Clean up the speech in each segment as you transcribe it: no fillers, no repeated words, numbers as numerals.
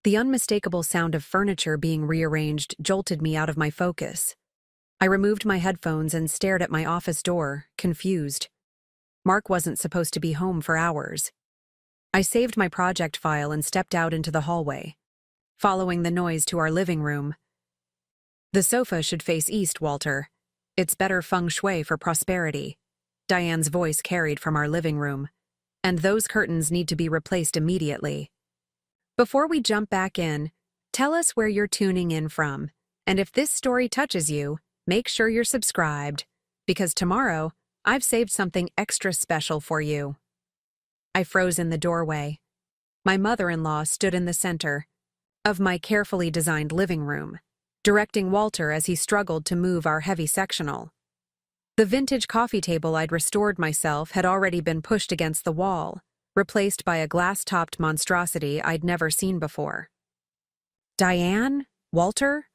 The unmistakable sound of furniture being rearranged jolted me out of my focus. I removed my headphones and stared at my office door, confused. Mark wasn't supposed to be home for hours. I saved my project file and stepped out into the hallway, following the noise to our living room. The sofa should face east, Walter. It's better feng shui for prosperity, Diane's voice carried from our living room. And those curtains need to be replaced immediately. Before we jump back in, tell us where you're tuning in from, and if this story touches you, make sure you're subscribed, because tomorrow, I've saved something extra special for you. I froze in the doorway. My mother-in-law stood in the center of my carefully designed living room, directing Walter as he struggled to move our heavy sectional. The vintage coffee table I'd restored myself had already been pushed against the wall, replaced by a glass-topped monstrosity I'd never seen before. Diane? Walter?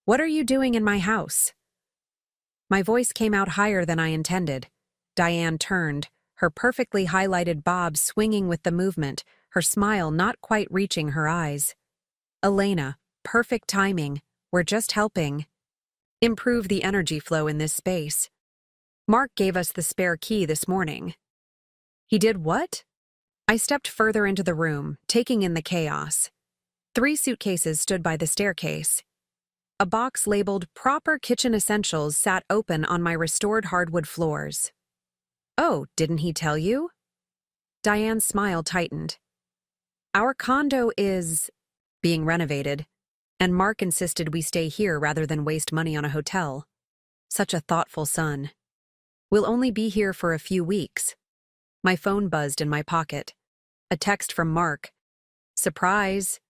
What are you doing in my house? My voice came out higher than I intended. Diane turned, her perfectly highlighted bob swinging with the movement, her smile not quite reaching her eyes. Elena, perfect timing. We're just helping improve the energy flow in this space. Mark gave us the spare key this morning. He did what? I stepped further into the room, taking in the chaos. 3 suitcases stood by the staircase. A box labeled Proper Kitchen Essentials sat open on my restored hardwood floors. Oh, didn't he tell you? Diane's smile tightened. Our condo is being renovated, and Mark insisted we stay here rather than waste money on a hotel. Such a thoughtful son. We'll only be here for a few weeks. My phone buzzed in my pocket. A text from Mark. Surprise!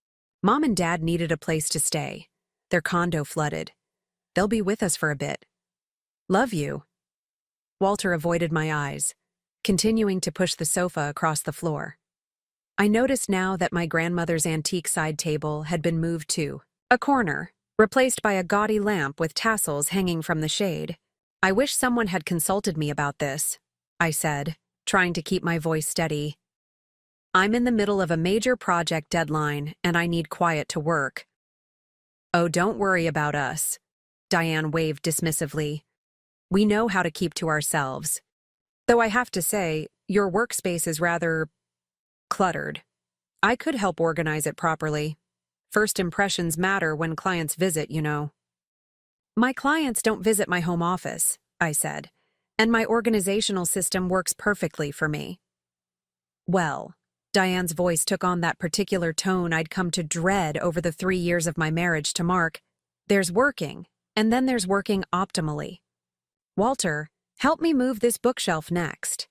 Mom and Dad needed a place to stay. Their condo flooded. They'll be with us for a bit. Love you. Walter avoided my eyes, continuing to push the sofa across the floor. I noticed now that my grandmother's antique side table had been moved to a corner, replaced by a gaudy lamp with tassels hanging from the shade. I wish someone had consulted me about this, I said, trying to keep my voice steady. I'm in the middle of a major project deadline, and I need quiet to work. Oh, don't worry about us, Diane waved dismissively. We know how to keep to ourselves. Though I have to say, your workspace is rather cluttered. I could help organize it properly. First impressions matter when clients visit, you know. My clients don't visit my home office, I said, and my organizational system works perfectly for me. Well, Diane's voice took on that particular tone I'd come to dread over the 3 years of my marriage to Mark. There's working, and then there's working optimally. Walter, help me move this bookshelf next.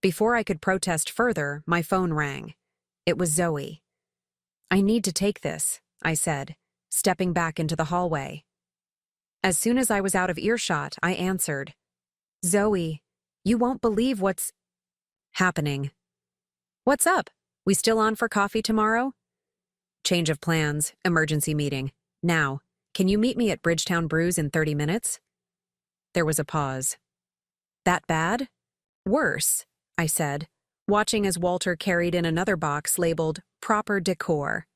Before I could protest further, my phone rang. It was Zoe. I need to take this, I said, stepping back into the hallway. As soon as I was out of earshot, I answered. Zoe, you won't believe what's happening. What's up? We still on for coffee tomorrow? Change of plans, emergency meeting. Now, can you meet me at Bridgetown Brews in 30 minutes? There was a pause. That bad? Worse, I said, watching as Walter carried in another box labeled Proper Decor.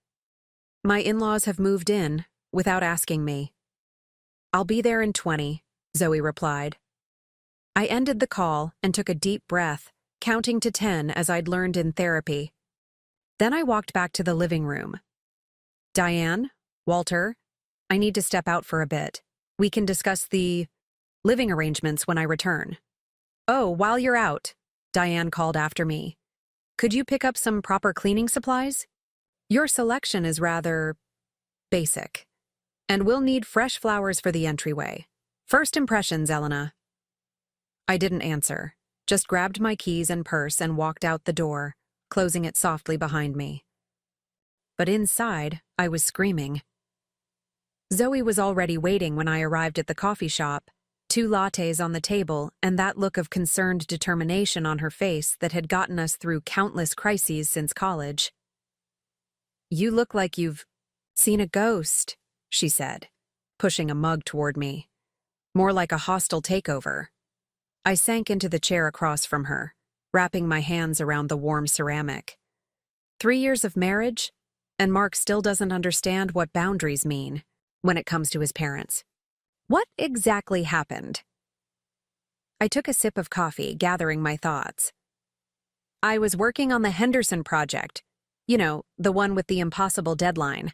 My in-laws have moved in, without asking me. I'll be there in 20, Zoe replied. I ended the call and took a deep breath, counting to 10 as I'd learned in therapy. Then I walked back to the living room. Diane, Walter, I need to step out for a bit. We can discuss the living arrangements when I return. Oh, while you're out, Diane called after me. Could you pick up some proper cleaning supplies? Your selection is rather basic, and we'll need fresh flowers for the entryway. First impressions, Elena. I didn't answer, just grabbed my keys and purse and walked out the door, closing it softly behind me. But inside, I was screaming. Zoe was already waiting when I arrived at the coffee shop, 2 lattes on the table and that look of concerned determination on her face that had gotten us through countless crises since college. You look like you've seen a ghost, she said, pushing a mug toward me. More like a hostile takeover. I sank into the chair across from her, wrapping my hands around the warm ceramic. 3 years of marriage? And Mark still doesn't understand what boundaries mean when it comes to his parents. What exactly happened? I took a sip of coffee, gathering my thoughts. I was working on the Henderson project. You know, the one with the impossible deadline.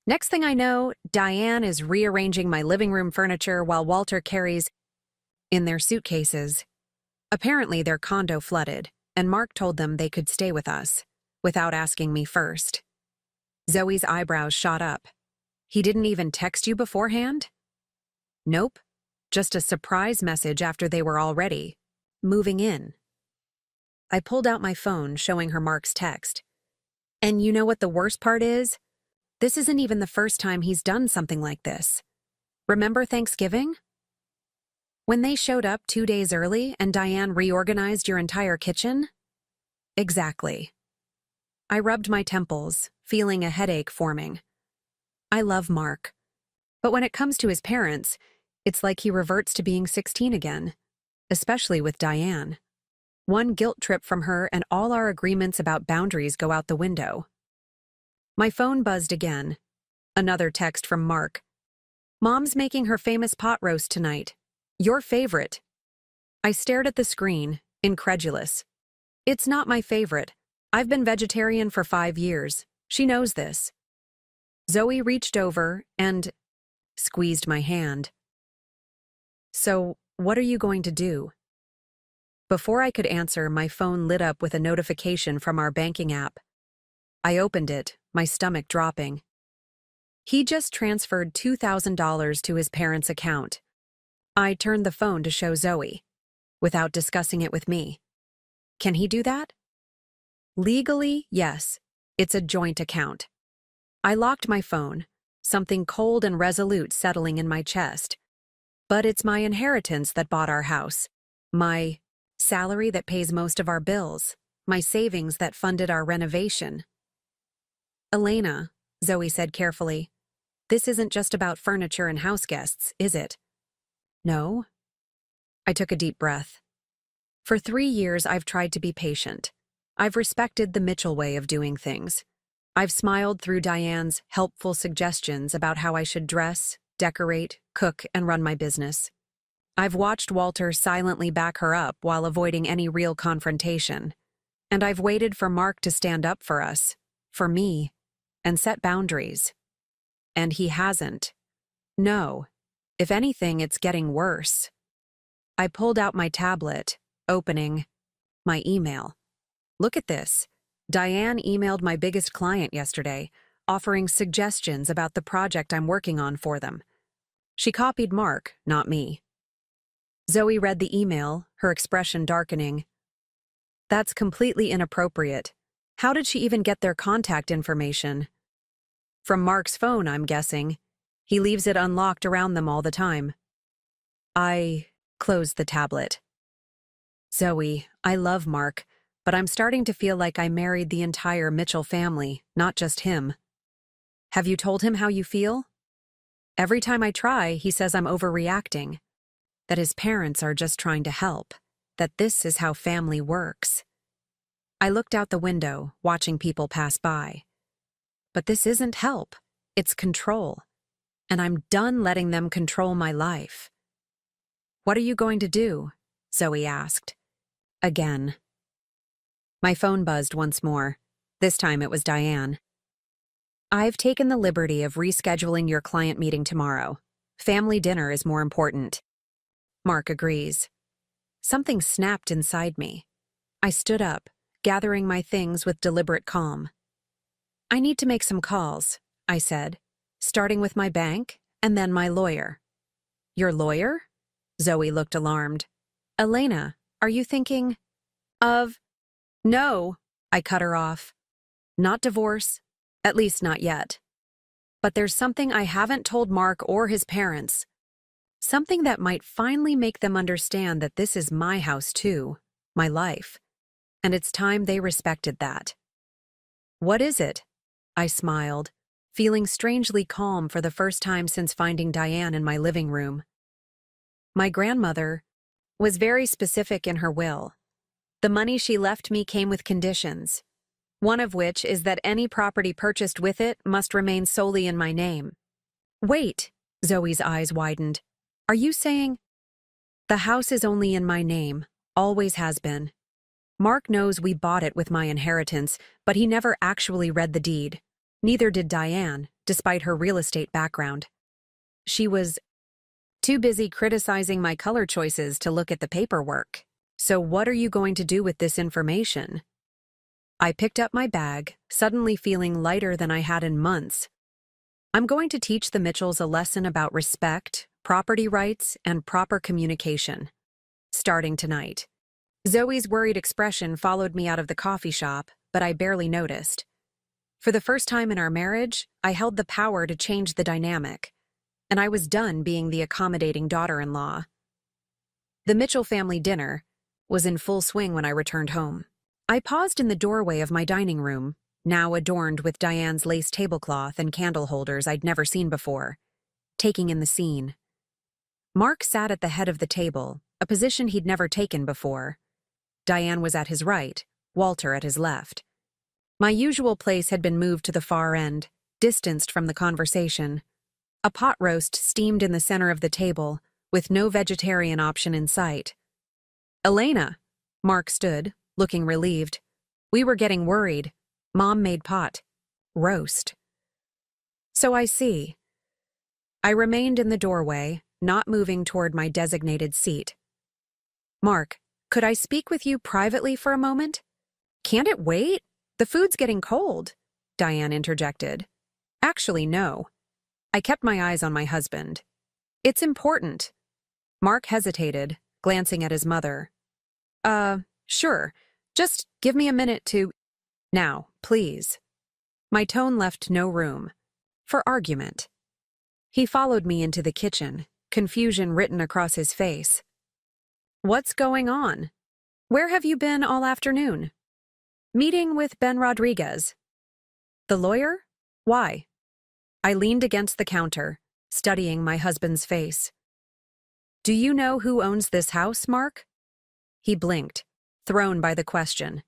Next thing I know, Diane is rearranging my living room furniture while Walter carries in their suitcases. Apparently, their condo flooded, and Mark told them they could stay with us, without asking me first. Zoe's eyebrows shot up. He didn't even text you beforehand? Nope. Just a surprise message after they were all ready. Moving in. I pulled out my phone, showing her Mark's text. And you know what the worst part is? This isn't even the first time he's done something like this. Remember Thanksgiving? When they showed up 2 days early and Diane reorganized your entire kitchen? Exactly. I rubbed my temples, feeling a headache forming. I love Mark. But when it comes to his parents, it's like he reverts to being 16 again, especially with Diane. One guilt trip from her and all our agreements about boundaries go out the window. My phone buzzed again. Another text from Mark. Mom's making her famous pot roast tonight. Your favorite. I stared at the screen, incredulous. It's not my favorite. I've been vegetarian for 5 years. She knows this. Zoe reached over and squeezed my hand. So, what are you going to do? Before I could answer, my phone lit up with a notification from our banking app. I opened it, my stomach dropping. He just transferred $2,000 to his parents' account. I turned the phone to show Zoe, without discussing it with me. Can he do that? Legally, yes. It's a joint account. I locked my phone, something cold and resolute settling in my chest. But it's my inheritance that bought our house. My salary that pays most of our bills. My savings that funded our renovation. Elena, Zoe said carefully, this isn't just about furniture and house guests, is it? No. I took a deep breath. For 3 years, I've tried to be patient. I've respected the Mitchell way of doing things. I've smiled through Diane's helpful suggestions about how I should dress, decorate, cook, and run my business. I've watched Walter silently back her up while avoiding any real confrontation. And I've waited for Mark to stand up for us, for me, and set boundaries. And he hasn't. No. If anything, it's getting worse. I pulled out my tablet, opening my email. Look at this. Diane emailed my biggest client yesterday, offering suggestions about the project I'm working on for them. She copied Mark, not me. Zoe read the email, her expression darkening. That's completely inappropriate. How did she even get their contact information? From Mark's phone, I'm guessing. He leaves it unlocked around them all the time. I closed the tablet. Zoe, I love Mark, but I'm starting to feel like I married the entire Mitchell family, not just him. Have you told him how you feel? Every time I try, he says I'm overreacting, that his parents are just trying to help, that this is how family works. I looked out the window, watching people pass by. But this isn't help, it's control, and I'm done letting them control my life. What are you going to do? Zoe asked. Again. My phone buzzed once more. This time it was Diane. I've taken the liberty of rescheduling your client meeting tomorrow. Family dinner is more important. Mark agrees. Something snapped inside me. I stood up, gathering my things with deliberate calm. I need to make some calls, I said, starting with my bank and then my lawyer. Your lawyer? Zoe looked alarmed. Elena, are you thinking of... No, I cut her off. Not divorce, at least not yet. But there's something I haven't told Mark or his parents. Something that might finally make them understand that this is my house too, my life. And it's time they respected that. What is it? I smiled, feeling strangely calm for the first time since finding Diane in my living room. My grandmother was very specific in her will. The money she left me came with conditions. One of which is that any property purchased with it must remain solely in my name. Wait, Zoe's eyes widened. Are you saying? The house is only in my name, always has been. Mark knows we bought it with my inheritance, but he never actually read the deed. Neither did Diane, despite her real estate background. She was too busy criticizing my color choices to look at the paperwork. So what are you going to do with this information? I picked up my bag, suddenly feeling lighter than I had in months. I'm going to teach the Mitchells a lesson about respect, property rights, and proper communication. Starting tonight. Zoe's worried expression followed me out of the coffee shop, but I barely noticed. For the first time in our marriage, I held the power to change the dynamic, and I was done being the accommodating daughter-in-law. The Mitchell family dinner was in full swing when I returned home. I paused in the doorway of my dining room, now adorned with Diane's lace tablecloth and candle holders I'd never seen before, taking in the scene. Mark sat at the head of the table, a position he'd never taken before. Diane was at his right, Walter at his left. My usual place had been moved to the far end, distanced from the conversation. A pot roast steamed in the center of the table, with no vegetarian option in sight. Elena, Mark stood, looking relieved. We were getting worried. Mom made pot. Roast. So I see. I remained in the doorway, not moving toward my designated seat. Mark, could I speak with you privately for a moment? Can't it wait? The food's getting cold, Diane interjected. Actually, no. I kept my eyes on my husband. It's important. Mark hesitated, glancing at his mother. Sure. Just give me a minute to... Now, please. My tone left no room for argument. He followed me into the kitchen, confusion written across his face. What's going on? Where have you been all afternoon? Meeting with Ben Rodriguez. The lawyer? Why? I leaned against the counter, studying my husband's face. Do you know who owns this house, Mark? He blinked, thrown by the question.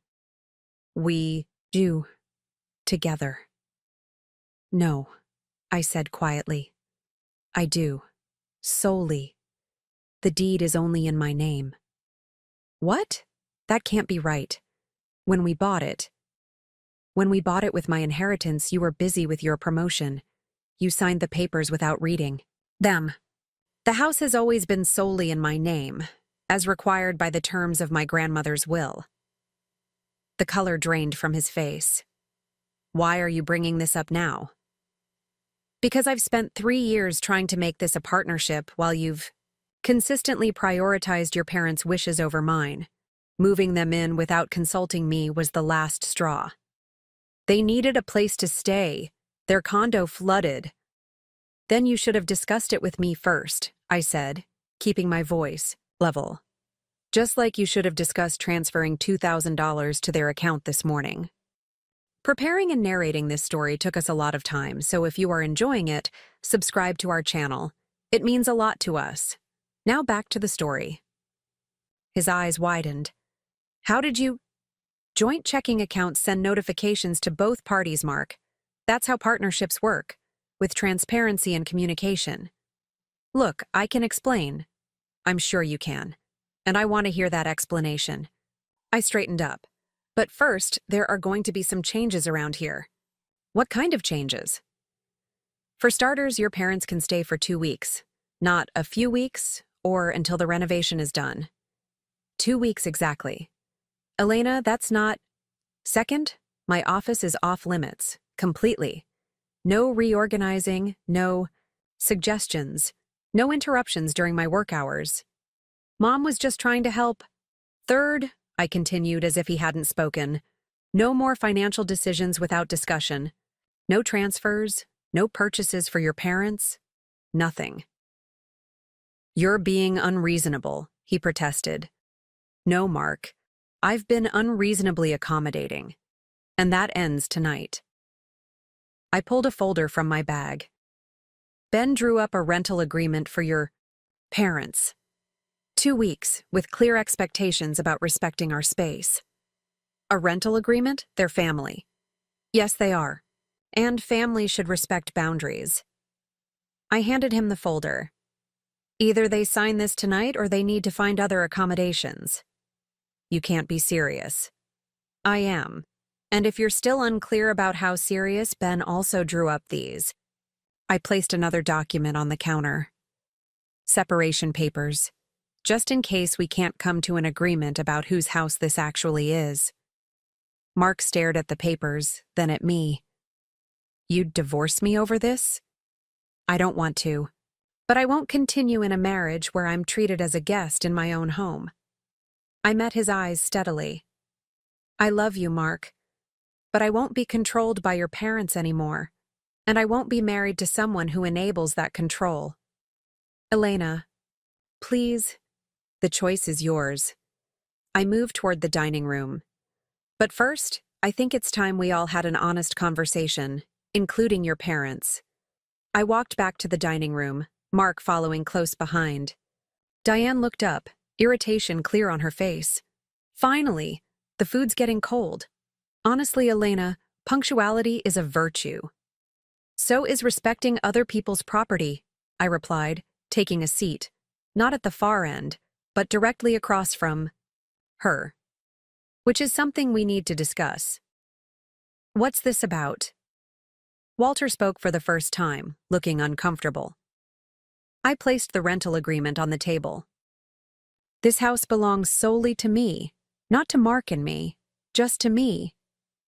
We do. Together. No, I said quietly. I do. Solely. The deed is only in my name. What? That can't be right. When we bought it with my inheritance, you were busy with your promotion. You signed the papers without reading them. The house has always been solely in my name, as required by the terms of my grandmother's will. The color drained from his face. Why are you bringing this up now? Because I've spent 3 years trying to make this a partnership while you've consistently prioritized your parents' wishes over mine. Moving them in without consulting me was the last straw. They needed a place to stay. Their condo flooded. Then you should have discussed it with me first, I said, keeping my voice level. Just like you should have discussed transferring $2,000 to their account this morning. Preparing and narrating this story took us a lot of time, so if you are enjoying it, subscribe to our channel. It means a lot to us. Now back to the story. His eyes widened. How did you... Joint checking accounts send notifications to both parties, Mark. That's how partnerships work, with transparency and communication. Look, I can explain. I'm sure you can. And I want to hear that explanation. I straightened up. But first, there are going to be some changes around here. What kind of changes? For starters, your parents can stay for 2 weeks. Not a few weeks, or until the renovation is done. 2 weeks exactly. Elena, that's not... Second, my office is off limits, completely. No reorganizing, no suggestions, no interruptions during my work hours. Mom was just trying to help. Third, I continued as if he hadn't spoken, no more financial decisions without discussion. No transfers, no purchases for your parents, nothing. You're being unreasonable, he protested. No, Mark. I've been unreasonably accommodating. And that ends tonight. I pulled a folder from my bag. Ben drew up a rental agreement for your parents. 2 weeks, with clear expectations about respecting our space. A rental agreement? They're family. Yes, they are. And family should respect boundaries. I handed him the folder. Either they sign this tonight or they need to find other accommodations. You can't be serious. I am. And if you're still unclear about how serious, Ben also drew up these. I placed another document on the counter. Separation papers. Just in case we can't come to an agreement about whose house this actually is. Mark stared at the papers, then at me. You'd divorce me over this? I don't want to. But I won't continue in a marriage where I'm treated as a guest in my own home. I met his eyes steadily. I love you, Mark. But I won't be controlled by your parents anymore. And I won't be married to someone who enables that control. Elena, please, the choice is yours. I moved toward the dining room. But first, I think it's time we all had an honest conversation, including your parents. I walked back to the dining room, Mark following close behind. Diane looked up, irritation clear on her face. Finally, the food's getting cold. Honestly, Elena, punctuality is a virtue. So is respecting other people's property, I replied, taking a seat, not at the far end, but directly across from her. Which is something we need to discuss. What's this about? Walter spoke for the first time, looking uncomfortable. I placed the rental agreement on the table. This house belongs solely to me, not to Mark and me, just to me.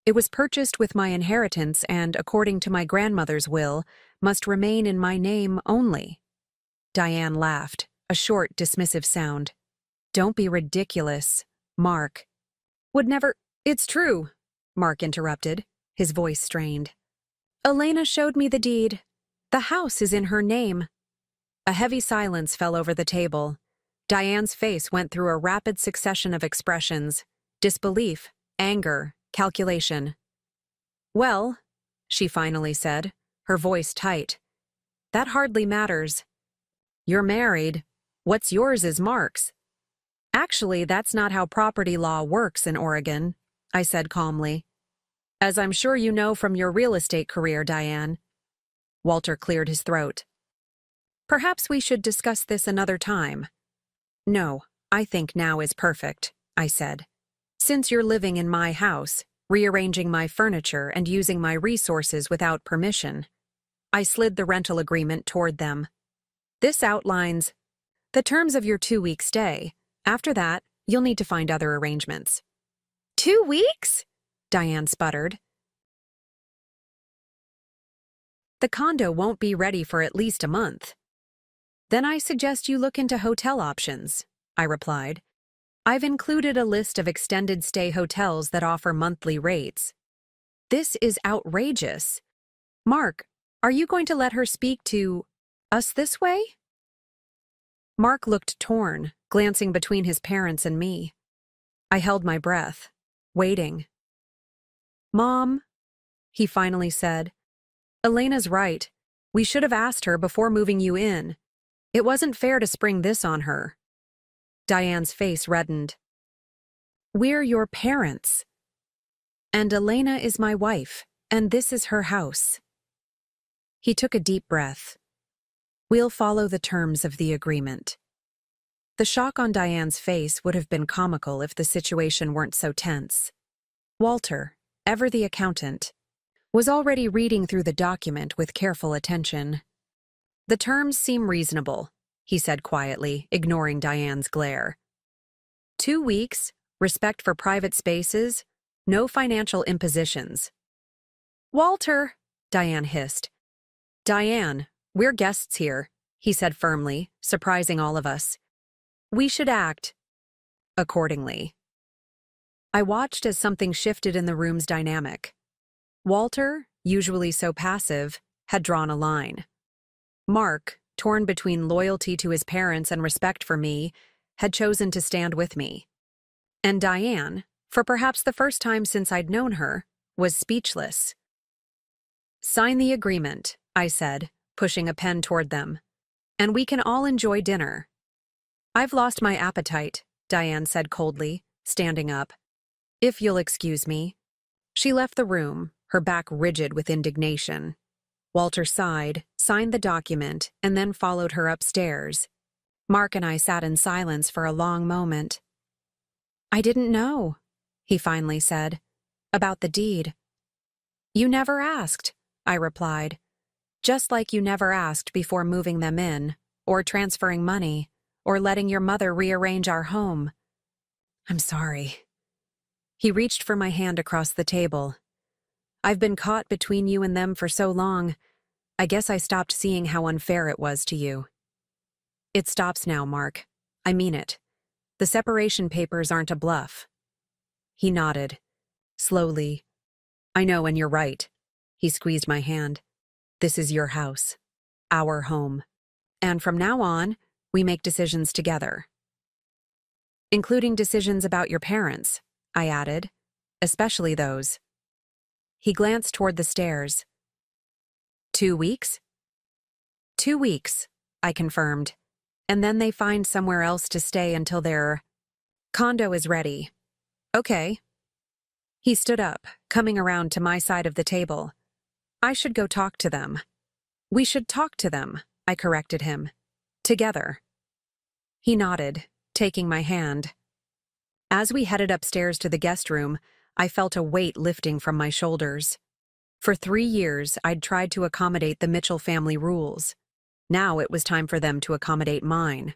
It was purchased with my inheritance and, according to my grandmother's will, must remain in my name only. Diane laughed, a short, dismissive sound. Don't be ridiculous, Mark. Would never— It's true, Mark interrupted, his voice strained. Elena showed me the deed. The house is in her name. A heavy silence fell over the table. Diane's face went through a rapid succession of expressions: disbelief, anger, calculation. Well, she finally said, her voice tight. That hardly matters. You're married. What's yours is Mark's. Actually, that's not how property law works in Oregon, I said calmly. As I'm sure you know from your real estate career, Diane. Walter cleared his throat. Perhaps we should discuss this another time. No, I think now is perfect, I said. Since you're living in my house, rearranging my furniture and using my resources without permission. I slid the rental agreement toward them. This outlines the terms of your 2-week stay. After that, you'll need to find other arrangements. 2 weeks? Diane sputtered. The condo won't be ready for at least a month. Then I suggest you look into hotel options, I replied. I've included a list of extended stay hotels that offer monthly rates. This is outrageous. Mark, are you going to let her speak to us this way? Mark looked torn, glancing between his parents and me. I held my breath, waiting. Mom, he finally said, Elena's right. We should have asked her before moving you in. It wasn't fair to spring this on her. Diane's face reddened. We're your parents. And Elena is my wife, and this is her house. He took a deep breath. We'll follow the terms of the agreement. The shock on Diane's face would have been comical if the situation weren't so tense. Walter, ever the accountant, was already reading through the document with careful attention. The terms seem reasonable, he said quietly, ignoring Diane's glare. 2 weeks, respect for private spaces, no financial impositions. Walter, Diane hissed. Diane, we're guests here, he said firmly, surprising all of us. We should act accordingly. I watched as something shifted in the room's dynamic. Walter, usually so passive, had drawn a line. Mark, torn between loyalty to his parents and respect for me, had chosen to stand with me. And Diane, for perhaps the first time since I'd known her, was speechless. Sign the agreement, I said, pushing a pen toward them. And we can all enjoy dinner. I've lost my appetite, Diane said coldly, standing up. If you'll excuse me. She left the room, her back rigid with indignation. Walter sighed, signed the document, and then followed her upstairs. Mark and I sat in silence for a long moment. I didn't know, he finally said, about the deed. You never asked, I replied, just like you never asked before moving them in, or transferring money, or letting your mother rearrange our home. I'm sorry. He reached for my hand across the table. I've been caught between you and them for so long, I guess I stopped seeing how unfair it was to you. It stops now, Mark. I mean it. The separation papers aren't a bluff. He nodded. Slowly. I know, and you're right. He squeezed my hand. This is your house. Our home. And from now on, we make decisions together. Including decisions about your parents, I added. Especially those. He glanced toward the stairs. 2 weeks? 2 weeks, I confirmed. And then they find somewhere else to stay until their condo is ready. Okay. He stood up, coming around to my side of the table. I should go talk to them. We should talk to them, I corrected him. Together. He nodded, taking my hand. As we headed upstairs to the guest room, I felt a weight lifting from my shoulders. For 3 years, I'd tried to accommodate the Mitchell family rules. Now it was time for them to accommodate mine.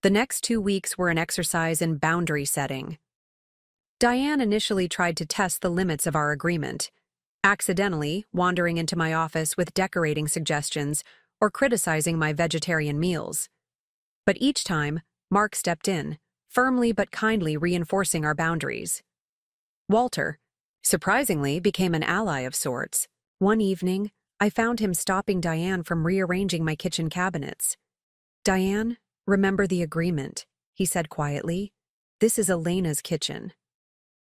The next 2 weeks were an exercise in boundary setting. Diane initially tried to test the limits of our agreement, accidentally wandering into my office with decorating suggestions or criticizing my vegetarian meals. But each time, Mark stepped in, firmly but kindly reinforcing our boundaries. Walter, surprisingly, became an ally of sorts. One evening, I found him stopping Diane from rearranging my kitchen cabinets. Diane, remember the agreement, he said quietly. This is Elena's kitchen.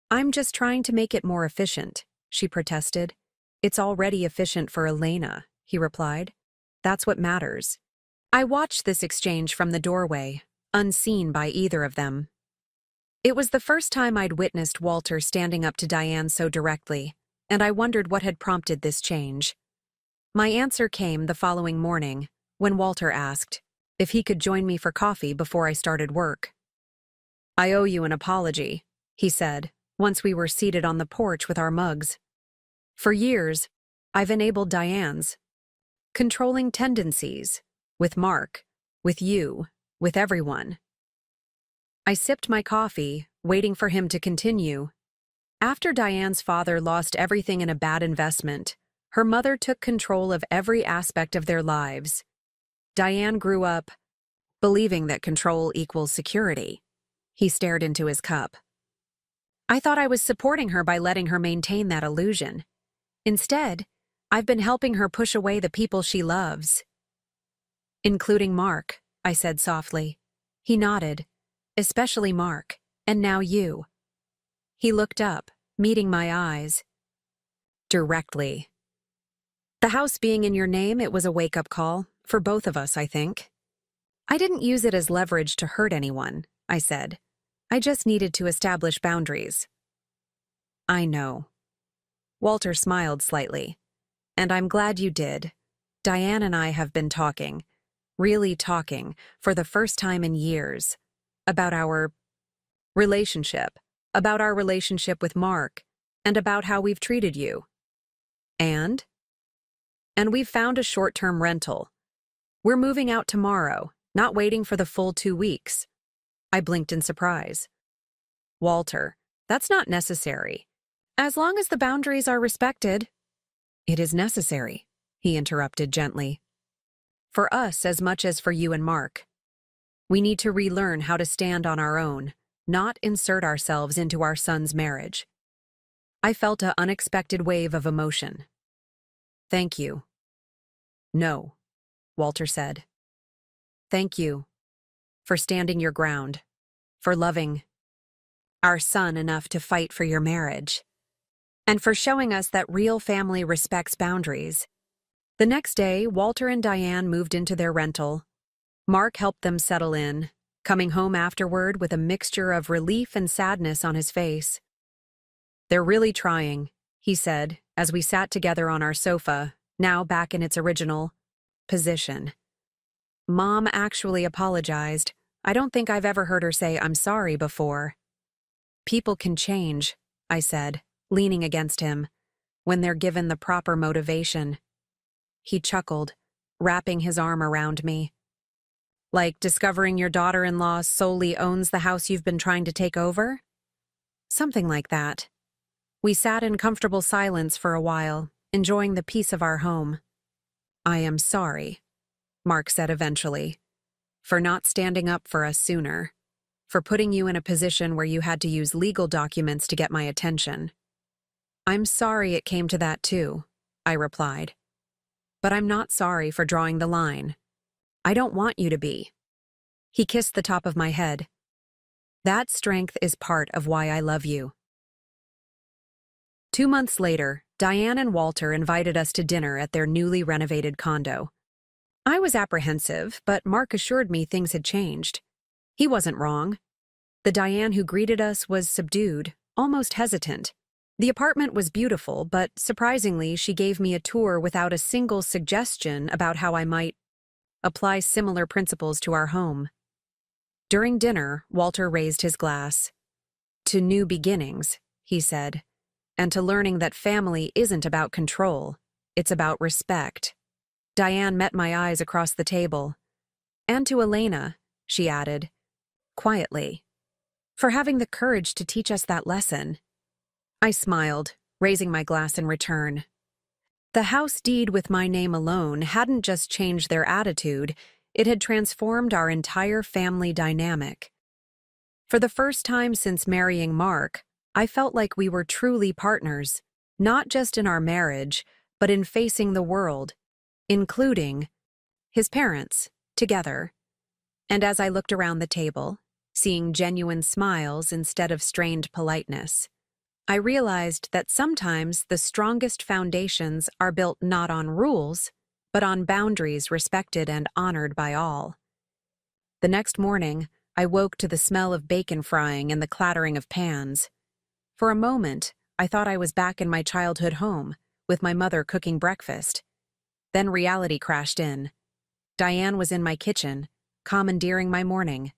I'm just trying to make it more efficient, she protested. It's already efficient for Elena, he replied. That's what matters. I watched this exchange from the doorway, unseen by either of them. It was the first time I'd witnessed Walter standing up to Diane so directly, and I wondered what had prompted this change. My answer came the following morning, when Walter asked if he could join me for coffee before I started work. I owe you an apology, he said, once we were seated on the porch with our mugs. For years, I've enabled Diane's controlling tendencies, with Mark, with you, with everyone. I sipped my coffee, waiting for him to continue. After Diane's father lost everything in a bad investment, her mother took control of every aspect of their lives. Diane grew up believing that control equals security. He stared into his cup. I thought I was supporting her by letting her maintain that illusion. Instead, I've been helping her push away the people she loves. Including Mark, I said softly. He nodded. Especially Mark, and now you. He looked up, meeting my eyes. Directly. The house being in your name, it was a wake-up call, for both of us, I think. I didn't use it as leverage to hurt anyone, I said. I just needed to establish boundaries. I know. Walter smiled slightly. And I'm glad you did. Diane and I have been talking, really talking, for the first time in years. About our relationship, about our relationship with Mark, and about how we've treated you. And we've found a short-term rental. We're moving out tomorrow, not waiting for the full 2 weeks. I blinked in surprise. Walter, that's not necessary. As long as the boundaries are respected. It is necessary, he interrupted gently. For us as much as for you and Mark. We need to relearn how to stand on our own, not insert ourselves into our son's marriage. I felt an unexpected wave of emotion. Thank you. No, Walter said. Thank you for standing your ground, for loving our son enough to fight for your marriage, and for showing us that real family respects boundaries. The next day, Walter and Diane moved into their rental. Mark helped them settle in, coming home afterward with a mixture of relief and sadness on his face. They're really trying, he said, as we sat together on our sofa, now back in its original position. Mom actually apologized. I don't think I've ever heard her say I'm sorry before. People can change, I said, leaning against him, when they're given the proper motivation. He chuckled, wrapping his arm around me. Like discovering your daughter-in-law solely owns the house you've been trying to take over? Something like that. We sat in comfortable silence for a while, enjoying the peace of our home. I am sorry, Mark said eventually, for not standing up for us sooner, for putting you in a position where you had to use legal documents to get my attention. I'm sorry it came to that too, I replied. But I'm not sorry for drawing the line. I don't want you to be. He kissed the top of my head. That strength is part of why I love you. 2 months later, Diane and Walter invited us to dinner at their newly renovated condo. I was apprehensive, but Mark assured me things had changed. He wasn't wrong. The Diane who greeted us was subdued, almost hesitant. The apartment was beautiful, but surprisingly, she gave me a tour without a single suggestion about how I might apply similar principles to our home. During dinner, Walter raised his glass. To new beginnings, he said, and to learning that family isn't about control, it's about respect. Diane met my eyes across the table. And to Elena, she added, quietly, for having the courage to teach us that lesson. I smiled, raising my glass in return. The house deed with my name alone hadn't just changed their attitude, it had transformed our entire family dynamic. For the first time since marrying Mark, I felt like we were truly partners, not just in our marriage, but in facing the world, including his parents, together. And as I looked around the table, seeing genuine smiles instead of strained politeness, I realized that sometimes the strongest foundations are built not on rules, but on boundaries respected and honored by all. The next morning, I woke to the smell of bacon frying and the clattering of pans. For a moment, I thought I was back in my childhood home, with my mother cooking breakfast. Then reality crashed in. Diane was in my kitchen, commandeering my morning.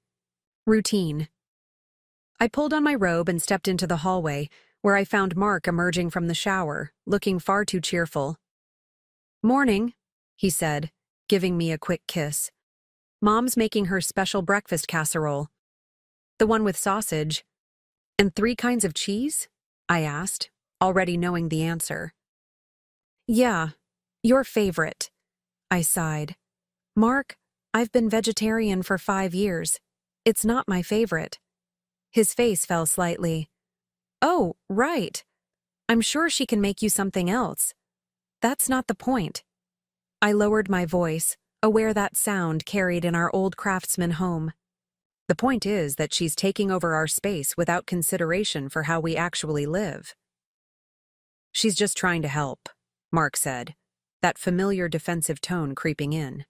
Routine. I pulled on my robe and stepped into the hallway, where I found Mark emerging from the shower, looking far too cheerful. Morning, he said, giving me a quick kiss. Mom's making her special breakfast casserole. The one with sausage. And 3 kinds of cheese? I asked, already knowing the answer. Yeah, your favorite. I sighed. Mark, I've been vegetarian for 5 years. It's not my favorite. His face fell slightly. Oh, right. I'm sure she can make you something else. That's not the point. I lowered my voice, aware that sound carried in our old craftsman home. The point is that she's taking over our space without consideration for how we actually live. She's just trying to help, Mark said, that familiar defensive tone creeping in.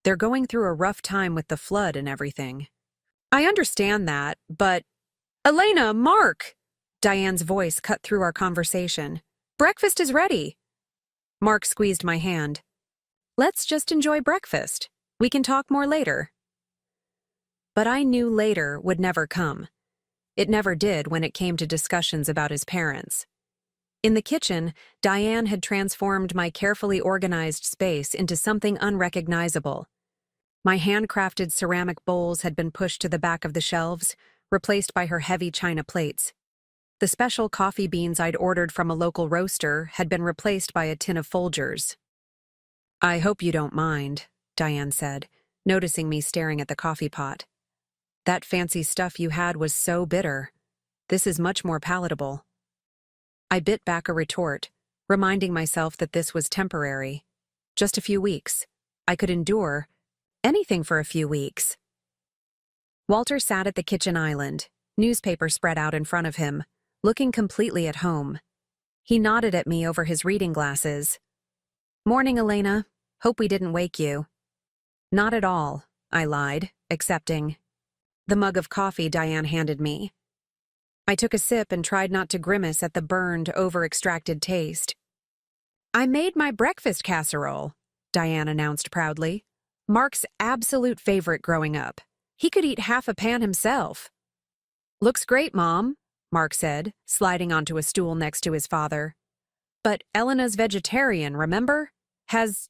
They're going through a rough time with the flood and everything. I understand that, but… Elena, Mark! Diane's voice cut through our conversation. Breakfast is ready. Mark squeezed my hand. Let's just enjoy breakfast. We can talk more later. But I knew later would never come. It never did when it came to discussions about his parents. In the kitchen, Diane had transformed my carefully organized space into something unrecognizable. My handcrafted ceramic bowls had been pushed to the back of the shelves, replaced by her heavy china plates. The special coffee beans I'd ordered from a local roaster had been replaced by a tin of Folgers. I hope you don't mind, Diane said, noticing me staring at the coffee pot. That fancy stuff you had was so bitter. This is much more palatable. I bit back a retort, reminding myself that this was temporary. Just a few weeks. I could endure anything for a few weeks. Walter sat at the kitchen island, newspaper spread out in front of him, looking completely at home. He nodded at me over his reading glasses. Morning, Elena. Hope we didn't wake you. Not at all, I lied, accepting the mug of coffee Diane handed me. I took a sip and tried not to grimace at the burned, over-extracted taste. I made my breakfast casserole, Diane announced proudly. Mark's absolute favorite growing up. He could eat half a pan himself. Looks great, Mom, Mark said, sliding onto a stool next to his father. But Elena's vegetarian, remember? Has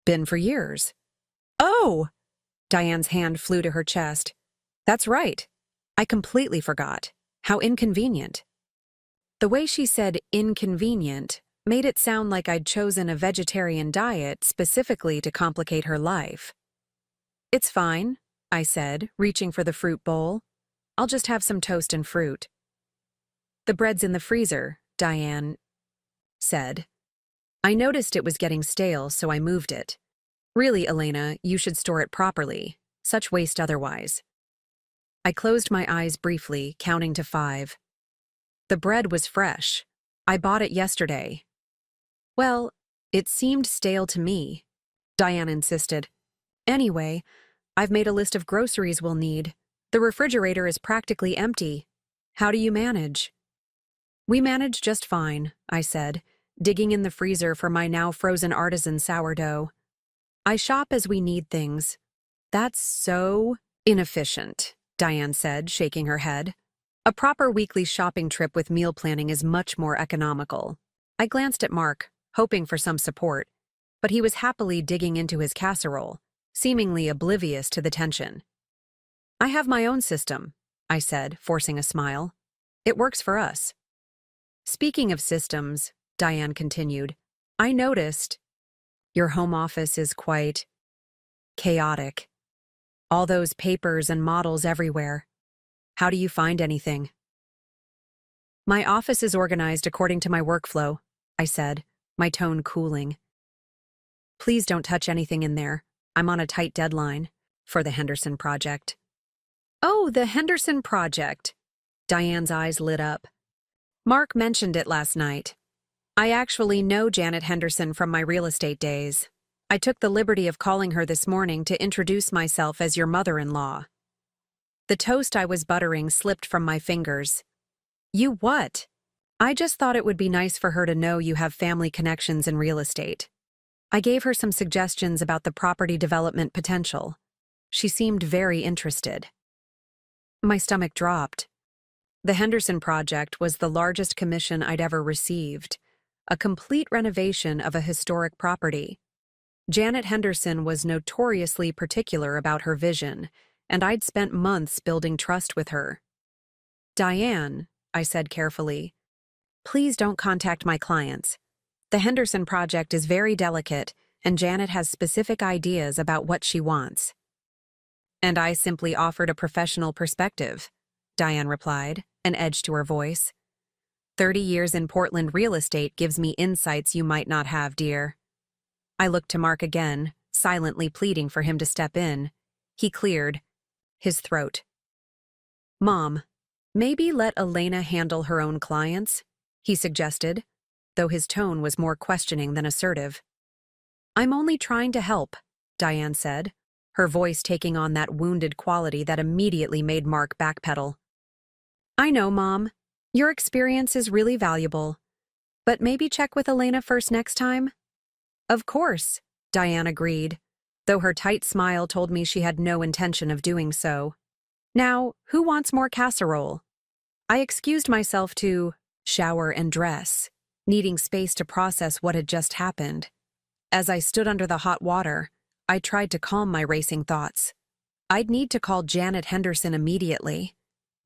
been for years. Oh! Diane's hand flew to her chest. That's right. I completely forgot. How inconvenient. The way she said inconvenient made it sound like I'd chosen a vegetarian diet specifically to complicate her life. It's fine, I said, reaching for the fruit bowl. I'll just have some toast and fruit. The bread's in the freezer, Diane said. I noticed it was getting stale, so I moved it. Really, Elena, you should store it properly. Such waste otherwise. I closed my eyes briefly, counting to 5. The bread was fresh. I bought it yesterday. Well, it seemed stale to me, Diane insisted. Anyway, I've made a list of groceries we'll need. The refrigerator is practically empty. How do you manage? We manage just fine, I said, digging in the freezer for my now frozen artisan sourdough. I shop as we need things. That's so inefficient, Diane said, shaking her head. A proper weekly shopping trip with meal planning is much more economical. I glanced at Mark, hoping for some support, but he was happily digging into his casserole, seemingly oblivious to the tension. I have my own system, I said, forcing a smile. It works for us. Speaking of systems, Diane continued, I noticed your home office is quite chaotic. All those papers and models everywhere. How do you find anything? My office is organized according to my workflow, I said, my tone cooling. Please don't touch anything in there. I'm on a tight deadline for the Henderson project. Oh, the Henderson project. Diane's eyes lit up. Mark mentioned it last night. I actually know Janet Henderson from my real estate days. I took the liberty of calling her this morning to introduce myself as your mother-in-law. The toast I was buttering slipped from my fingers. You what? I just thought it would be nice for her to know you have family connections in real estate. I gave her some suggestions about the property development potential. She seemed very interested. My stomach dropped. The Henderson project was the largest commission I'd ever received, a complete renovation of a historic property. Janet Henderson was notoriously particular about her vision, and I'd spent months building trust with her. Diane, I said carefully, please don't contact my clients. The Henderson project is very delicate, and Janet has specific ideas about what she wants. And I simply offered a professional perspective, Diane replied, an edge to her voice. 30 years in Portland real estate gives me insights you might not have, dear. I looked to Mark again, silently pleading for him to step in. He cleared his throat. Mom, maybe let Elena handle her own clients, he suggested, though his tone was more questioning than assertive. I'm only trying to help, Diane said, her voice taking on that wounded quality that immediately made Mark backpedal. I know, Mom. Your experience is really valuable. But maybe check with Elena first next time? Of course, Diane agreed, though her tight smile told me she had no intention of doing so. Now, who wants more casserole? I excused myself to shower and dress, needing space to process what had just happened. As I stood under the hot water, I tried to calm my racing thoughts. I'd need to call Janet Henderson immediately.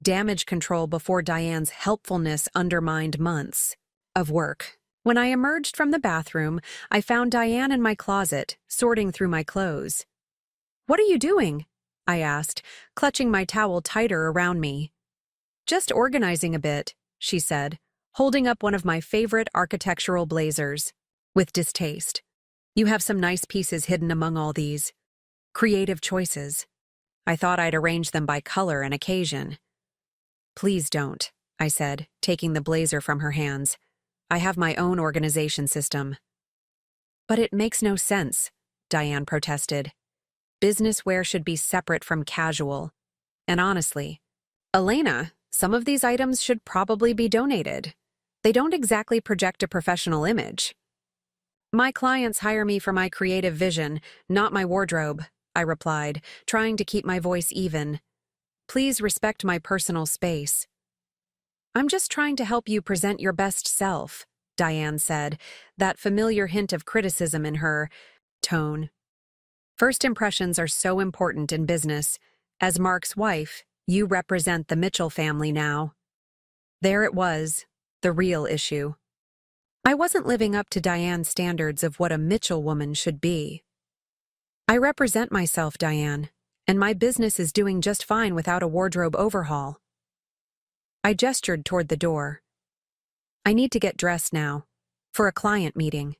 Damage control before Diane's helpfulness undermined months of work. When I emerged from the bathroom, I found Diane in my closet, sorting through my clothes. What are you doing? I asked, clutching my towel tighter around me. Just organizing a bit, she said, holding up one of my favorite architectural blazers. With distaste. You have some nice pieces hidden among all these. Creative choices. I thought I'd arrange them by color and occasion. Please don't, I said, taking the blazer from her hands. I have my own organization system. But it makes no sense, Diane protested. Business wear should be separate from casual. And honestly, Elena Some of these items should probably be donated. They don't exactly project a professional image. My clients hire me for my creative vision, not my wardrobe, I replied, trying to keep my voice even. Please respect my personal space. I'm just trying to help you present your best self, Diane said, that familiar hint of criticism in her tone. First impressions are so important in business. As Mark's wife, you represent the Mitchell family now. There it was, the real issue. I wasn't living up to Diane's standards of what a Mitchell woman should be. I represent myself, Diane, and my business is doing just fine without a wardrobe overhaul. I gestured toward the door. I need to get dressed now, for a client meeting.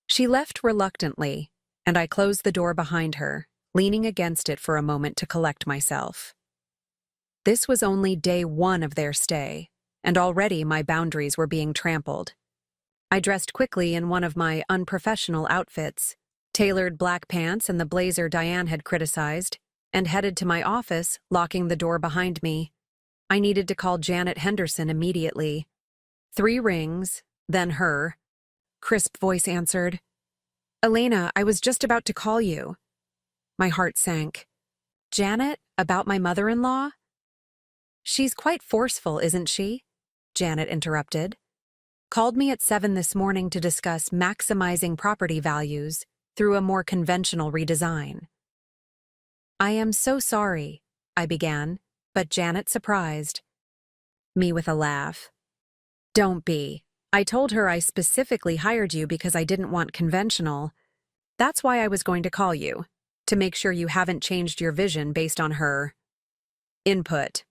She left reluctantly, and I closed the door behind her, leaning against it for a moment to collect myself. This was only day 1 of their stay, and already my boundaries were being trampled. I dressed quickly in one of my unprofessional outfits, tailored black pants and the blazer Diane had criticized, and headed to my office, locking the door behind me. I needed to call Janet Henderson immediately. 3 rings, then her. Crisp voice answered. Elena, I was just about to call you. My heart sank. Janet, about my mother-in-law? She's quite forceful, isn't she? Janet interrupted. Called me at 7 this morning to discuss maximizing property values through a more conventional redesign. I am so sorry, I began, but Janet surprised me with a laugh. Don't be. I told her I specifically hired you because I didn't want conventional. That's why I was going to call you, to make sure you haven't changed your vision based on her input.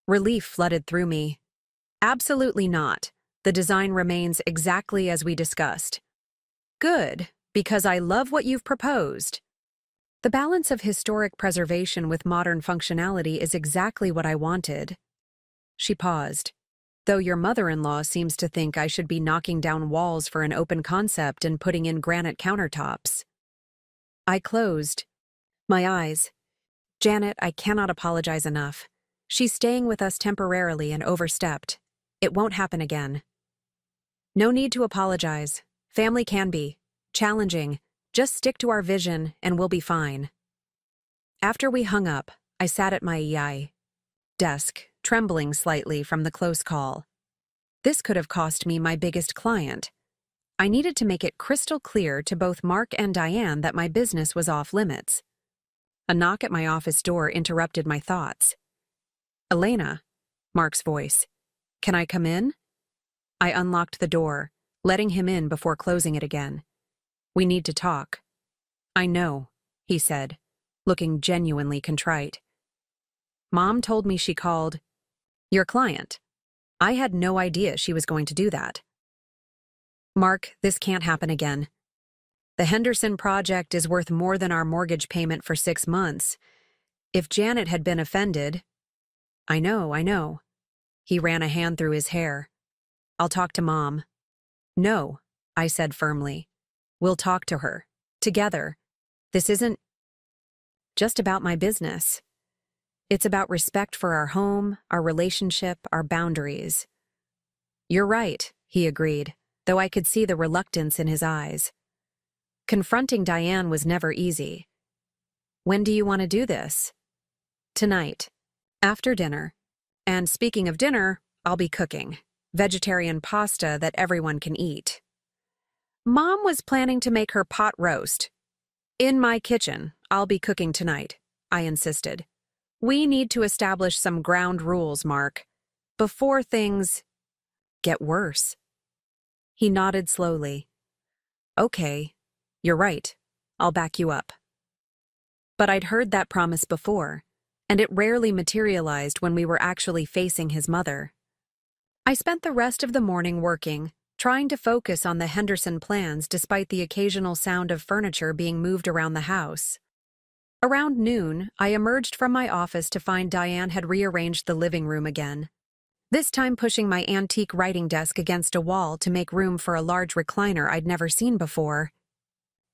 Relief flooded through me. Absolutely not. The design remains exactly as we discussed. Good, because I love what you've proposed. The balance of historic preservation with modern functionality is exactly what I wanted. She paused. Though your mother-in-law seems to think I should be knocking down walls for an open concept and putting in granite countertops. I closed my eyes. Janet, I cannot apologize enough. She's staying with us temporarily and overstepped. It won't happen again. No need to apologize. Family can be challenging. Just stick to our vision and we'll be fine. After we hung up, I sat at my desk, trembling slightly from the close call. This could have cost me my biggest client. I needed to make it crystal clear to both Mark and Diane that my business was off limits. A knock at my office door interrupted my thoughts. Elena, Mark's voice. Can I come in? I unlocked the door, letting him in before closing it again. We need to talk. I know, he said, looking genuinely contrite. Mom told me she called your client. I had no idea she was going to do that. Mark, this can't happen again. The Henderson project is worth more than our mortgage payment for 6 months. If Janet had been offended... I know. He ran a hand through his hair. I'll talk to Mom. No, I said firmly. We'll talk to her. Together. This isn't just about my business. It's about respect for our home, our relationship, our boundaries. You're right, he agreed, though I could see the reluctance in his eyes. Confronting Diane was never easy. When do you want to do this? Tonight. After dinner. And speaking of dinner, I'll be cooking. Vegetarian pasta that everyone can eat. Mom was planning to make her pot roast. In my kitchen, I'll be cooking tonight, I insisted. We need to establish some ground rules, Mark, before things get worse. He nodded slowly. Okay, you're right. I'll back you up. But I'd heard that promise before, and it rarely materialized when we were actually facing his mother. I spent the rest of the morning working, trying to focus on the Henderson plans despite the occasional sound of furniture being moved around the house. Around noon, I emerged from my office to find Diane had rearranged the living room again, this time pushing my antique writing desk against a wall to make room for a large recliner I'd never seen before.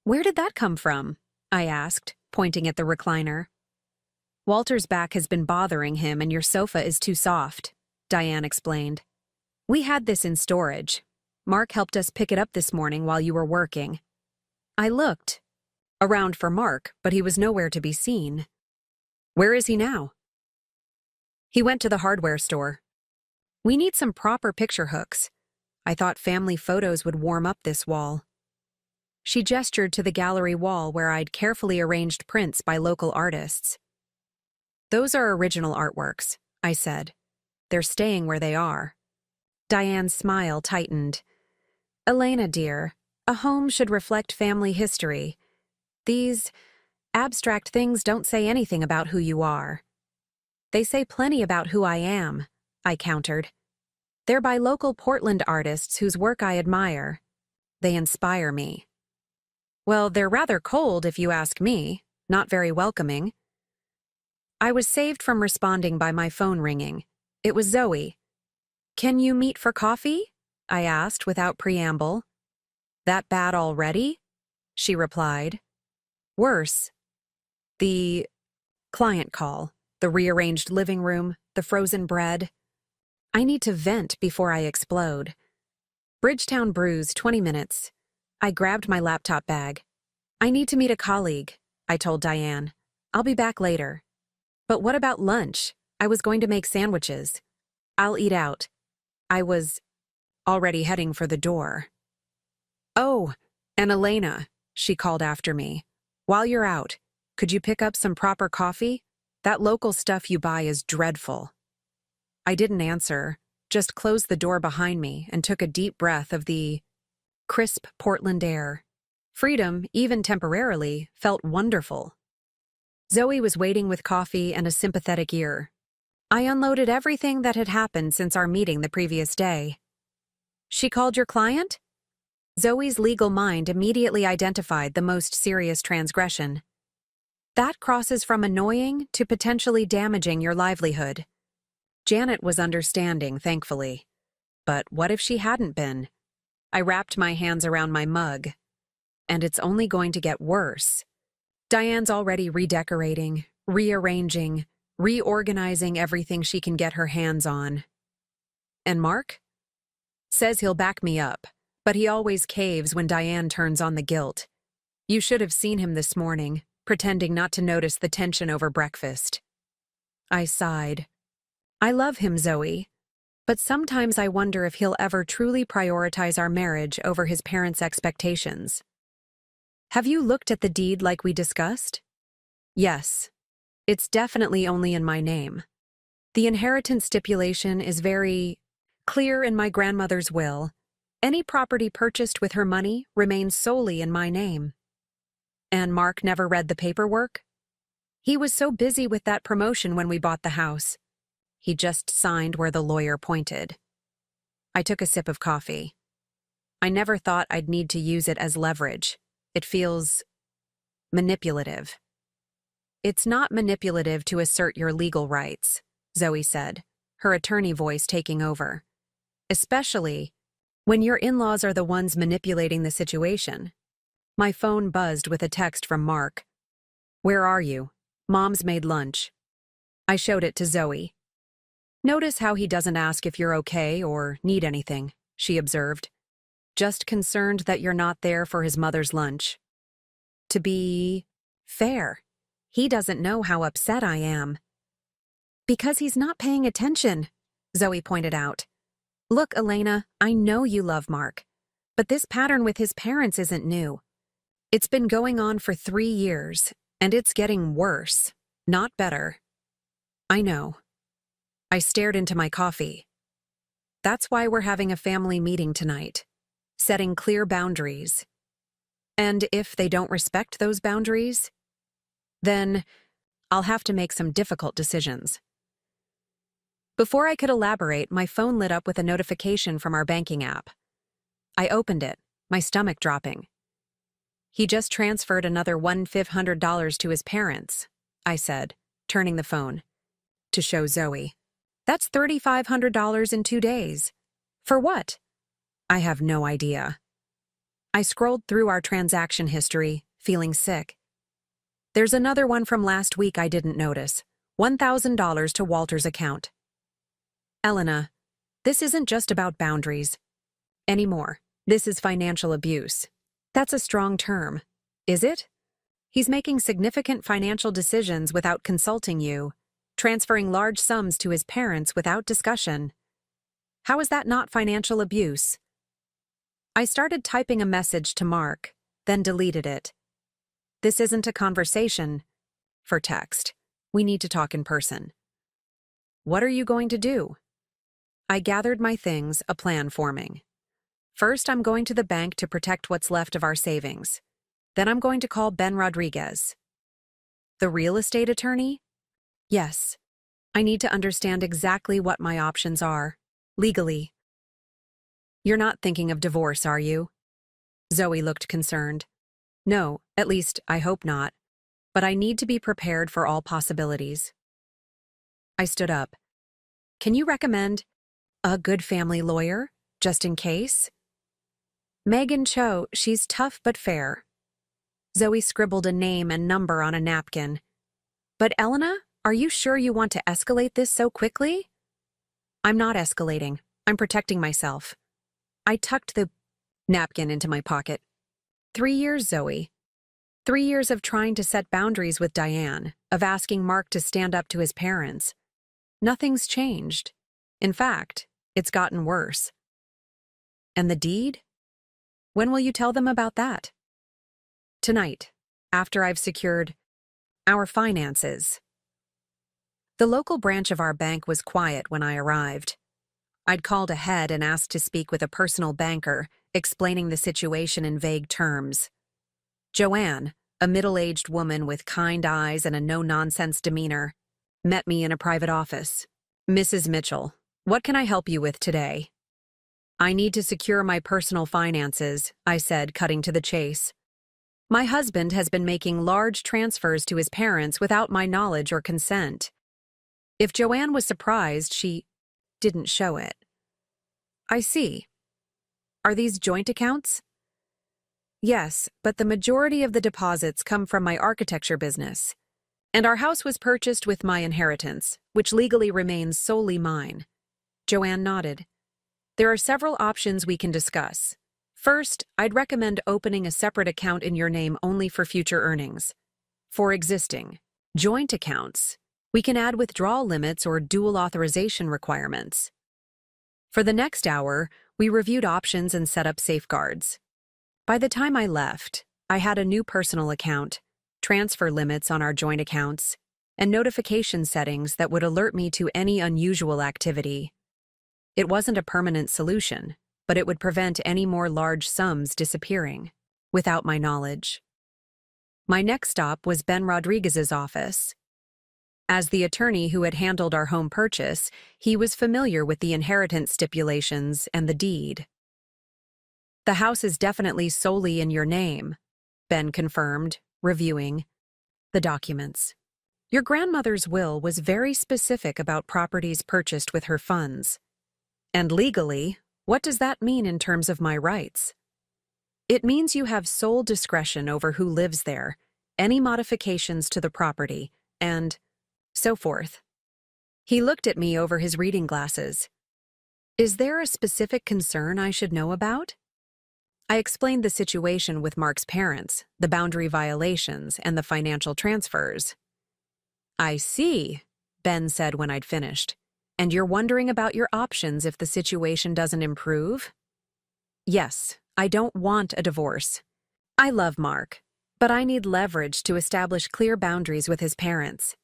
Where did that come from? I asked, pointing at the recliner. Walter's back has been bothering him and your sofa is too soft, Diane explained. We had this in storage. Mark helped us pick it up this morning while you were working. I looked around for Mark, but he was nowhere to be seen. Where is he now? He went to the hardware store. We need some proper picture hooks. I thought family photos would warm up this wall. She gestured to the gallery wall where I'd carefully arranged prints by local artists. Those are original artworks, I said. They're staying where they are. Diane's smile tightened. Elena, dear, a home should reflect family history. These abstract things don't say anything about who you are. They say plenty about who I am, I countered. They're by local Portland artists whose work I admire. They inspire me. Well, they're rather cold if you ask me, not very welcoming. I was saved from responding by my phone ringing. It was Zoe. Can you meet for coffee? I asked without preamble. That bad already? She replied. Worse. The client call, the rearranged living room, the frozen bread. I need to vent before I explode. Bridgetown Brews, 20 minutes. I grabbed my laptop bag. I need to meet a colleague, I told Diane. I'll be back later. But what about lunch? I was going to make sandwiches. I'll eat out. I was already heading for the door. Oh, and Elena, she called after me. While you're out, could you pick up some proper coffee? That local stuff you buy is dreadful. I didn't answer, just closed the door behind me and took a deep breath of the crisp Portland air. Freedom, even temporarily, felt wonderful. Zoe was waiting with coffee and a sympathetic ear. I unloaded everything that had happened since our meeting the previous day. She called your client? Zoe's legal mind immediately identified the most serious transgression. That crosses from annoying to potentially damaging your livelihood. Janet was understanding, thankfully. But what if she hadn't been? I wrapped my hands around my mug. And it's only going to get worse. Diane's already redecorating, rearranging, reorganizing everything she can get her hands on. And Mark? Says he'll back me up, but he always caves when Diane turns on the guilt. You should have seen him this morning, pretending not to notice the tension over breakfast. I sighed. I love him, Zoe, but sometimes I wonder if he'll ever truly prioritize our marriage over his parents' expectations. Have you looked at the deed like we discussed? Yes. It's definitely only in my name. The inheritance stipulation is very clear in my grandmother's will. Any property purchased with her money remains solely in my name. And Mark never read the paperwork? He was so busy with that promotion when we bought the house. He just signed where the lawyer pointed. I took a sip of coffee. I never thought I'd need to use it as leverage. It feels manipulative. It's not manipulative to assert your legal rights, Zoe said, her attorney voice taking over. Especially when your in-laws are the ones manipulating the situation. My phone buzzed with a text from Mark. Where are you? Mom's made lunch. I showed it to Zoe. Notice how he doesn't ask if you're okay or need anything, she observed. Just concerned that you're not there for his mother's lunch. To be fair, he doesn't know how upset I am. Because he's not paying attention, Zoe pointed out. Look, Elena, I know you love Mark, but this pattern with his parents isn't new. It's been going on for 3 years, and it's getting worse, not better. I know. I stared into my coffee. That's why we're having a family meeting tonight. Setting clear boundaries. And if they don't respect those boundaries, then I'll have to make some difficult decisions. Before I could elaborate, my phone lit up with a notification from our banking app. I opened it, my stomach dropping. He just transferred another $1,500 to his parents, I said, turning the phone. To show Zoe. That's $3,500 in 2 days. For what? I have no idea. I scrolled through our transaction history, feeling sick. There's another one from last week I didn't notice. $1,000 to Walter's account. Elena, this isn't just about boundaries anymore. This is financial abuse. That's a strong term, is it? He's making significant financial decisions without consulting you, transferring large sums to his parents without discussion. How is that not financial abuse? I started typing a message to Mark, then deleted it. This isn't a conversation for text. We need to talk in person. What are you going to do? I gathered my things, a plan forming. First, I'm going to the bank to protect what's left of our savings. Then I'm going to call Ben Rodriguez. The real estate attorney? Yes. I need to understand exactly what my options are, legally. You're not thinking of divorce, are you? Zoe looked concerned. No, at least I hope not. But I need to be prepared for all possibilities. I stood up. Can you recommend a good family lawyer, just in case? Megan Cho, she's tough but fair. Zoe scribbled a name and number on a napkin. But Elena, are you sure you want to escalate this so quickly? I'm not escalating. I'm protecting myself. I tucked the napkin into my pocket. 3 years, Zoe. 3 years of trying to set boundaries with Diane, of asking Mark to stand up to his parents. Nothing's changed. In fact, it's gotten worse. And the deed? When will you tell them about that? Tonight, after I've secured our finances. The local branch of our bank was quiet when I arrived. I'd called ahead and asked to speak with a personal banker, explaining the situation in vague terms. Joanne, a middle-aged woman with kind eyes and a no-nonsense demeanor, met me in a private office. Mrs. Mitchell, what can I help you with today? I need to secure my personal finances, I said, cutting to the chase. My husband has been making large transfers to his parents without my knowledge or consent. If Joanne was surprised, she didn't show it. I see. Are these joint accounts? Yes, but the majority of the deposits come from my architecture business. And our house was purchased with my inheritance, which legally remains solely mine. Joanne nodded. There are several options we can discuss. First, I'd recommend opening a separate account in your name only for future earnings. For existing joint accounts, we can add withdrawal limits or dual authorization requirements. For the next hour, we reviewed options and set up safeguards. By the time I left, I had a new personal account, transfer limits on our joint accounts, and notification settings that would alert me to any unusual activity. It wasn't a permanent solution, but it would prevent any more large sums disappearing, without my knowledge. My next stop was Ben Rodriguez's office. As the attorney who had handled our home purchase, he was familiar with the inheritance stipulations and the deed. The house is definitely solely in your name, Ben confirmed, reviewing the documents. Your grandmother's will was very specific about properties purchased with her funds. And legally, what does that mean in terms of my rights? It means you have sole discretion over who lives there, any modifications to the property, and so forth. He looked at me over his reading glasses. Is there a specific concern I should know about? I explained the situation with Mark's parents, the boundary violations, and the financial transfers. I see, Ben said when I'd finished. And you're wondering about your options if the situation doesn't improve? Yes, I don't want a divorce. I love Mark, but I need leverage to establish clear boundaries with his parents.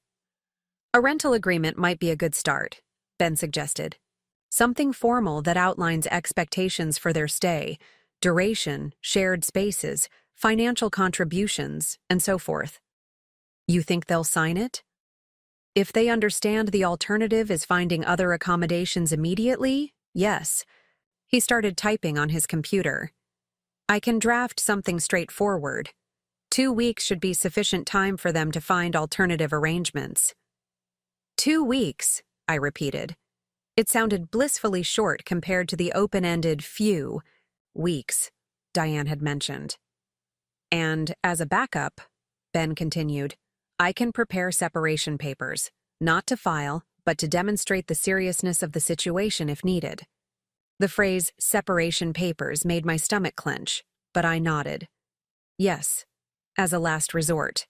A rental agreement might be a good start, Ben suggested. Something formal that outlines expectations for their stay, duration, shared spaces, financial contributions, and so forth. You think they'll sign it? If they understand the alternative is finding other accommodations immediately, yes. He started typing on his computer. I can draft something straightforward. 2 weeks should be sufficient time for them to find alternative arrangements. 2 weeks, I repeated. It sounded blissfully short compared to the open-ended few weeks Diane had mentioned. And as a backup, Ben continued, I can prepare separation papers. not to file, but to demonstrate the seriousness of the situation if needed. The phrase separation papers made my stomach clench, but I nodded. Yes, as a last resort.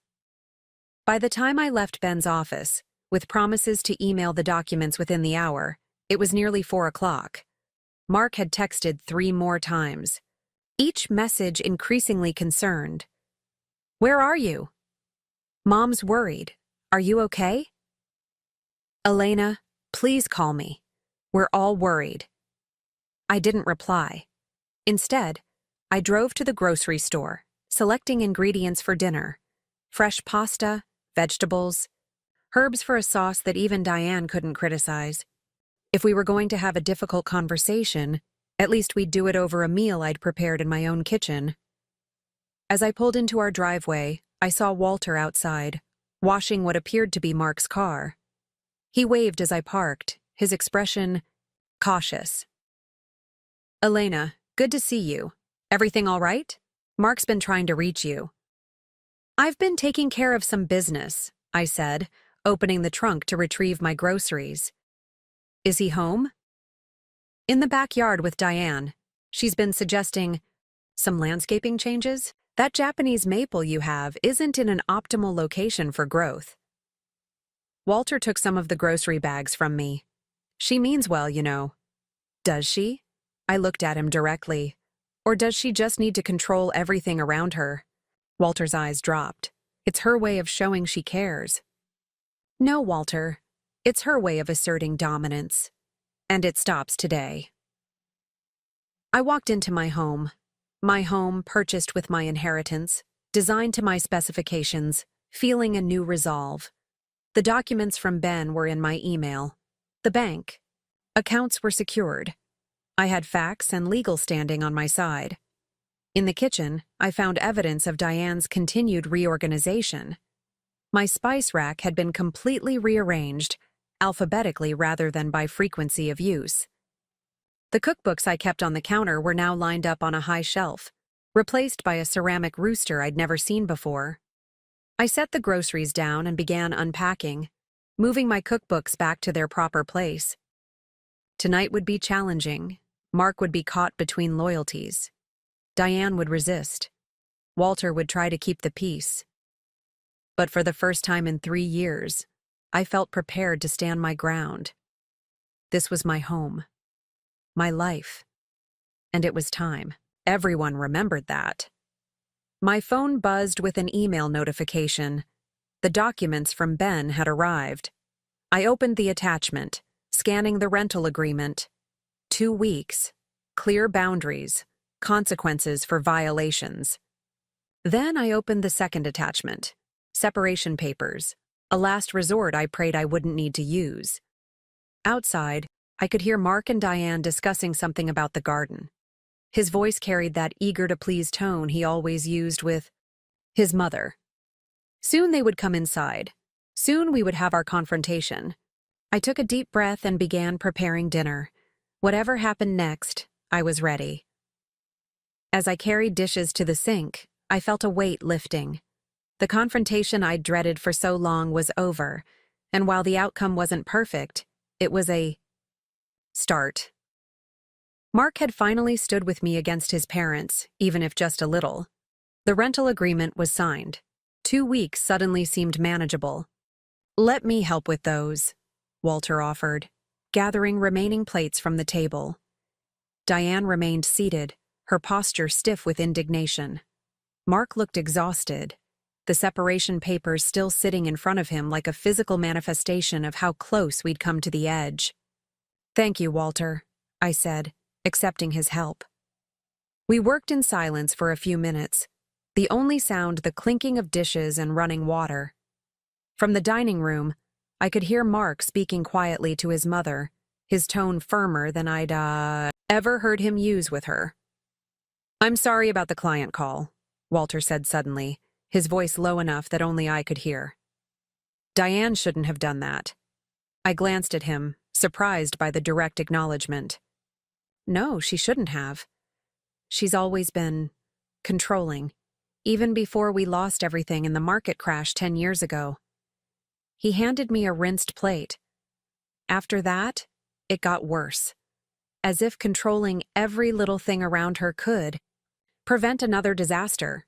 By the time I left Ben's office, with promises to email the documents within the hour, it was nearly 4 o'clock. Mark had texted 3 more times, each message increasingly concerned. Where are you? Mom's worried. Are you okay? Elena, please call me. We're all worried. I didn't reply. Instead, I drove to the grocery store, selecting ingredients for dinner. Fresh pasta, vegetables, herbs for a sauce that even Diane couldn't criticize. If we were going to have a difficult conversation, at least we'd do it over a meal I'd prepared in my own kitchen. As I pulled into our driveway, I saw Walter outside, washing what appeared to be Mark's car. He waved as I parked, his expression cautious. Elena, good to see you. Everything all right? Mark's been trying to reach you. I've been taking care of some business, I said, opening the trunk to retrieve my groceries. Is he home? In the backyard with Diane. She's been suggesting some landscaping changes. That Japanese maple you have isn't in an optimal location for growth. Walter took some of the grocery bags from me. She means well, you know. Does she? I looked at him directly. Or does she just need to control everything around her? Walter's eyes dropped. It's her way of showing she cares. No, Walter. It's her way of asserting dominance. And it stops today. I walked into my home purchased with my inheritance, designed to my specifications, feeling a new resolve. The documents from Ben were in my email. The bank. Accounts were secured. I had facts and legal standing on my side. In the kitchen, I found evidence of Diane's continued reorganization. My spice rack had been completely rearranged, alphabetically rather than by frequency of use. The cookbooks I kept on the counter were now lined up on a high shelf, replaced by a ceramic rooster I'd never seen before. I set the groceries down and began unpacking, moving my cookbooks back to their proper place. Tonight would be challenging. Mark would be caught between loyalties. Diane would resist. Walter would try to keep the peace. But for the first time in 3 years, I felt prepared to stand my ground. This was my home, my life, and it was time. Everyone remembered that. My phone buzzed with an email notification. The documents from Ben had arrived. I opened the attachment, scanning the rental agreement. 2 weeks, clear boundaries, consequences for violations. Then I opened the second attachment, separation papers, a last resort I prayed I wouldn't need to use. Outside, I could hear Mark and Diane discussing something about the garden. His voice carried that eager-to-please tone he always used with his mother. Soon they would come inside. Soon we would have our confrontation. I took a deep breath and began preparing dinner. Whatever happened next, I was ready. As I carried dishes to the sink, I felt a weight lifting. The confrontation I'd dreaded for so long was over, and while the outcome wasn't perfect, it was a start. Mark had finally stood with me against his parents, even if just a little. The rental agreement was signed. 2 weeks suddenly seemed manageable. Let me help with those, Walter offered, gathering remaining plates from the table. Diane remained seated, her posture stiff with indignation. Mark looked exhausted, the separation papers still sitting in front of him like a physical manifestation of how close we'd come to the edge. Thank you, Walter, I said, accepting his help. We worked in silence for a few minutes, the only sound the clinking of dishes and running water. From the dining room, I could hear Mark speaking quietly to his mother, his tone firmer than I'd ever heard him use with her. I'm sorry about the client call, Walter said suddenly, his voice low enough that only I could hear. Diane shouldn't have done that. I glanced at him, surprised by the direct acknowledgement. No, she shouldn't have. She's always been controlling, even before we lost everything in the market crash 10 years ago. He handed me a rinsed plate. After that, it got worse. As if controlling every little thing around her could prevent another disaster.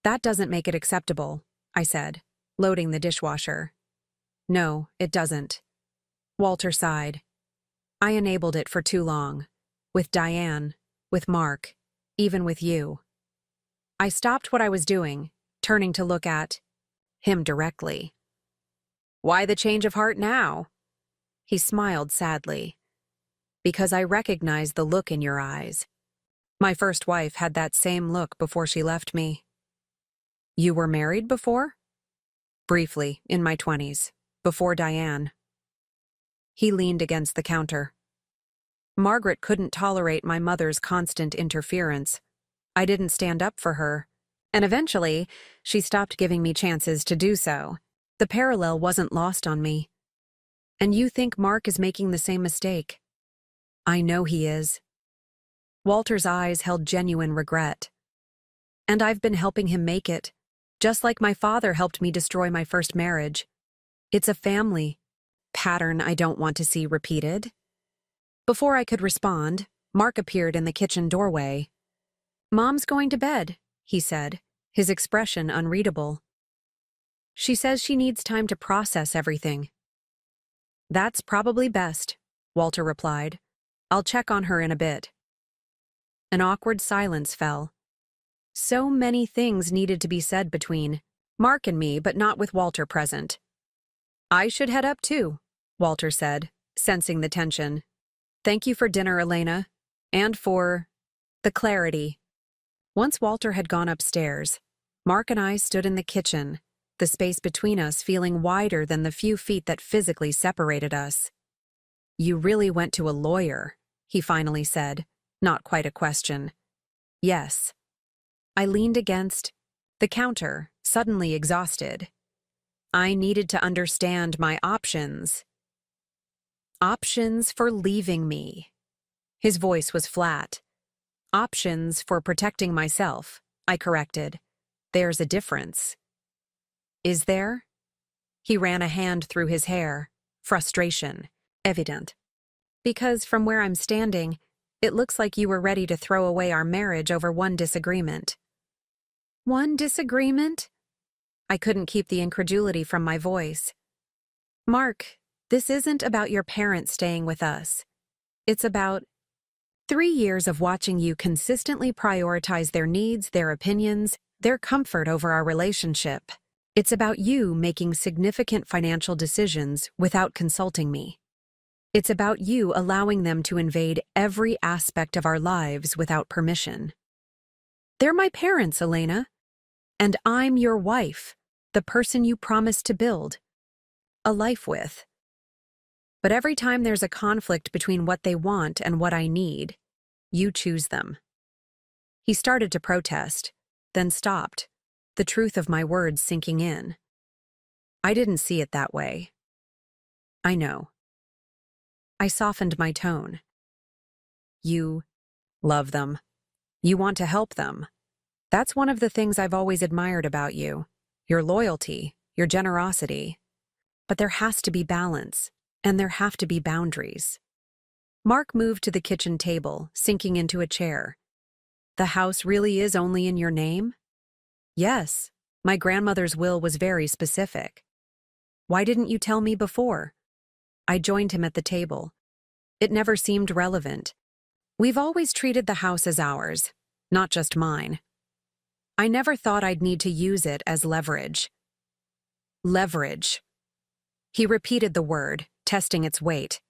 That doesn't make it acceptable, I said, loading the dishwasher. No, it doesn't. Walter sighed. I enabled it for too long. With Diane, with Mark, even with you. I stopped what I was doing, turning to look at him directly. Why the change of heart now? He smiled sadly. Because I recognize the look in your eyes. My first wife had that same look before she left me. You were married before? Briefly, in my 20s, before Diane. He leaned against the counter. Margaret couldn't tolerate my mother's constant interference. I didn't stand up for her, and eventually, she stopped giving me chances to do so. The parallel wasn't lost on me. And you think Mark is making the same mistake? I know he is. Walter's eyes held genuine regret. And I've been helping him make it, just like my father helped me destroy my first marriage. It's a family pattern I don't want to see repeated. Before I could respond, Mark appeared in the kitchen doorway. Mom's going to bed, he said, his expression unreadable. She says she needs time to process everything. That's probably best, Walter replied. I'll check on her in a bit. An awkward silence fell. So many things needed to be said between Mark and me, but not with Walter present. I should head up too, Walter said, sensing the tension. Thank you for dinner, Elena, and for the clarity. Once Walter had gone upstairs, Mark and I stood in the kitchen, the space between us feeling wider than the few feet that physically separated us. You really went to a lawyer, he finally said, not quite a question. Yes. I leaned against the counter, suddenly exhausted. I needed to understand my options. Options for leaving me. His voice was flat. Options for protecting myself, I corrected. There's a difference. Is there? He ran a hand through his hair, frustration evident. Because from where I'm standing, it looks like you were ready to throw away our marriage over one disagreement. One disagreement? I couldn't keep the incredulity from my voice. Mark, this isn't about your parents staying with us. It's about 3 years of watching you consistently prioritize their needs, their opinions, their comfort over our relationship. It's about you making significant financial decisions without consulting me. It's about you allowing them to invade every aspect of our lives without permission. They're my parents, Elena. And I'm your wife, the person you promised to build a life with. But every time there's a conflict between what they want and what I need, you choose them. He started to protest, then stopped, the truth of my words sinking in. I didn't see it that way. I know. I softened my tone. You love them. You want to help them. That's one of the things I've always admired about you. Your loyalty, your generosity. But there has to be balance, and there have to be boundaries. Mark moved to the kitchen table, sinking into a chair. The house really is only in your name? Yes, my grandmother's will was very specific. Why didn't you tell me before? I joined him at the table. It never seemed relevant. We've always treated the house as ours, not just mine. I never thought I'd need to use it as leverage. Leverage. He repeated the word, testing its weight.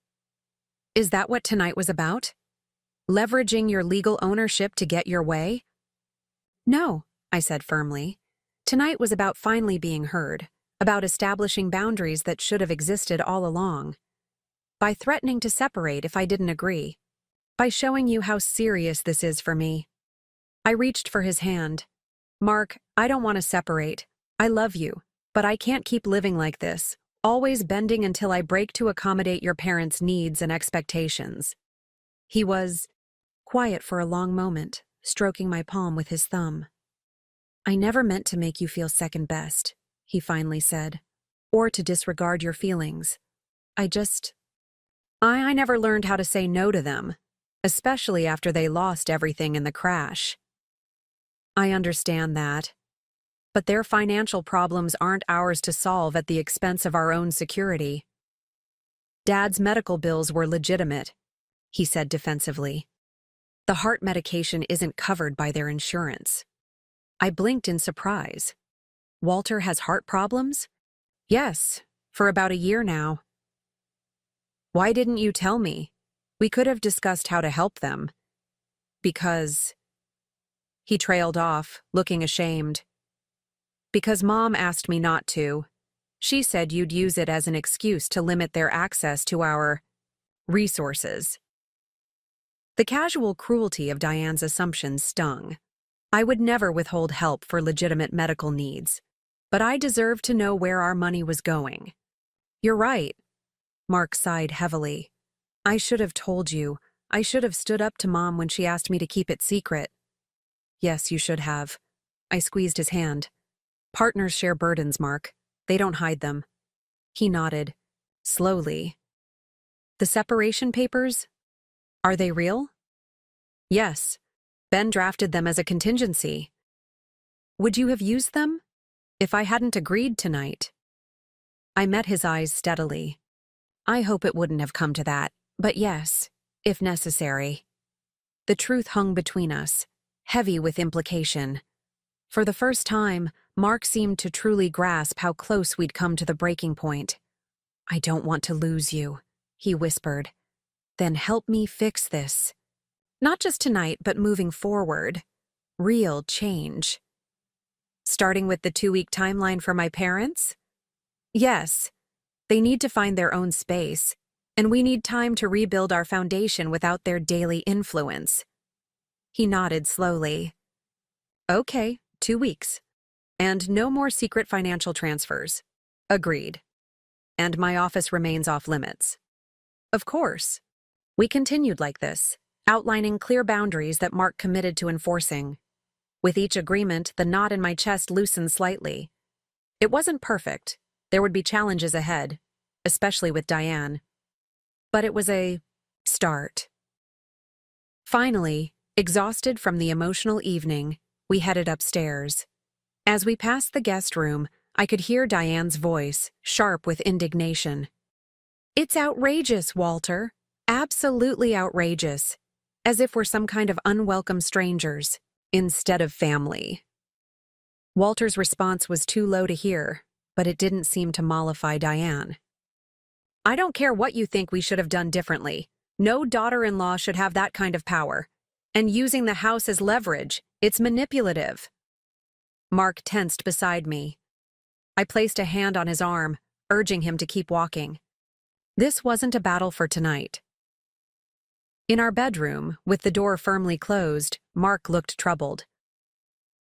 Is that what tonight was about? Leveraging your legal ownership to get your way? No, I said firmly. Tonight was about finally being heard, about establishing boundaries that should have existed all along. By threatening to separate if I didn't agree. By showing you how serious this is for me. I reached for his hand. Mark, I don't want to separate. I love you, but I can't keep living like this, always bending until I break to accommodate your parents' needs and expectations. He was quiet for a long moment, stroking my palm with his thumb. I never meant to make you feel second best, he finally said. or to disregard your feelings. I never learned how to say no to them, especially after they lost everything in the crash. I understand that. But their financial problems aren't ours to solve at the expense of our own security. Dad's medical bills were legitimate, he said defensively. The heart medication isn't covered by their insurance. I blinked in surprise. Walter has heart problems? Yes, for about a year now. Why didn't you tell me? We could have discussed how to help them. Because... He trailed off, looking ashamed. Because Mom asked me not to. She said you'd use it as an excuse to limit their access to our resources. The casual cruelty of Diane's assumptions stung. I would never withhold help for legitimate medical needs, but I deserved to know where our money was going. You're right. Mark sighed heavily. I should have told you. I should have stood up to Mom when she asked me to keep it secret. Yes, you should have. I squeezed his hand. Partners share burdens, Mark. They don't hide them. He nodded, slowly. The separation papers? Are they real? Yes. Ben drafted them as a contingency. Would you have used them? If I hadn't agreed tonight. I met his eyes steadily. I hope it wouldn't have come to that, but yes, if necessary. The truth hung between us, heavy with implication. For the first time, Mark seemed to truly grasp how close we'd come to the breaking point. I don't want to lose you, he whispered. Then help me fix this. Not just tonight, but moving forward. Real change. Starting with the 2-week timeline for my parents? Yes. They need to find their own space, and we need time to rebuild our foundation without their daily influence. He nodded slowly. Okay, 2 weeks. And no more secret financial transfers. Agreed. And my office remains off limits. Of course. We continued like this, outlining clear boundaries that Mark committed to enforcing. With each agreement, the knot in my chest loosened slightly. It wasn't perfect. There would be challenges ahead, especially with Diane. But it was a start. Finally, exhausted from the emotional evening, we headed upstairs. As we passed the guest room, I could hear Diane's voice, sharp with indignation. It's outrageous, Walter. Absolutely outrageous. As if we're some kind of unwelcome strangers, instead of family. Walter's response was too low to hear, but it didn't seem to mollify Diane. I don't care what you think we should have done differently. No daughter-in-law should have that kind of power. And using the house as leverage, it's manipulative. Mark tensed beside me. I placed a hand on his arm, urging him to keep walking. This wasn't a battle for tonight. In our bedroom, with the door firmly closed, Mark looked troubled.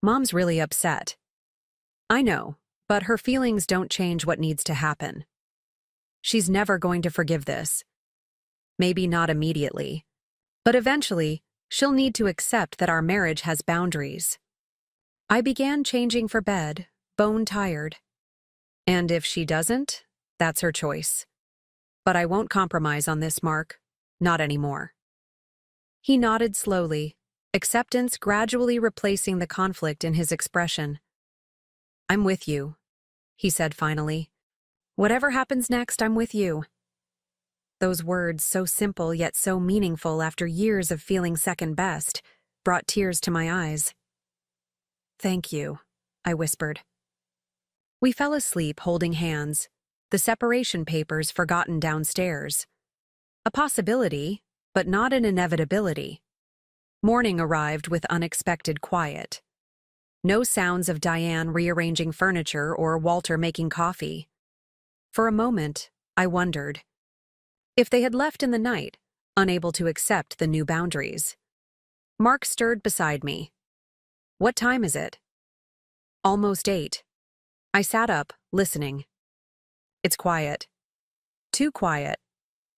Mom's really upset. I know, but her feelings don't change what needs to happen. She's never going to forgive this. Maybe not immediately. But eventually, she'll need to accept that our marriage has boundaries. I began changing for bed, bone-tired. And if she doesn't, that's her choice. But I won't compromise on this, Mark. Not anymore. He nodded slowly, acceptance gradually replacing the conflict in his expression. I'm with you, he said finally. Whatever happens next, I'm with you. Those words, so simple yet so meaningful after years of feeling second best, brought tears to my eyes. Thank you, I whispered. We fell asleep holding hands, the separation papers forgotten downstairs. A possibility, but not an inevitability. Morning arrived with unexpected quiet. No sounds of Diane rearranging furniture or Walter making coffee. For a moment, I wondered if they had left in the night, unable to accept the new boundaries. Mark stirred beside me. What time is it? Almost 8. I sat up, listening. It's quiet. Too quiet.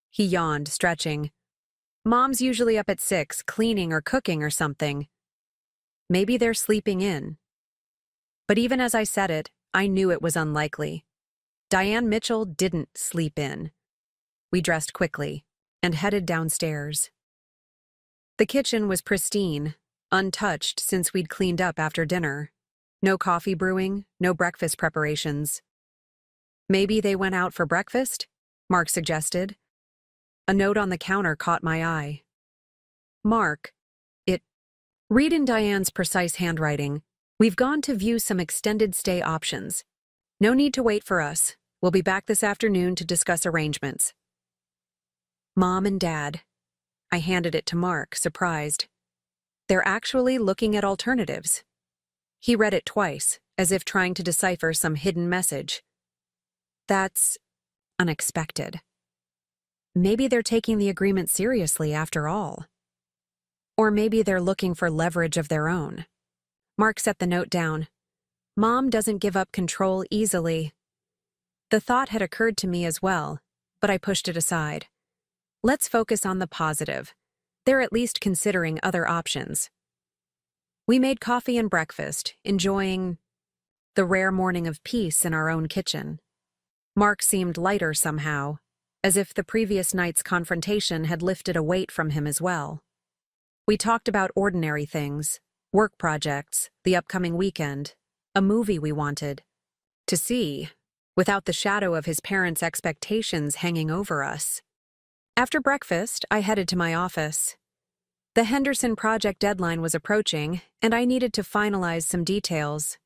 He yawned, stretching. Mom's usually up at 6, cleaning or cooking or something. Maybe they're sleeping in. But even as I said it, I knew it was unlikely. Diane Mitchell didn't sleep in. We dressed quickly and headed downstairs. The kitchen was pristine, untouched since we'd cleaned up after dinner. No coffee brewing, no breakfast preparations. Maybe they went out for breakfast? Mark suggested. A note on the counter caught my eye. Mark, read in Diane's precise handwriting. We've gone to view some extended stay options. No need to wait for us. We'll be back this afternoon to discuss arrangements. Mom and Dad. I handed it to Mark, surprised. They're actually looking at alternatives. He read it twice, as if trying to decipher some hidden message. That's unexpected. Maybe they're taking the agreement seriously after all. Or maybe they're looking for leverage of their own. Mark set the note down. Mom doesn't give up control easily. The thought had occurred to me as well, but I pushed it aside. Let's focus on the positive. They're at least considering other options. We made coffee and breakfast, enjoying the rare morning of peace in our own kitchen. Mark seemed lighter somehow, as if the previous night's confrontation had lifted a weight from him as well. We talked about ordinary things, work projects, the upcoming weekend, a movie we wanted to see, without the shadow of his parents' expectations hanging over us. After breakfast, I headed to my office. The Henderson project deadline was approaching, and I needed to finalize some details.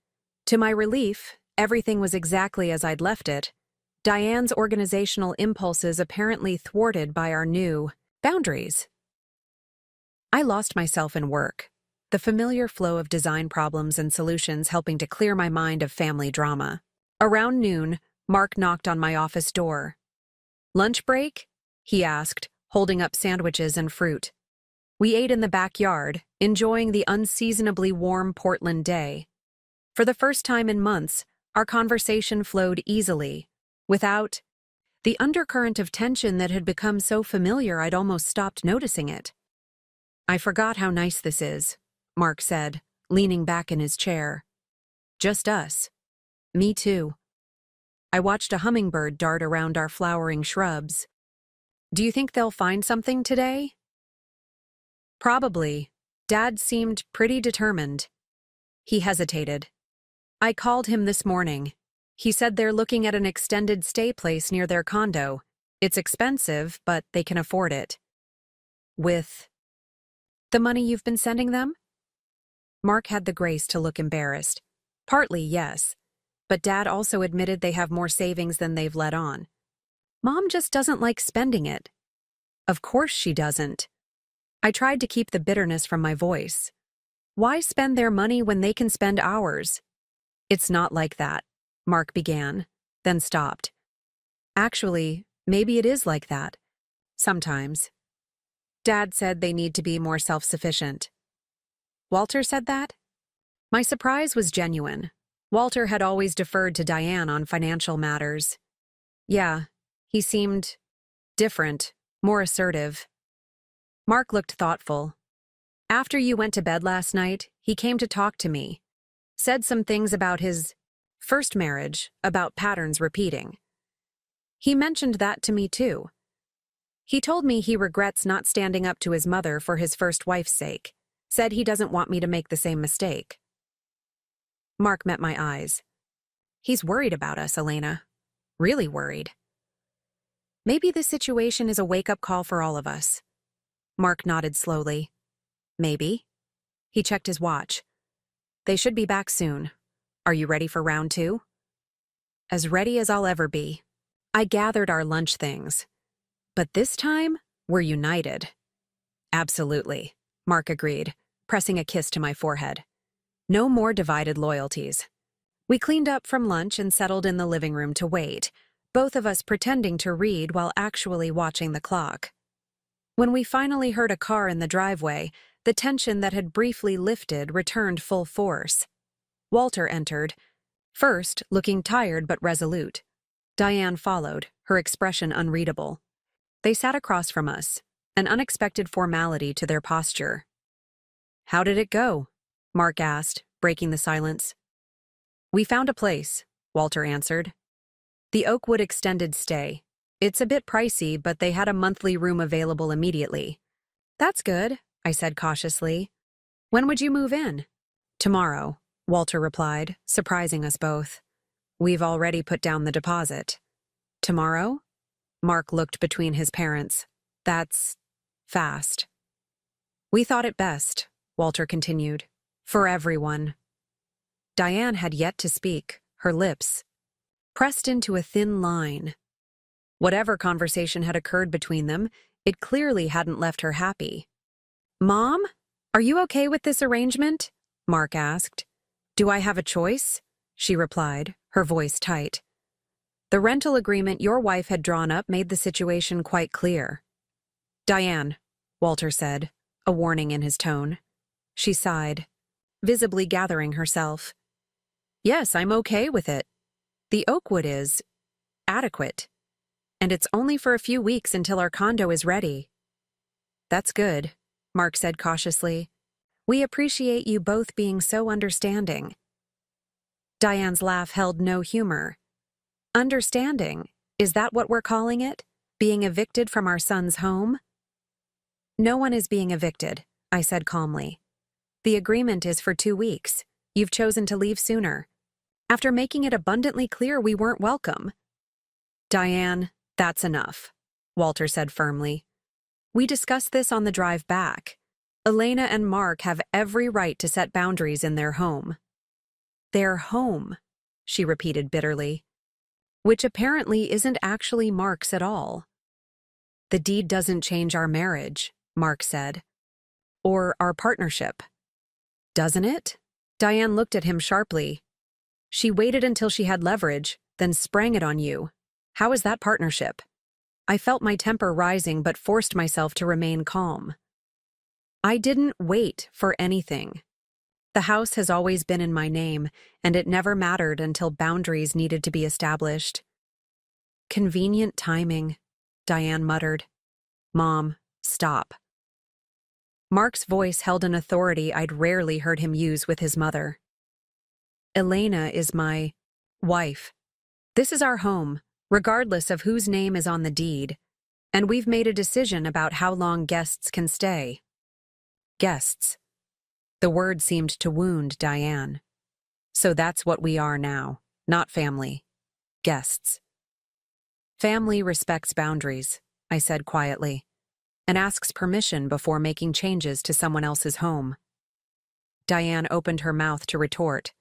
To my relief, everything was exactly as I'd left it. Diane's organizational impulses apparently thwarted by our new boundaries. I lost myself in work, the familiar flow of design problems and solutions helping to clear my mind of family drama. Around noon, Mark knocked on my office door. "Lunch break?" he asked, holding up sandwiches and fruit. We ate in the backyard, enjoying the unseasonably warm Portland day. For the first time in months, our conversation flowed easily, without the undercurrent of tension that had become so familiar I'd almost stopped noticing it. "I forgot how nice this is," Mark said, leaning back in his chair. "Just us." "Me too." I watched a hummingbird dart around our flowering shrubs. "Do you think they'll find something today?" "Probably." Dad seemed pretty determined. He hesitated. "I called him this morning. He said they're looking at an extended stay place near their condo. It's expensive, but they can afford it." "With the money you've been sending them?" Mark had the grace to look embarrassed. "Partly, yes. But Dad also admitted they have more savings than they've let on. Mom just doesn't like spending it." "Of course she doesn't." I tried to keep the bitterness from my voice. "Why spend their money when they can spend ours?" "It's not like that," Mark began, then stopped. "Actually, maybe it is like that. Sometimes. Dad said they need to be more self-sufficient." "Walter said that?" My surprise was genuine. Walter had always deferred to Diane on financial matters. Yeah, he seemed different, more assertive. Mark looked thoughtful. "After you went to bed last night, he came to talk to me. Said some things about his first marriage, about patterns repeating. He mentioned that to me too. He told me he regrets not standing up to his mother for his first wife's sake. Said he doesn't want me to make the same mistake." Mark met my eyes. "He's worried about us, Elena. Really worried." "Maybe this situation is a wake-up call for all of us." Mark nodded slowly. "Maybe." He checked his watch. "They should be back soon. Are you ready for round 2? "As ready as I'll ever be." I gathered our lunch things. But this time, we're united. "Absolutely," Mark agreed, pressing a kiss to my forehead. "No more divided loyalties." We cleaned up from lunch and settled in the living room to wait, both of us pretending to read while actually watching the clock. When we finally heard a car in the driveway, the tension that had briefly lifted returned full force. Walter entered, first looking tired but resolute. Diane followed, her expression unreadable. They sat across from us, an unexpected formality to their posture. "How did it go?" Mark asked, breaking the silence. "We found a place," Walter answered. The Oakwood extended stay. It's a bit pricey, but they had a monthly room available immediately. That's good, I said cautiously. When would you move in? Tomorrow, Walter replied, surprising us both. We've already put down the deposit. Tomorrow? Mark looked between his parents. That's fast. We thought it best, Walter continued. For everyone. Diane had yet to speak, her lips pressed into a thin line. Whatever conversation had occurred between them, it clearly hadn't left her happy. Mom, are you okay with this arrangement? Mark asked. Do I have a choice? She replied, her voice tight. The rental agreement your wife had drawn up made the situation quite clear. Diane, Walter said, a warning in his tone. She sighed, visibly gathering herself. Yes, I'm okay with it. The Oakwood is adequate, and it's only for a few weeks until our condo is ready. That's good, Mark said cautiously. We appreciate you both being so understanding. Diane's laugh held no humor. Understanding, is that what we're calling it? Being evicted from our son's home? No one is being evicted, I said calmly. The agreement is for 2 weeks. You've chosen to leave sooner. After making it abundantly clear we weren't welcome. Diane, that's enough, Walter said firmly. We discussed this on the drive back. Elena and Mark have every right to set boundaries in their home. Their home, she repeated bitterly, which apparently isn't actually Mark's at all. The deed doesn't change our marriage, Mark said. Or our partnership. Doesn't it? Diane looked at him sharply. She waited until she had leverage, then sprang it on you. How is that partnership? I felt my temper rising but forced myself to remain calm. I didn't wait for anything. The house has always been in my name, and it never mattered until boundaries needed to be established. Convenient timing, Diane muttered. Mom, stop. Mark's voice held an authority I'd rarely heard him use with his mother. Elena is my wife. This is our home, regardless of whose name is on the deed, and we've made a decision about how long guests can stay. Guests. The word seemed to wound Diane. So that's what we are now, not family. Guests. Family respects boundaries, I said quietly, and asks permission before making changes to someone else's home. Diane opened her mouth to retort,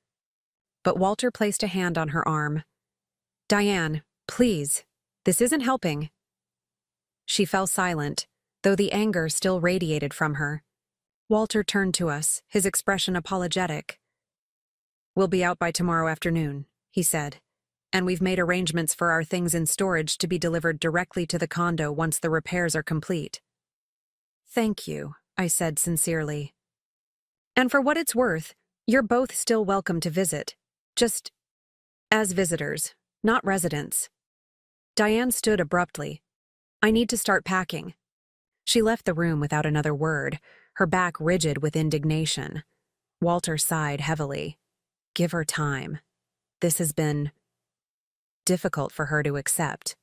but Walter placed a hand on her arm. Diane, please, this isn't helping. She fell silent, though the anger still radiated from her. Walter turned to us, his expression apologetic. We'll be out by tomorrow afternoon, he said, and we've made arrangements for our things in storage to be delivered directly to the condo once the repairs are complete. Thank you, I said sincerely. And for what it's worth, you're both still welcome to visit. Just as visitors, not residents. Diane stood abruptly. I need to start packing. She left the room without another word, her back rigid with indignation. Walter sighed heavily. Give her time. This has been difficult for her to accept.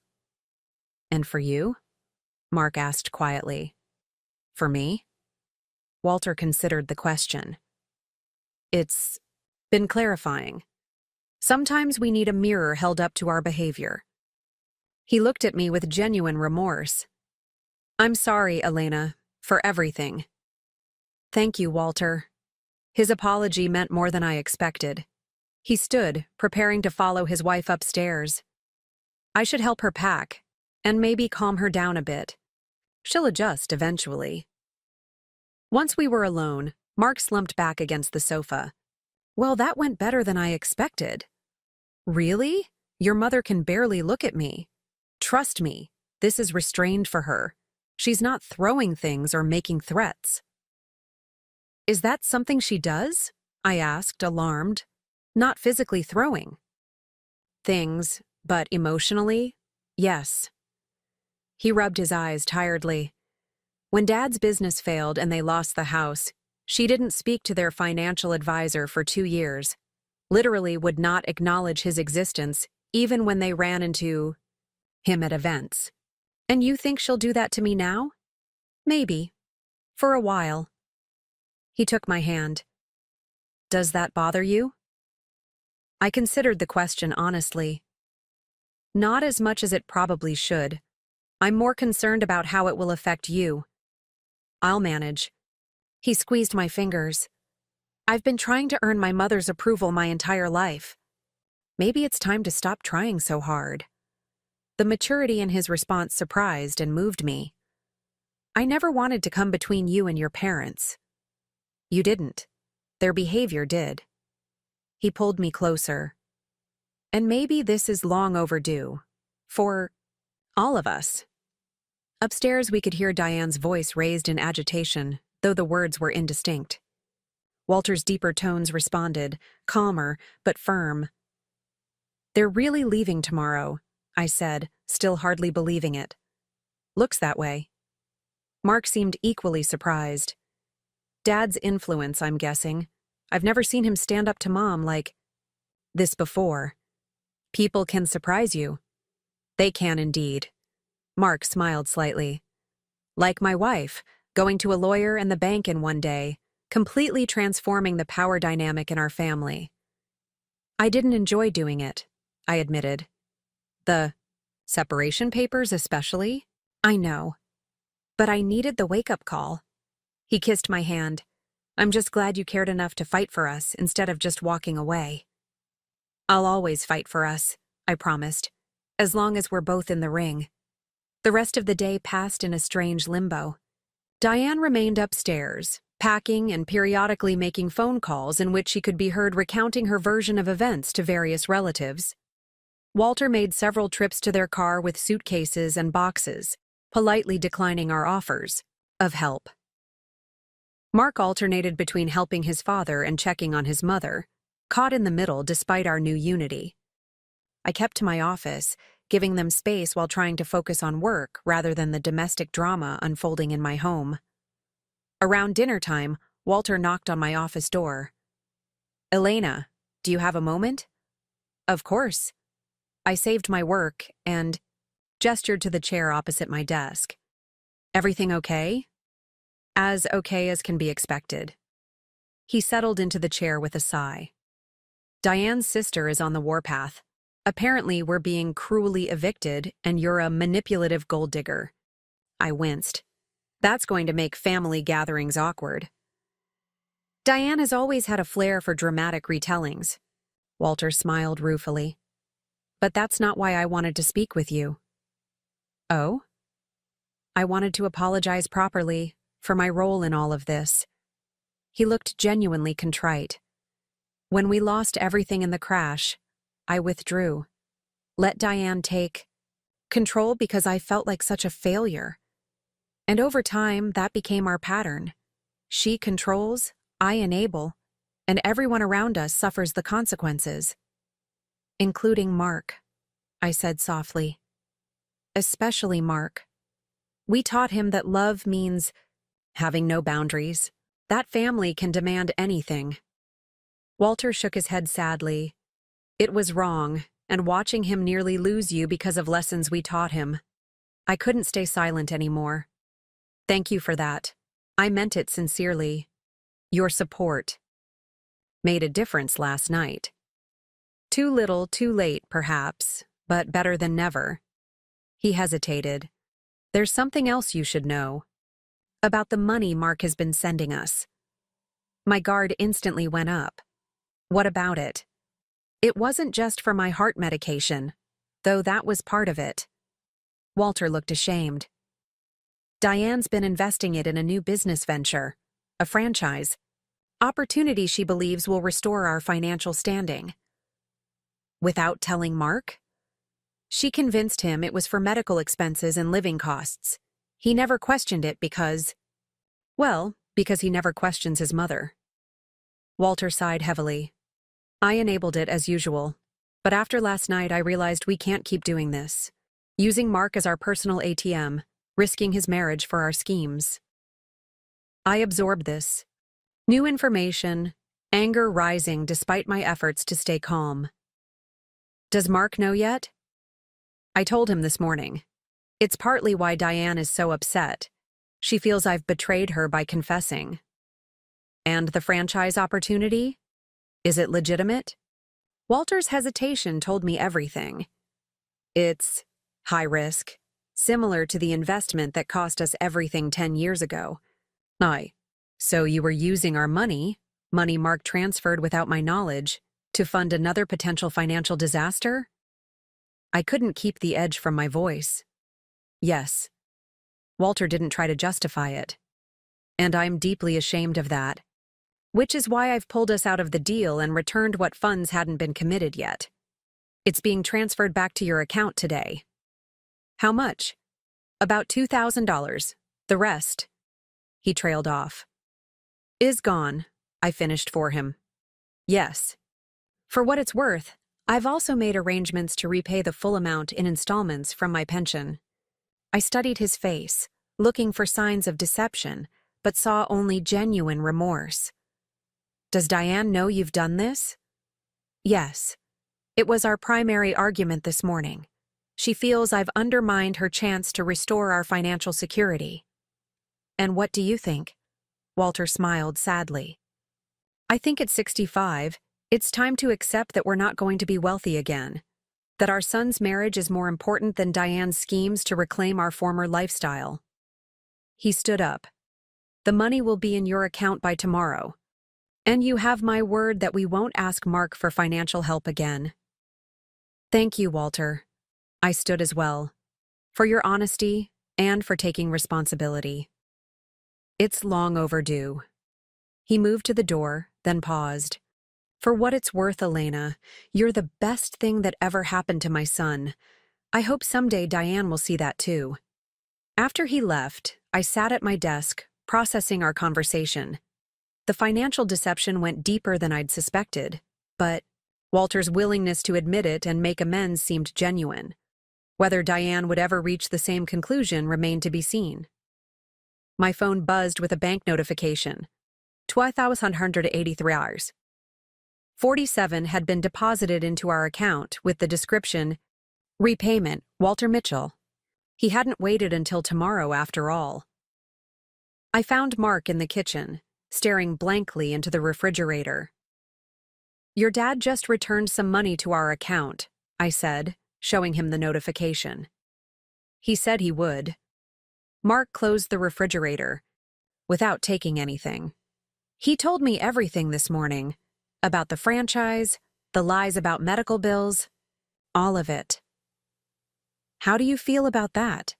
And for you? Mark asked quietly. For me? Walter considered the question. It's been clarifying. Sometimes we need a mirror held up to our behavior. He looked at me with genuine remorse. I'm sorry, Elena, for everything. Thank you, Walter. His apology meant more than I expected. He stood, preparing to follow his wife upstairs. I should help her pack, and maybe calm her down a bit. She'll adjust eventually. Once we were alone, Mark slumped back against the sofa. Well, that went better than I expected. Really? Your mother can barely look at me. Trust me, this is restrained for her. She's not throwing things or making threats. Is that something she does? I asked, alarmed. Not physically throwing. Things, but emotionally? Yes. He rubbed his eyes tiredly. When Dad's business failed and they lost the house, she didn't speak to their financial advisor for 2 years. Literally would not acknowledge his existence, even when they ran into him at events. And you think she'll do that to me now? Maybe. For a while. He took my hand. Does that bother you? I considered the question honestly. Not as much as it probably should. I'm more concerned about how it will affect you. I'll manage. He squeezed my fingers. I've been trying to earn my mother's approval my entire life. Maybe it's time to stop trying so hard. The maturity in his response surprised and moved me. I never wanted to come between you and your parents. You didn't. Their behavior did. He pulled me closer. And maybe this is long overdue. For all of us. Upstairs, we could hear Diane's voice raised in agitation, though the words were indistinct. Walter's deeper tones responded, calmer but firm. They're really leaving tomorrow, I said, still hardly believing it. Looks that way. Mark seemed equally surprised. Dad's influence, I'm guessing. I've never seen him stand up to Mom like this before. People can surprise you. They can indeed. Mark smiled slightly. Like my wife, going to a lawyer and the bank in one day, completely transforming the power dynamic in our family. I didn't enjoy doing it, I admitted. The separation papers especially? I know. But I needed the wake-up call. He kissed my hand. I'm just glad you cared enough to fight for us instead of just walking away. I'll always fight for us, I promised, as long as we're both in the ring. The rest of the day passed in a strange limbo. Diane remained upstairs, packing and periodically making phone calls in which she could be heard recounting her version of events to various relatives. Walter made several trips to their car with suitcases and boxes, politely declining our offers of help. Mark alternated between helping his father and checking on his mother, caught in the middle despite our new unity. I kept to my office, giving them space while trying to focus on work rather than the domestic drama unfolding in my home. Around dinner time, Walter knocked on my office door. Elena, do you have a moment? Of course. I saved my work and gestured to the chair opposite my desk. Everything okay? As okay as can be expected. He settled into the chair with a sigh. Diane's sister is on the warpath. Apparently, we're being cruelly evicted, and you're a manipulative gold digger. I winced. That's going to make family gatherings awkward. Diane has always had a flair for dramatic retellings. Walter smiled ruefully. But that's not why I wanted to speak with you. Oh? I wanted to apologize properly for my role in all of this. He looked genuinely contrite. When we lost everything in the crash, I withdrew. Let Diane take control because I felt like such a failure. And over time, that became our pattern. She controls, I enable, and everyone around us suffers the consequences. Including Mark, I said softly. Especially Mark. We taught him that love means having no boundaries. That family can demand anything. Walter shook his head sadly. It was wrong, and watching him nearly lose you because of lessons we taught him. I couldn't stay silent anymore. Thank you for that. I meant it sincerely. Your support made a difference last night. Too little, too late, perhaps, but better than never. He hesitated. There's something else you should know. About the money Mark has been sending us. My guard instantly went up. What about it? It wasn't just for my heart medication, though that was part of it. Walter looked ashamed. Diane's been investing it in a new business venture, a franchise. Opportunity she believes will restore our financial standing. Without telling Mark? She convinced him it was for medical expenses and living costs. He never questioned it because he never questions his mother. Walter sighed heavily. I enabled it as usual, but after last night I realized we can't keep doing this. Using Mark as our personal ATM, risking his marriage for our schemes. I absorbed this. New information, anger rising despite my efforts to stay calm. Does Mark know yet? I told him this morning. It's partly why Diane is so upset. She feels I've betrayed her by confessing. And the franchise opportunity? Is it legitimate? Walter's hesitation told me everything. It's high risk, similar to the investment that cost us everything 10 years ago. So you were using our money Mark transferred without my knowledge, to fund another potential financial disaster? I couldn't keep the edge from my voice. Yes. Walter didn't try to justify it. And I'm deeply ashamed of that. Which is why I've pulled us out of the deal and returned what funds hadn't been committed yet. It's being transferred back to your account today. How much? About $2,000. The rest. He trailed off. Is gone, I finished for him. Yes. For what it's worth, I've also made arrangements to repay the full amount in installments from my pension. I studied his face, looking for signs of deception, but saw only genuine remorse. Does Diane know you've done this? Yes. It was our primary argument this morning. She feels I've undermined her chance to restore our financial security. And what do you think? Walter smiled sadly. I think at 65, it's time to accept that we're not going to be wealthy again. That our son's marriage is more important than Diane's schemes to reclaim our former lifestyle. He stood up. The money will be in your account by tomorrow. And you have my word that we won't ask Mark for financial help again. Thank you, Walter. I stood as well. For your honesty and for taking responsibility. It's long overdue. He moved to the door, then paused. For what it's worth, Elena, you're the best thing that ever happened to my son. I hope someday Diane will see that too. After he left, I sat at my desk, processing our conversation. The financial deception went deeper than I'd suspected, but Walter's willingness to admit it and make amends seemed genuine. Whether Diane would ever reach the same conclusion remained to be seen. My phone buzzed with a bank notification. $2,183. 47 had been deposited into our account with the description, repayment, Walter Mitchell. He hadn't waited until tomorrow after all. I found Mark in the kitchen, staring blankly into the refrigerator. Your dad just returned some money to our account, I said, showing him the notification. He said he would. Mark closed the refrigerator, without taking anything. He told me everything this morning, about the franchise, the lies about medical bills, all of it. How do you feel about that?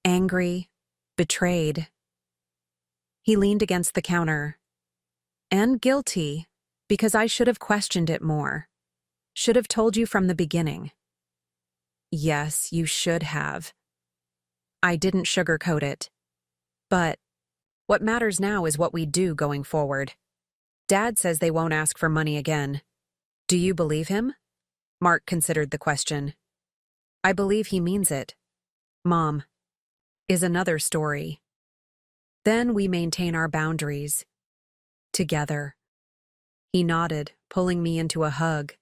Angry, betrayed. He leaned against the counter. And guilty, because I should have questioned it more. Should have told you from the beginning. Yes, you should have. I didn't sugarcoat it. But what matters now is what we do going forward. Dad says they won't ask for money again. Do you believe him? Mark considered the question. I believe he means it. Mom, is another story. Then we maintain our boundaries. Together. He nodded, pulling me into a hug.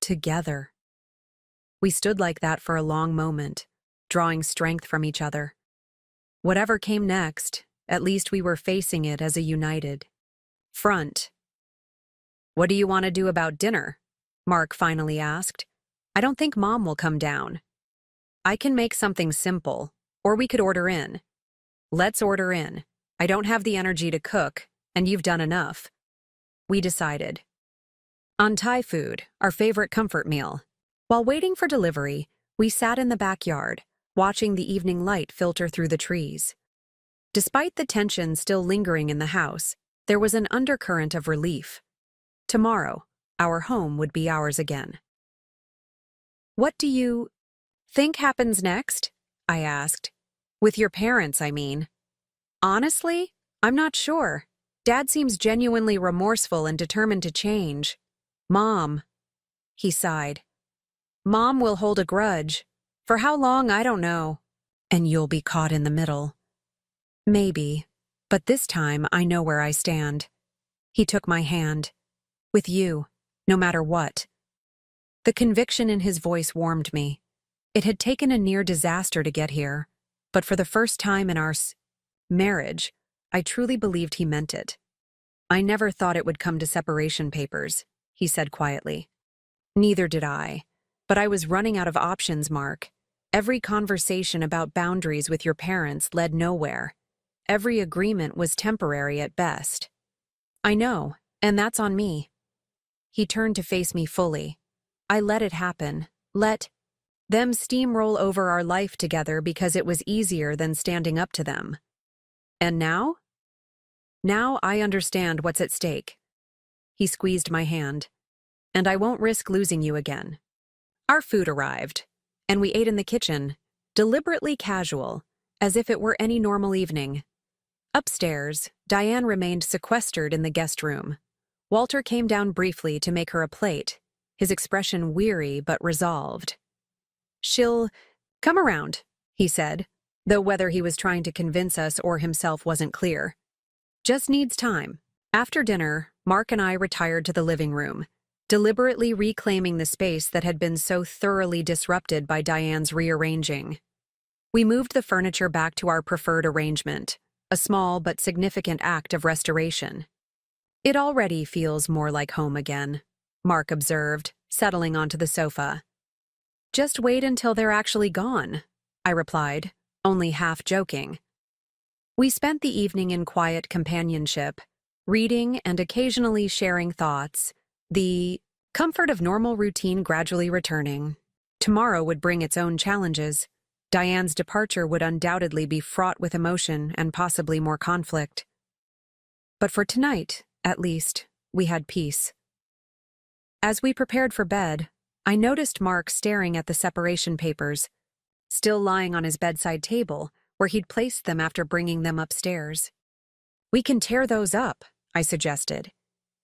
Together. We stood like that for a long moment, drawing strength from each other. Whatever came next, at least we were facing it as a united front. What do you want to do about dinner? Mark finally asked. I don't think Mom will come down. I can make something simple, or we could order in. Let's order in. I don't have the energy to cook, and you've done enough. We decided. On Thai food, our favorite comfort meal. While waiting for delivery, we sat in the backyard, watching the evening light filter through the trees. Despite the tension still lingering in the house, there was an undercurrent of relief. Tomorrow, our home would be ours again. What do you think happens next? I asked. With your parents, I mean. Honestly, I'm not sure. Dad seems genuinely remorseful and determined to change. Mom, he sighed. Mom will hold a grudge. For how long, I don't know. And you'll be caught in the middle. Maybe, but this time I know where I stand. He took my hand. With you, no matter what. The conviction in his voice warmed me. It had taken a near disaster to get here, but for the first time in our marriage, I truly believed he meant it. I never thought it would come to separation papers, he said quietly. Neither did I. But I was running out of options, Mark. Every conversation about boundaries with your parents led nowhere. Every agreement was temporary at best. I know, and that's on me. He turned to face me fully. I let it happen. Let them steamroll over our life together because it was easier than standing up to them. And now? Now I understand what's at stake. He squeezed my hand. And I won't risk losing you again. Our food arrived, and we ate in the kitchen, deliberately casual, as if it were any normal evening. Upstairs, Diane remained sequestered in the guest room. Walter came down briefly to make her a plate, his expression weary but resolved. "She'll come around," he said, though whether he was trying to convince us or himself wasn't clear. "Just needs time." After dinner, Mark and I retired to the living room, deliberately reclaiming the space that had been so thoroughly disrupted by Diane's rearranging. We moved the furniture back to our preferred arrangement, a small but significant act of restoration. "It already feels more like home again," Mark observed, settling onto the sofa. "Just wait until they're actually gone," I replied, only half joking. We spent the evening in quiet companionship, reading and occasionally sharing thoughts, the comfort of normal routine gradually returning. Tomorrow would bring its own challenges. Diane's departure would undoubtedly be fraught with emotion and possibly more conflict. But for tonight, at least, we had peace. As we prepared for bed, I noticed Mark staring at the separation papers, still lying on his bedside table, where he'd placed them after bringing them upstairs. "We can tear those up," I suggested.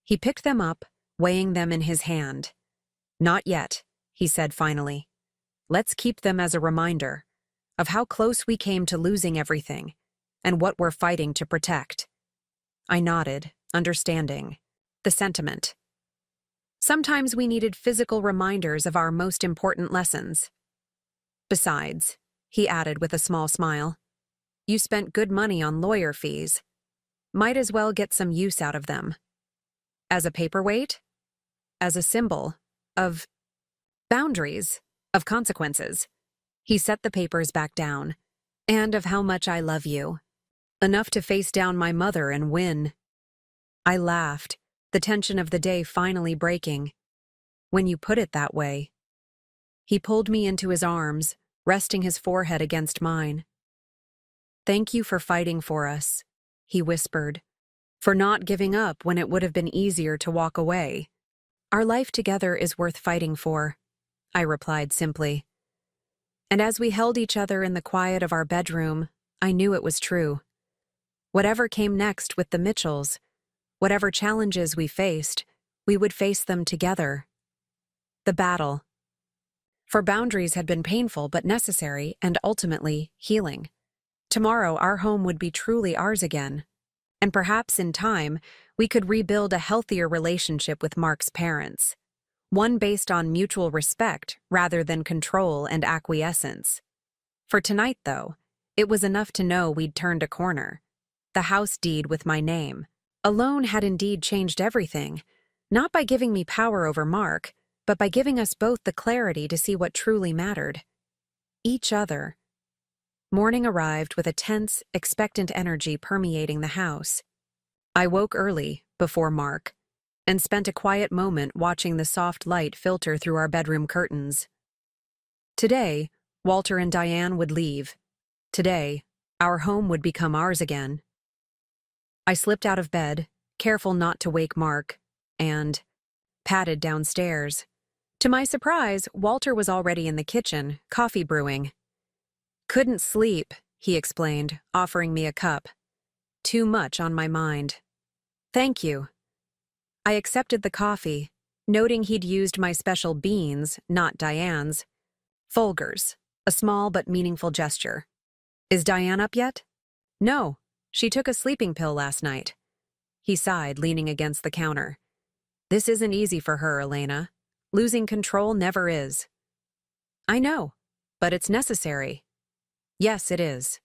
He picked them up, weighing them in his hand. "Not yet," he said finally. "Let's keep them as a reminder of how close we came to losing everything and what we're fighting to protect." I nodded, understanding the sentiment. Sometimes we needed physical reminders of our most important lessons. "Besides," he added with a small smile, "you spent good money on lawyer fees. Might as well get some use out of them. As a paperweight? As a symbol of boundaries, of consequences." He set the papers back down. "And of how much I love you. Enough to face down my mother and win." I laughed, the tension of the day finally breaking. "When you put it that way." He pulled me into his arms, resting his forehead against mine. "Thank you for fighting for us," he whispered, "for not giving up when it would have been easier to walk away." "Our life together is worth fighting for," I replied simply. And as we held each other in the quiet of our bedroom, I knew it was true. Whatever came next with the Mitchells, whatever challenges we faced, we would face them together. The battle for boundaries had been painful but necessary and ultimately healing. Tomorrow our home would be truly ours again. And perhaps in time, we could rebuild a healthier relationship with Mark's parents. One based on mutual respect rather than control and acquiescence. For tonight, though, it was enough to know we'd turned a corner. The house deed with my name alone had indeed changed everything, not by giving me power over Mark, but by giving us both the clarity to see what truly mattered. Each other. Morning arrived with a tense, expectant energy permeating the house. I woke early, before Mark, and spent a quiet moment watching the soft light filter through our bedroom curtains. Today, Walter and Diane would leave. Today, our home would become ours again. I slipped out of bed, careful not to wake Mark, and padded downstairs. To my surprise, Walter was already in the kitchen, coffee brewing. "Couldn't sleep," he explained, offering me a cup. "Too much on my mind." "Thank you." I accepted the coffee, noting he'd used my special beans, not Diane's. Folgers, a small but meaningful gesture. "Is Diane up yet?" "No, she took a sleeping pill last night." He sighed, leaning against the counter. "This isn't easy for her, Elena. Losing control never is. I know, but it's necessary. Yes, it is.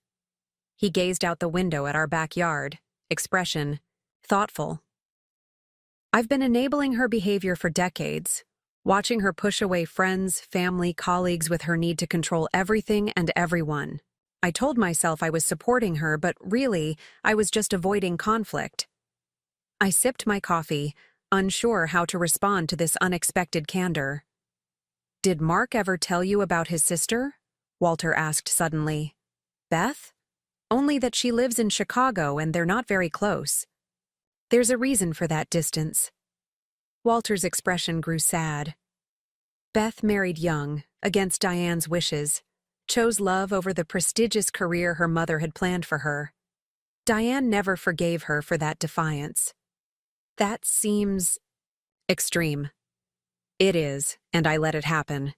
He gazed out the window at our backyard, expression thoughtful. I've been enabling her behavior for decades, watching her push away friends, family, colleagues with her need to control everything and everyone. I told myself I was supporting her, but really, I was just avoiding conflict. I sipped my coffee, unsure how to respond to this unexpected candor. Did Mark ever tell you about his sister? Walter asked suddenly. Beth? Only that she lives in Chicago and they're not very close. There's a reason for that distance. Walter's expression grew sad. Beth married young, against Diane's wishes, chose love over the prestigious career her mother had planned for her. Diane never forgave her for that defiance. That seems extreme. It is, and I let it happen.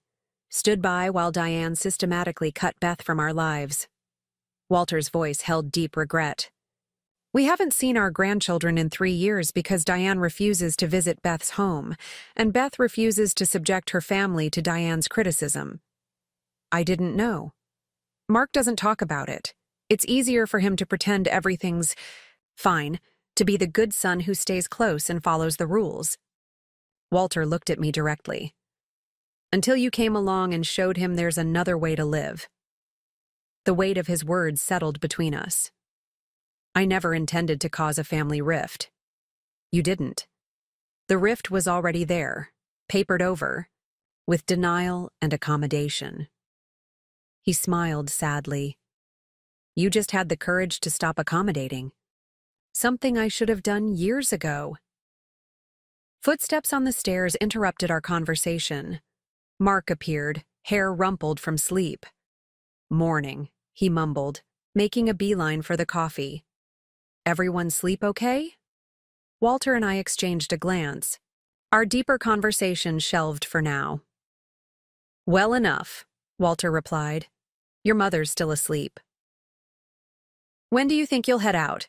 Stood by while Diane systematically cut Beth from our lives. Walter's voice held deep regret. We haven't seen our grandchildren in 3 years because Diane refuses to visit Beth's home, and Beth refuses to subject her family to Diane's criticism. I didn't know. Mark doesn't talk about it. It's easier for him to pretend everything's fine, to be the good son who stays close and follows the rules. Walter looked at me directly. Until you came along and showed him there's another way to live. The weight of his words settled between us. I never intended to cause a family rift. You didn't. The rift was already there, papered over, with denial and accommodation. He smiled sadly. You just had the courage to stop accommodating. Something I should have done years ago. Footsteps on the stairs interrupted our conversation. Mark appeared, hair rumpled from sleep. Morning, he mumbled, making a beeline for the coffee. Everyone sleep okay? Walter and I exchanged a glance. Our deeper conversation shelved for now. Well enough, Walter replied. Your mother's still asleep. When do you think you'll head out?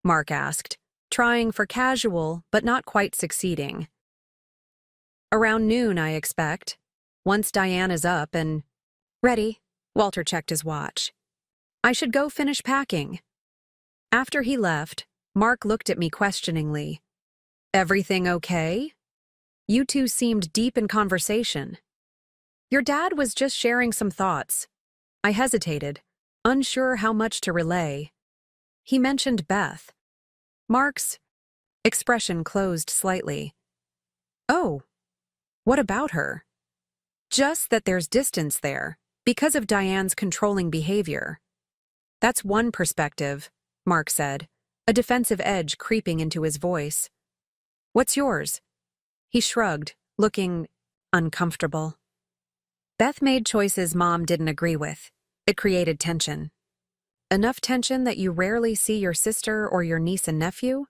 Mark asked, trying for casual, but not quite succeeding. Around noon, I expect. Once Diane is up and ready, Walter checked his watch. I should go finish packing. After he left, Mark looked at me questioningly. Everything okay? You two seemed deep in conversation. Your dad was just sharing some thoughts. I hesitated, unsure how much to relay. He mentioned Beth. Mark's expression closed slightly. Oh, what about her? Just that there's distance there, because of Diane's controlling behavior. That's one perspective, Mark said, a defensive edge creeping into his voice. What's yours? He shrugged, looking uncomfortable. Beth made choices Mom didn't agree with. It created tension. Enough tension that you rarely see your sister or your niece and nephew?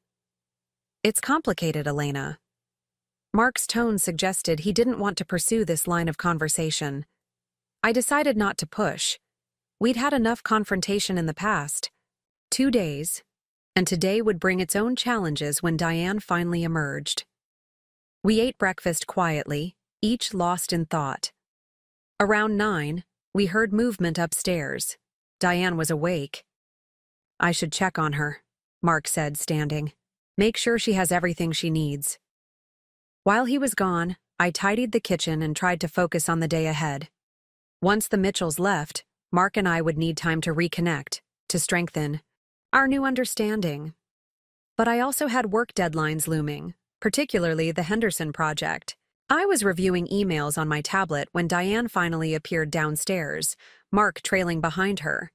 It's complicated, Elena. Mark's tone suggested he didn't want to pursue this line of conversation. I decided not to push. We'd had enough confrontation in the past. 2 days, and today would bring its own challenges when Diane finally emerged. We ate breakfast quietly, each lost in thought. Around 9, we heard movement upstairs. Diane was awake. I should check on her, Mark said, standing. Make sure she has everything she needs. While he was gone, I tidied the kitchen and tried to focus on the day ahead. Once the Mitchells left, Mark and I would need time to reconnect, to strengthen our new understanding. But I also had work deadlines looming, particularly the Henderson project. I was reviewing emails on my tablet when Diane finally appeared downstairs, Mark trailing behind her.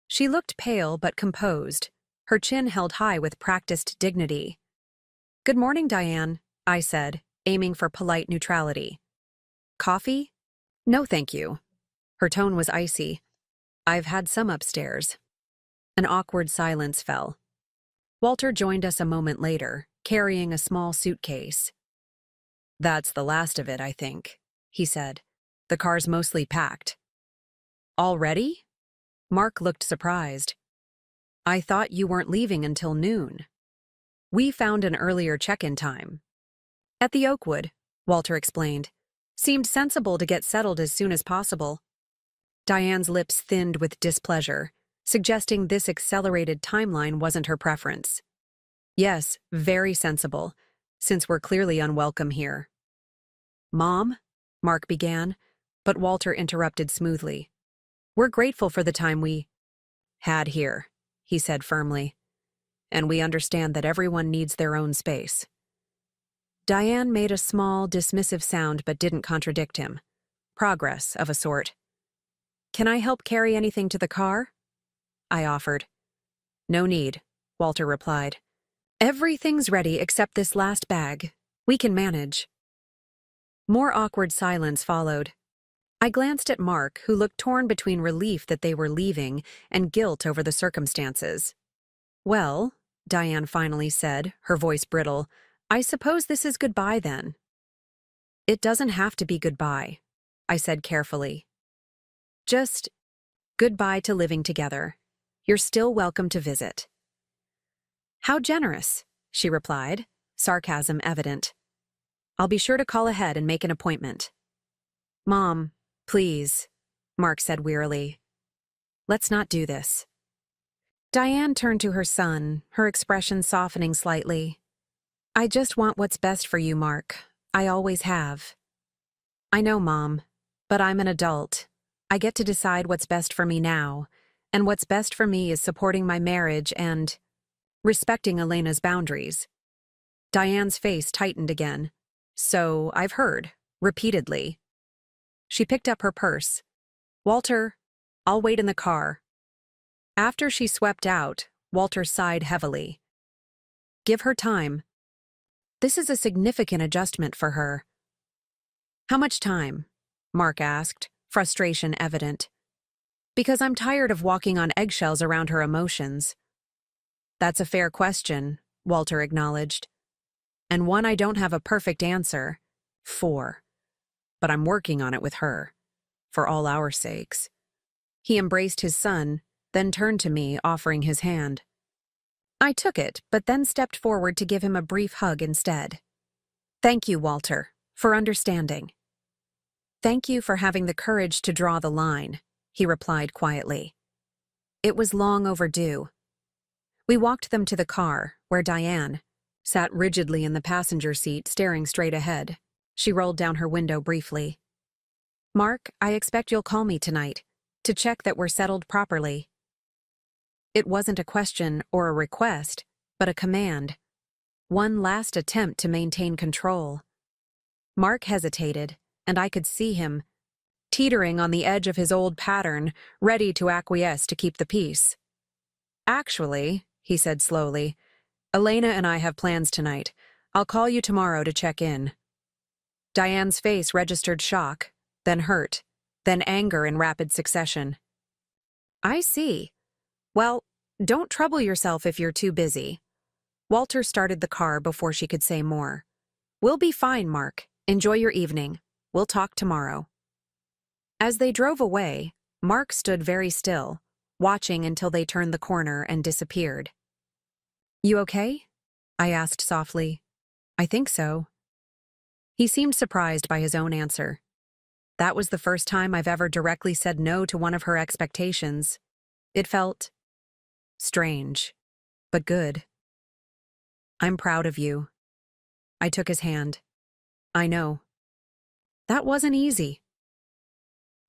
She looked pale but composed, her chin held high with practiced dignity. Good morning, Diane, I said, aiming for polite neutrality. Coffee? No, thank you. Her tone was icy. I've had some upstairs. An awkward silence fell. Walter joined us a moment later, carrying a small suitcase. That's the last of it, I think, he said. The car's mostly packed. Already? Mark looked surprised. I thought you weren't leaving until noon. We found an earlier check-in time. At the Oakwood, Walter explained. Seemed sensible to get settled as soon as possible. Diane's lips thinned with displeasure, suggesting this accelerated timeline wasn't her preference. Yes, very sensible, since we're clearly unwelcome here. Mom? Mark began, but Walter interrupted smoothly. We're grateful for the time we had here, he said firmly, and we understand that everyone needs their own space. Diane made a small, dismissive sound but didn't contradict him. Progress, of a sort. Can I help carry anything to the car? I offered. No need, Walter replied. Everything's ready except this last bag. We can manage. More awkward silence followed. I glanced at Mark, who looked torn between relief that they were leaving and guilt over the circumstances. Well, Diane finally said, her voice brittle, I suppose this is goodbye then. It doesn't have to be goodbye, I said carefully. Just goodbye to living together. You're still welcome to visit. How generous, she replied, sarcasm evident. I'll be sure to call ahead and make an appointment. Mom, please, Mark said wearily. Let's not do this. Diane turned to her son, her expression softening slightly. I just want what's best for you, Mark. I always have. I know, Mom, but I'm an adult. I get to decide what's best for me now, and what's best for me is supporting my marriage and respecting Elena's boundaries. Diane's face tightened again. So, I've heard, repeatedly. She picked up her purse. Walter, I'll wait in the car. After she swept out, Walter sighed heavily. Give her time. This is a significant adjustment for her. How much time? Mark asked, frustration evident. Because I'm tired of walking on eggshells around her emotions. That's a fair question, Walter acknowledged. And one I don't have a perfect answer for. But I'm working on it with her, for all our sakes. He embraced his son, then turned to me, offering his hand. I took it, but then stepped forward to give him a brief hug instead. Thank you, Walter, for understanding. Thank you for having the courage to draw the line, he replied quietly. It was long overdue. We walked them to the car, where Diane sat rigidly in the passenger seat, staring straight ahead. She rolled down her window briefly. Mark, I expect you'll call me tonight, to check that we're settled properly. It wasn't a question or a request, but a command. One last attempt to maintain control. Mark hesitated, and I could see him, teetering on the edge of his old pattern, ready to acquiesce to keep the peace. Actually, he said slowly, Elena and I have plans tonight. I'll call you tomorrow to check in. Diane's face registered shock, then hurt, then anger in rapid succession. I see. Well, don't trouble yourself if you're too busy. Walter started the car before she could say more. We'll be fine, Mark. Enjoy your evening. We'll talk tomorrow. As they drove away, Mark stood very still, watching until they turned the corner and disappeared. You okay? I asked softly. I think so. He seemed surprised by his own answer. That was the first time I've ever directly said no to one of her expectations. It felt strange, but good. I'm proud of you. I took his hand. I know. That wasn't easy.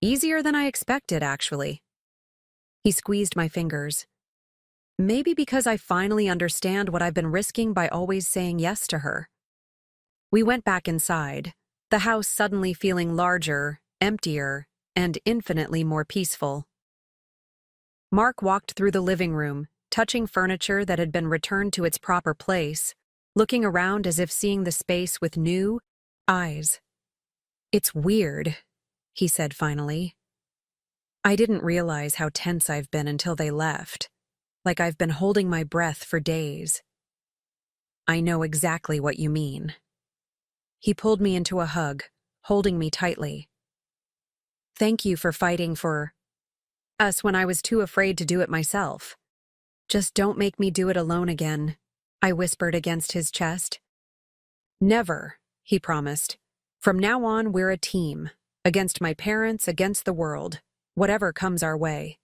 Easier than I expected, actually. He squeezed my fingers. Maybe because I finally understand what I've been risking by always saying yes to her. We went back inside, the house suddenly feeling larger, emptier, and infinitely more peaceful. Mark walked through the living room, touching furniture that had been returned to its proper place, looking around as if seeing the space with new eyes. It's weird, he said finally. I didn't realize how tense I've been until they left, like I've been holding my breath for days. I know exactly what you mean. He pulled me into a hug, holding me tightly. Thank you for fighting for us when I was too afraid to do it myself. Just don't make me do it alone again, I whispered against his chest. Never, he promised. From now on, we're a team. Against my parents, against the world. Whatever comes our way.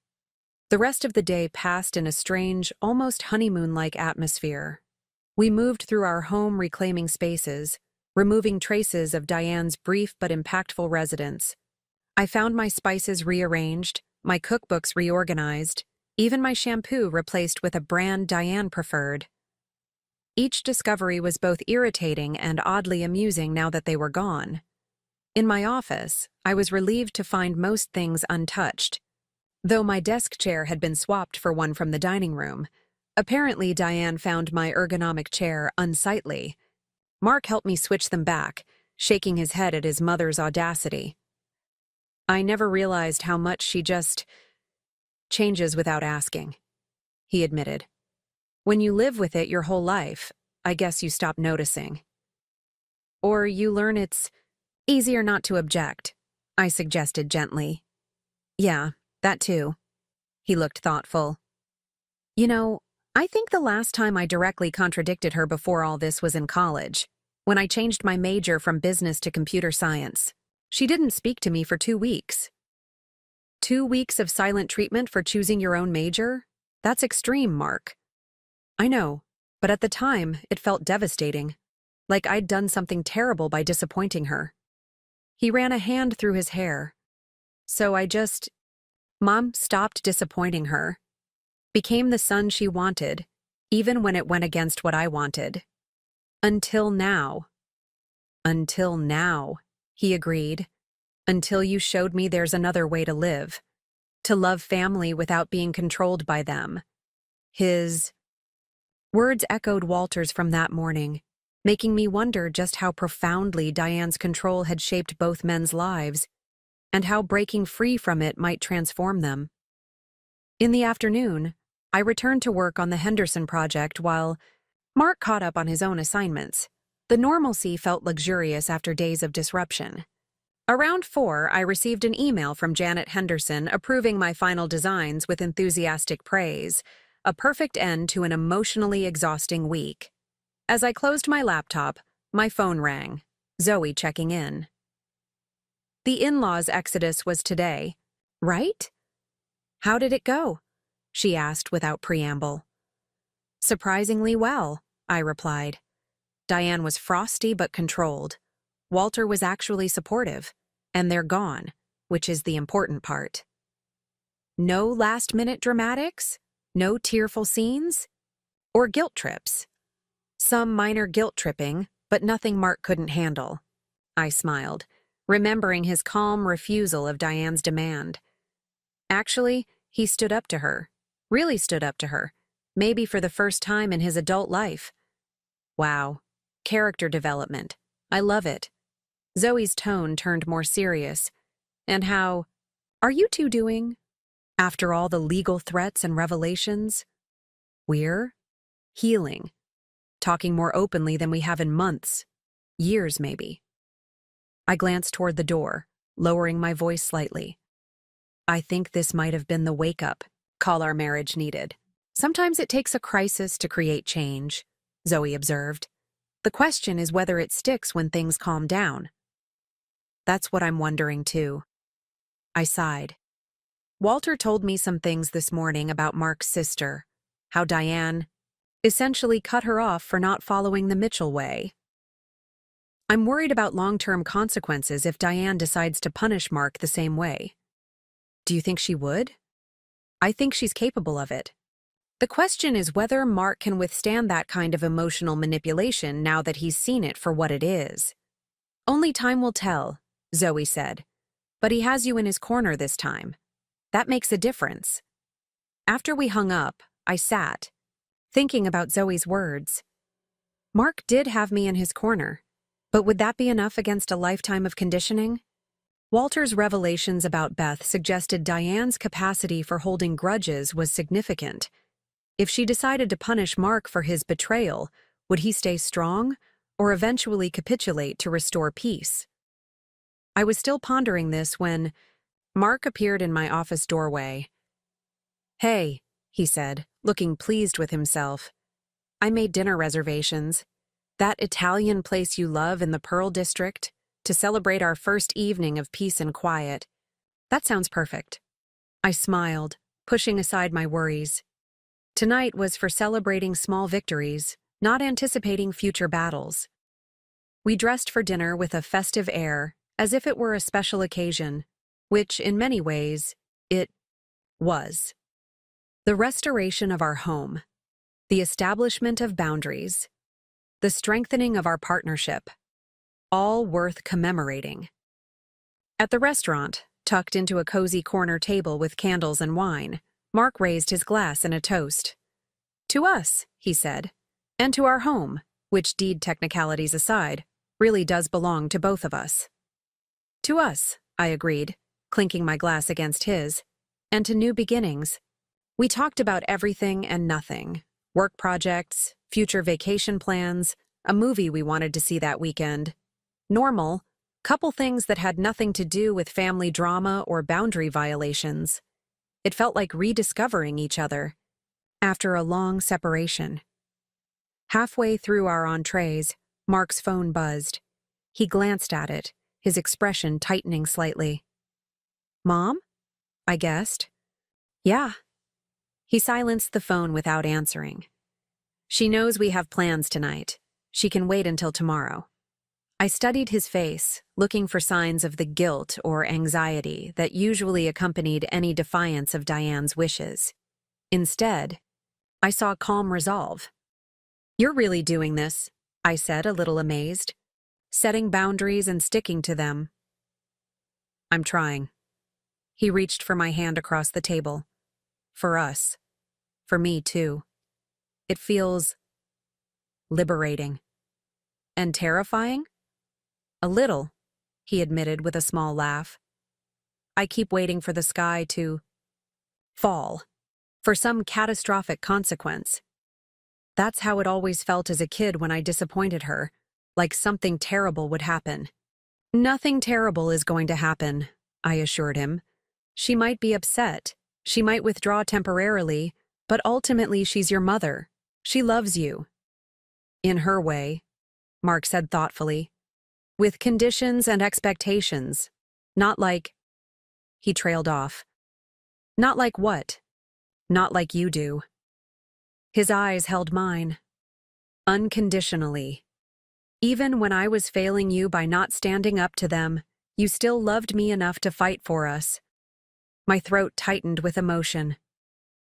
The rest of the day passed in a strange, almost honeymoon-like atmosphere. We moved through our home reclaiming spaces, removing traces of Diane's brief but impactful residence. I found my spices rearranged, my cookbooks reorganized, even my shampoo replaced with a brand Diane preferred. Each discovery was both irritating and oddly amusing now that they were gone. In my office, I was relieved to find most things untouched. Though my desk chair had been swapped for one from the dining room, apparently Diane found my ergonomic chair unsightly. Mark helped me switch them back, shaking his head at his mother's audacity. I never realized how much she just changes without asking, he admitted. When you live with it your whole life, I guess you stop noticing. Or you learn it's easier not to object, I suggested gently. Yeah, that too. He looked thoughtful. You know, I think the last time I directly contradicted her before all this was in college, when I changed my major from business to computer science. She didn't speak to me for 2 weeks. 2 weeks of silent treatment for choosing your own major? That's extreme, Mark. I know, but at the time, it felt devastating. Like I'd done something terrible by disappointing her. He ran a hand through his hair. So Mom stopped disappointing her. Became the son she wanted, even when it went against what I wanted. Until now. Until now, he agreed. Until you showed me there's another way to live. To love family without being controlled by them. His words echoed Walter's from that morning, making me wonder just how profoundly Diane's control had shaped both men's lives, and how breaking free from it might transform them. In the afternoon, I returned to work on the Henderson project while Mark caught up on his own assignments. The normalcy felt luxurious after days of disruption. Around 4, I received an email from Janet Henderson approving my final designs with enthusiastic praise, a perfect end to an emotionally exhausting week. As I closed my laptop, my phone rang, Zoe checking in. The in-laws' exodus was today, right? How did it go? She asked without preamble. Surprisingly well, I replied. Diane was frosty but controlled. Walter was actually supportive, and they're gone, which is the important part. No last-minute dramatics? No tearful scenes? Or guilt trips? Some minor guilt tripping, but nothing Mark couldn't handle. I smiled, remembering his calm refusal of Diane's demand. Actually, he stood up to her. Really stood up to her. Maybe for the first time in his adult life. Wow. Character development. I love it. Zoe's tone turned more serious. And how are you two doing? After all the legal threats and revelations? We're healing. Talking more openly than we have in months. Years, maybe. I glanced toward the door, lowering my voice slightly. I think this might have been the wake-up call our marriage needed. Sometimes it takes a crisis to create change, Zoe observed. The question is whether it sticks when things calm down. That's what I'm wondering, too. I sighed. Walter told me some things this morning about Mark's sister, how Diane essentially cut her off for not following the Mitchell way. I'm worried about long-term consequences if Diane decides to punish Mark the same way. Do you think she would? I think she's capable of it. The question is whether Mark can withstand that kind of emotional manipulation now that he's seen it for what it is. Only time will tell, Zoe said. But he has you in his corner this time. That makes a difference. After we hung up, I sat, thinking about Zoe's words. Mark did have me in his corner, but would that be enough against a lifetime of conditioning? Walter's revelations about Beth suggested Diane's capacity for holding grudges was significant. If she decided to punish Mark for his betrayal, would he stay strong or eventually capitulate to restore peace? I was still pondering this when Mark appeared in my office doorway. Hey, he said, looking pleased with himself. I made dinner reservations. That Italian place you love in the Pearl District. to celebrate our first evening of peace and quiet. That sounds perfect. I smiled, pushing aside my worries. Tonight was for celebrating small victories, not anticipating future battles. We dressed for dinner with a festive air, as if it were a special occasion, which, in many ways, it was. The restoration of our home, the establishment of boundaries, the strengthening of our partnership, all worth commemorating. At the restaurant, tucked into a cozy corner table with candles and wine, Mark raised his glass in a toast. To us, he said, and to our home, which, deed technicalities aside, really does belong to both of us. To us, I agreed, clinking my glass against his, and to new beginnings. We talked about everything and nothing, work projects, future vacation plans, a movie we wanted to see that weekend. Normal, couple things that had nothing to do with family drama or boundary violations. It felt like rediscovering each other after a long separation. Halfway through our entrees, Mark's phone buzzed. He glanced at it, his expression tightening slightly. Mom? I guessed. Yeah. He silenced the phone without answering. She knows we have plans tonight. She can wait until tomorrow. I studied his face, looking for signs of the guilt or anxiety that usually accompanied any defiance of Diane's wishes. Instead, I saw calm resolve. You're really doing this, I said, a little amazed. Setting boundaries and sticking to them. I'm trying. He reached for my hand across the table. For us. For me, too. It feels liberating. And terrifying? A little, he admitted with a small laugh. I keep waiting for the sky to fall, for some catastrophic consequence. That's how it always felt as a kid when I disappointed her, like something terrible would happen. Nothing terrible is going to happen, I assured him. She might be upset. She might withdraw temporarily, but ultimately she's your mother. She loves you. In her way, Mark said thoughtfully. With conditions and expectations. Not like... He trailed off. Not like what? Not like you do. His eyes held mine. Unconditionally. Even when I was failing you by not standing up to them, you still loved me enough to fight for us. My throat tightened with emotion.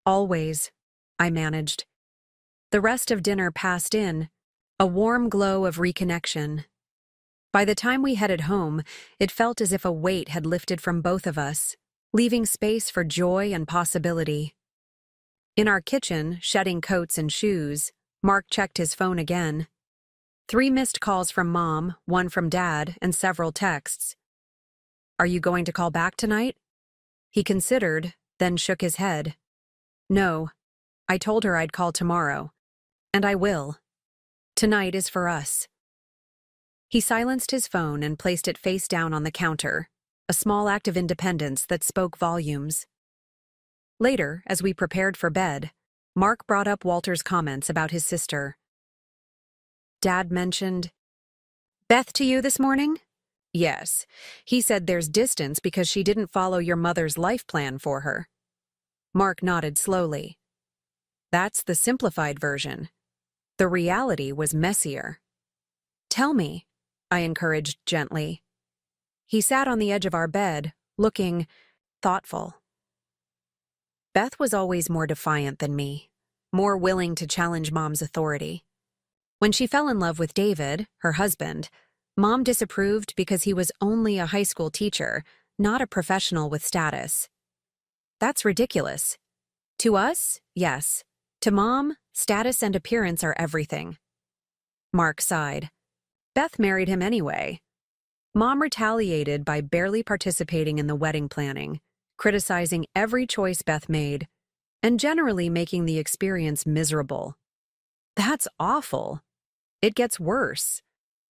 Always, I managed. The rest of dinner passed in, a warm glow of reconnection. By the time we headed home, it felt as if a weight had lifted from both of us, leaving space for joy and possibility. In our kitchen, shedding coats and shoes, Mark checked his phone again. 3 missed calls from Mom, 1 from Dad, and several texts. Are you going to call back tonight? He considered, then shook his head. No, I told her I'd call tomorrow. And I will. Tonight is for us. He silenced his phone and placed it face down on the counter, a small act of independence that spoke volumes. Later, as we prepared for bed, Mark brought up Walter's comments about his sister. Dad mentioned, Beth to you this morning? Yes. He said there's distance because she didn't follow your mother's life plan for her. Mark nodded slowly. That's the simplified version. The reality was messier. Tell me, I encouraged gently. He sat on the edge of our bed, looking thoughtful. Beth was always more defiant than me, more willing to challenge Mom's authority. When she fell in love with David, her husband, Mom disapproved because he was only a high school teacher, not a professional with status. That's ridiculous. To us, yes. To Mom, status and appearance are everything. Mark sighed. Beth married him anyway. Mom retaliated by barely participating in the wedding planning, criticizing every choice Beth made, and generally making the experience miserable. That's awful. It gets worse.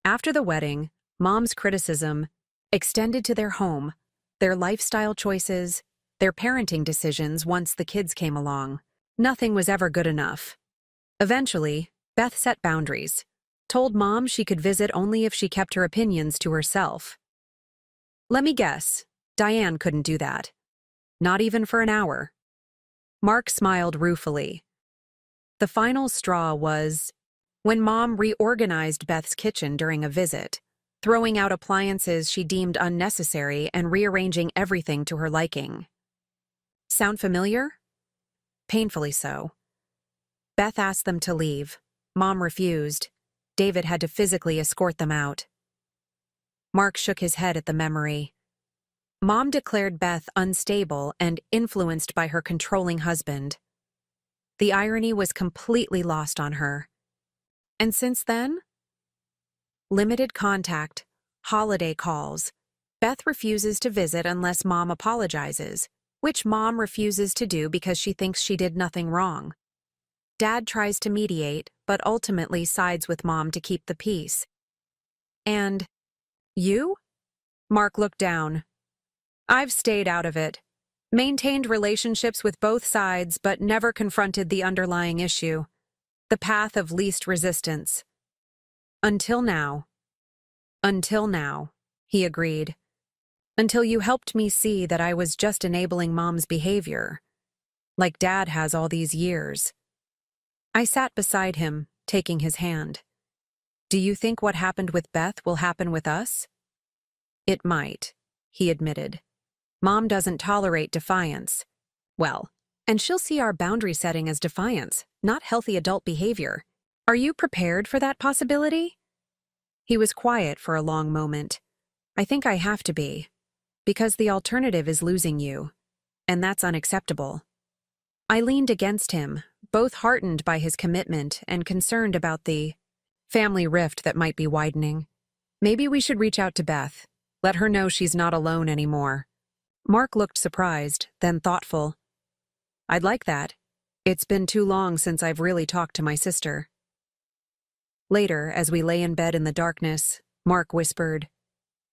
After the wedding, Mom's criticism extended to their home, their lifestyle choices, their parenting decisions once the kids came along. Nothing was ever good enough. Eventually, Beth set boundaries, told Mom she could visit only if she kept her opinions to herself. Let me guess, Diane couldn't do that. Not even for an hour. Mark smiled ruefully. The final straw was when Mom reorganized Beth's kitchen during a visit, throwing out appliances she deemed unnecessary and rearranging everything to her liking. Sound familiar? Painfully so. Beth asked them to leave. Mom refused. David had to physically escort them out. Mark shook his head at the memory. Mom declared Beth unstable and influenced by her controlling husband. The irony was completely lost on her. And since then? Limited contact, holiday calls. Beth refuses to visit unless Mom apologizes, which Mom refuses to do because she thinks she did nothing wrong. Dad tries to mediate, but ultimately sides with Mom to keep the peace. And you? Mark looked down. I've stayed out of it. Maintained relationships with both sides, but never confronted the underlying issue. The path of least resistance. Until now. Until now, he agreed. Until you helped me see that I was just enabling Mom's behavior. Like Dad has all these years. I sat beside him, taking his hand. Do you think what happened with Beth will happen with us? It might, he admitted. Mom doesn't tolerate defiance. Well, and she'll see our boundary setting as defiance, not healthy adult behavior. Are you prepared for that possibility? He was quiet for a long moment. I think I have to be. Because the alternative is losing you. And that's unacceptable. I leaned against him, both heartened by his commitment and concerned about the family rift that might be widening. Maybe we should reach out to Beth. Let her know she's not alone anymore. Mark looked surprised, then thoughtful. I'd like that. It's been too long since I've really talked to my sister. Later, as we lay in bed in the darkness, Mark whispered,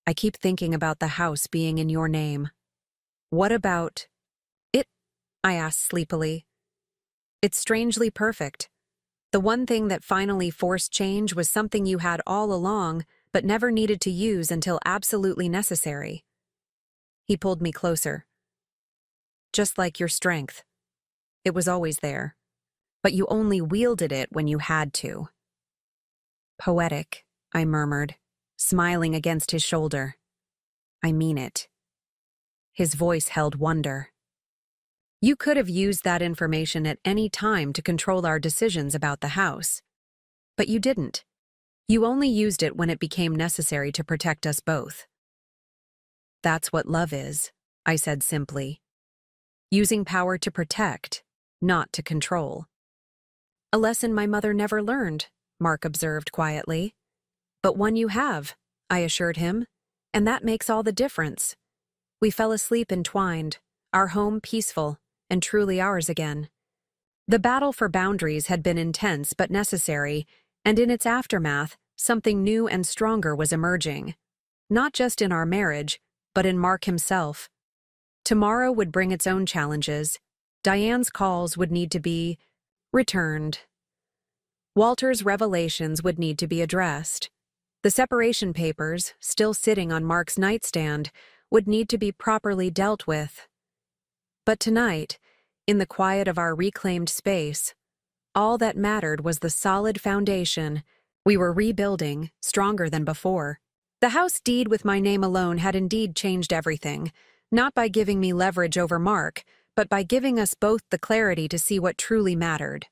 I keep thinking about the house being in your name. What about it? I asked sleepily. It's strangely perfect. The one thing that finally forced change was something you had all along, but never needed to use until absolutely necessary. He pulled me closer. Just like your strength. It was always there, but you only wielded it when you had to. Poetic, I murmured, smiling against his shoulder. I mean it. His voice held wonder. You could have used that information at any time to control our decisions about the house. But you didn't. You only used it when it became necessary to protect us both. That's what love is, I said simply. Using power to protect, not to control. A lesson my mother never learned, Mark observed quietly. But one you have, I assured him, and that makes all the difference. We fell asleep entwined, our home peaceful, and truly ours again. The battle for boundaries had been intense but necessary, and in its aftermath, something new and stronger was emerging. Not just in our marriage, but in Mark himself. Tomorrow would bring its own challenges. Diane's calls would need to be returned. Walter's revelations would need to be addressed. The separation papers, still sitting on Mark's nightstand, would need to be properly dealt with. But tonight, in the quiet of our reclaimed space, all that mattered was the solid foundation. We were rebuilding, stronger than before. The house deed with my name alone had indeed changed everything, not by giving me leverage over Mark, but by giving us both the clarity to see what truly mattered.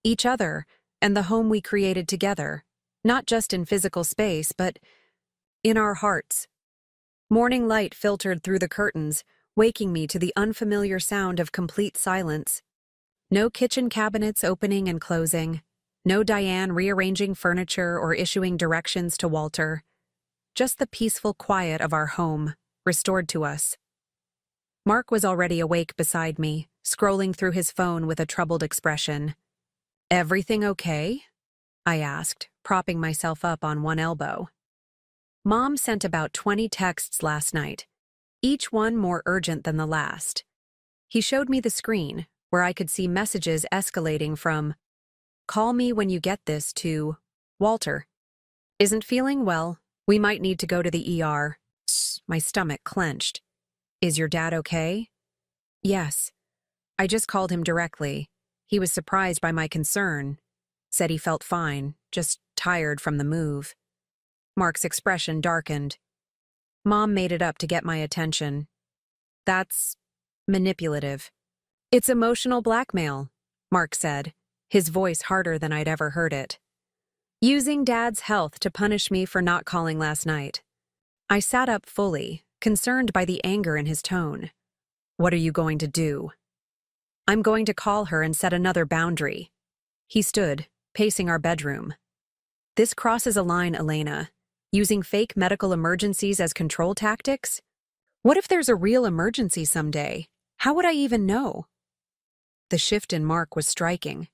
Each other, and the home we created together, not just in physical space, but in our hearts. Morning light filtered through the curtains, waking me to the unfamiliar sound of complete silence. No kitchen cabinets opening and closing. No Diane rearranging furniture or issuing directions to Walter. Just the peaceful quiet of our home, restored to us. Mark was already awake beside me, scrolling through his phone with a troubled expression. Everything okay? I asked, propping myself up on one elbow. Mom sent about 20 texts last night, each one more urgent than the last. He showed me the screen, where I could see messages escalating from, "Call me when you get this," to, "Walter, Isn't feeling well. We might need to go to the ER. My stomach clenched. Is your dad okay? Yes. I just called him directly. He was surprised by my concern. Said he felt fine, just tired from the move. Mark's expression darkened. Mom made it up to get my attention. That's manipulative. It's emotional blackmail, Mark said, his voice harder than I'd ever heard it. Using Dad's health to punish me for not calling last night. I sat up fully, concerned by the anger in his tone. What are you going to do? I'm going to call her and set another boundary. He stood, pacing our bedroom. This crosses a line, Elena. Using fake medical emergencies as control tactics? What if there's a real emergency someday? How would I even know? The shift in Mark was striking.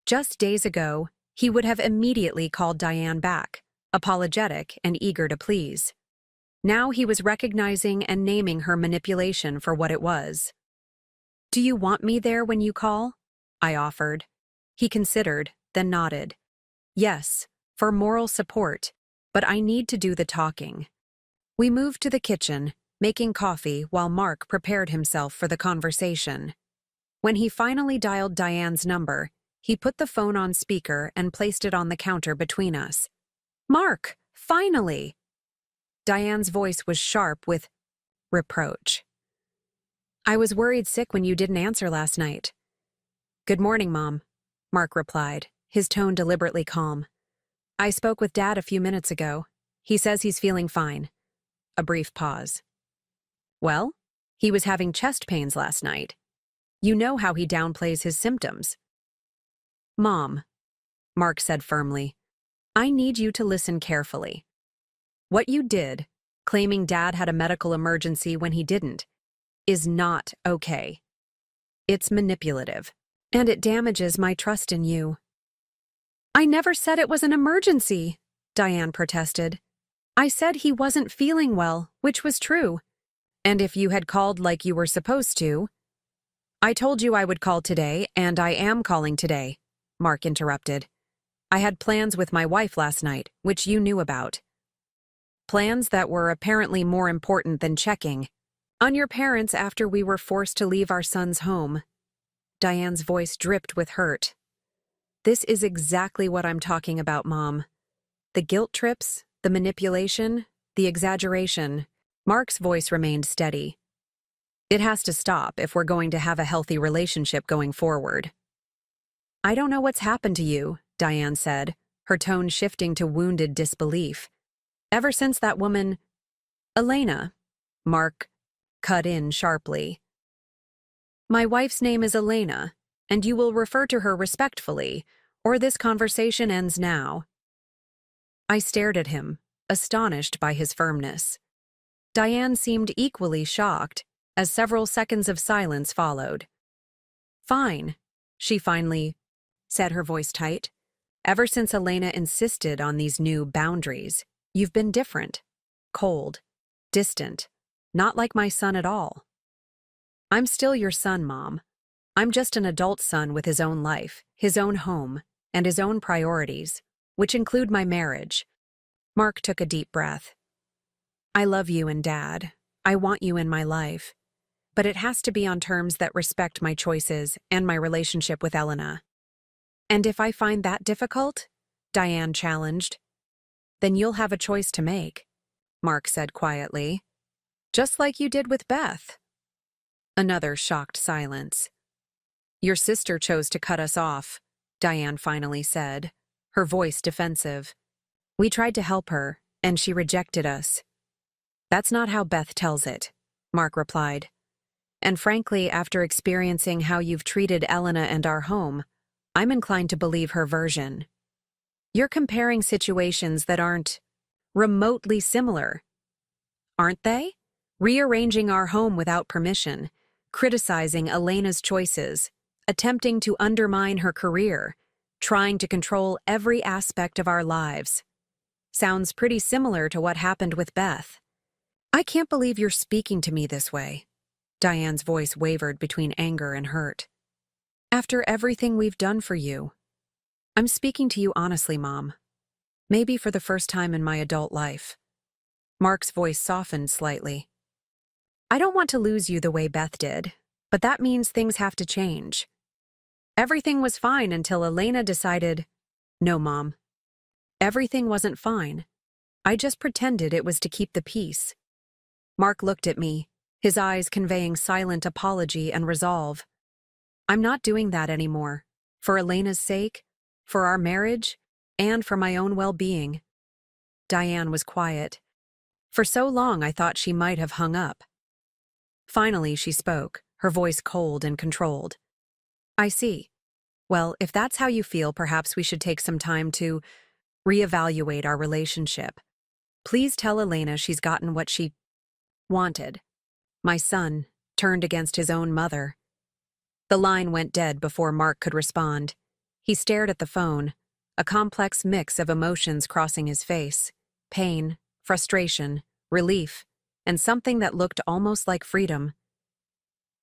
Just days ago, he would have immediately called Diane back, apologetic and eager to please. Now he was recognizing and naming her manipulation for what it was. Do you want me there when you call? I offered. He considered, then nodded. Yes, for moral support, but I need to do the talking. We moved to the kitchen, making coffee while Mark prepared himself for the conversation. When he finally dialed Diane's number, he put the phone on speaker and placed it on the counter between us. Mark, finally! Diane's voice was sharp with reproach. I was worried sick when you didn't answer last night. Good morning, Mom, Mark replied, his tone deliberately calm. I spoke with Dad a few minutes ago. He says he's feeling fine. A brief pause. Well, he was having chest pains last night. You know how he downplays his symptoms. Mom, Mark said firmly, I need you to listen carefully. What you did, claiming Dad had a medical emergency when he didn't, is not okay. It's manipulative, and it damages my trust in you. I never said it was an emergency, Diane protested. I said he wasn't feeling well, which was true. And if you had called like you were supposed to... I told you I would call today, and I am calling today, Mark interrupted. I had plans with my wife last night, which you knew about. Plans that were apparently more important than checking on your parents after we were forced to leave our son's home. Diane's voice dripped with hurt. This is exactly what I'm talking about, Mom. The guilt trips, the manipulation, the exaggeration. Mark's voice remained steady. It has to stop if we're going to have a healthy relationship going forward. I don't know what's happened to you, Diane said, her tone shifting to wounded disbelief. Ever since that woman... Elena, Mark cut in sharply. My wife's name is Elena, and you will refer to her respectfully, or this conversation ends now. I stared at him, astonished by his firmness. Diane seemed equally shocked, as several seconds of silence followed. Fine, she finally said, her voice tight. Ever since Elena insisted on these new boundaries, you've been different, cold, distant, not like my son at all. I'm still your son, Mom. I'm just an adult son with his own life, his own home, and his own priorities, which include my marriage. Mark took a deep breath. I love you and Dad. I want you in my life. But it has to be on terms that respect my choices and my relationship with Elena. And if I find that difficult, Diane challenged, then you'll have a choice to make, Mark said quietly. Just like you did with Beth. Another shocked silence. Your sister chose to cut us off, Diane finally said, her voice defensive. We tried to help her, and she rejected us. That's not how Beth tells it, Mark replied. And frankly, after experiencing how you've treated Elena and our home, I'm inclined to believe her version. You're comparing situations that aren't remotely similar, aren't they? Rearranging our home without permission, criticizing Elena's choices, attempting to undermine her career, trying to control every aspect of our lives. Sounds pretty similar to what happened with Beth. I can't believe you're speaking to me this way. Diane's voice wavered between anger and hurt. After everything we've done for you. I'm speaking to you honestly, Mom. Maybe for the first time in my adult life. Mark's voice softened slightly. I don't want to lose you the way Beth did, but that means things have to change. Everything was fine until Elena decided, no, Mom. Everything wasn't fine. I just pretended it was to keep the peace. Mark looked at me, his eyes conveying silent apology and resolve. I'm not doing that anymore. For Elena's sake, for our marriage, and for my own well-being. Diane was quiet. For so long I thought she might have hung up. Finally she spoke, her voice cold and controlled. I see. Well, if that's how you feel, perhaps we should take some time to reevaluate our relationship. Please tell Elena she's gotten what she wanted. My son turned against his own mother. The line went dead before Mark could respond. He stared at the phone, a complex mix of emotions crossing his face: pain, frustration, relief, and something that looked almost like freedom.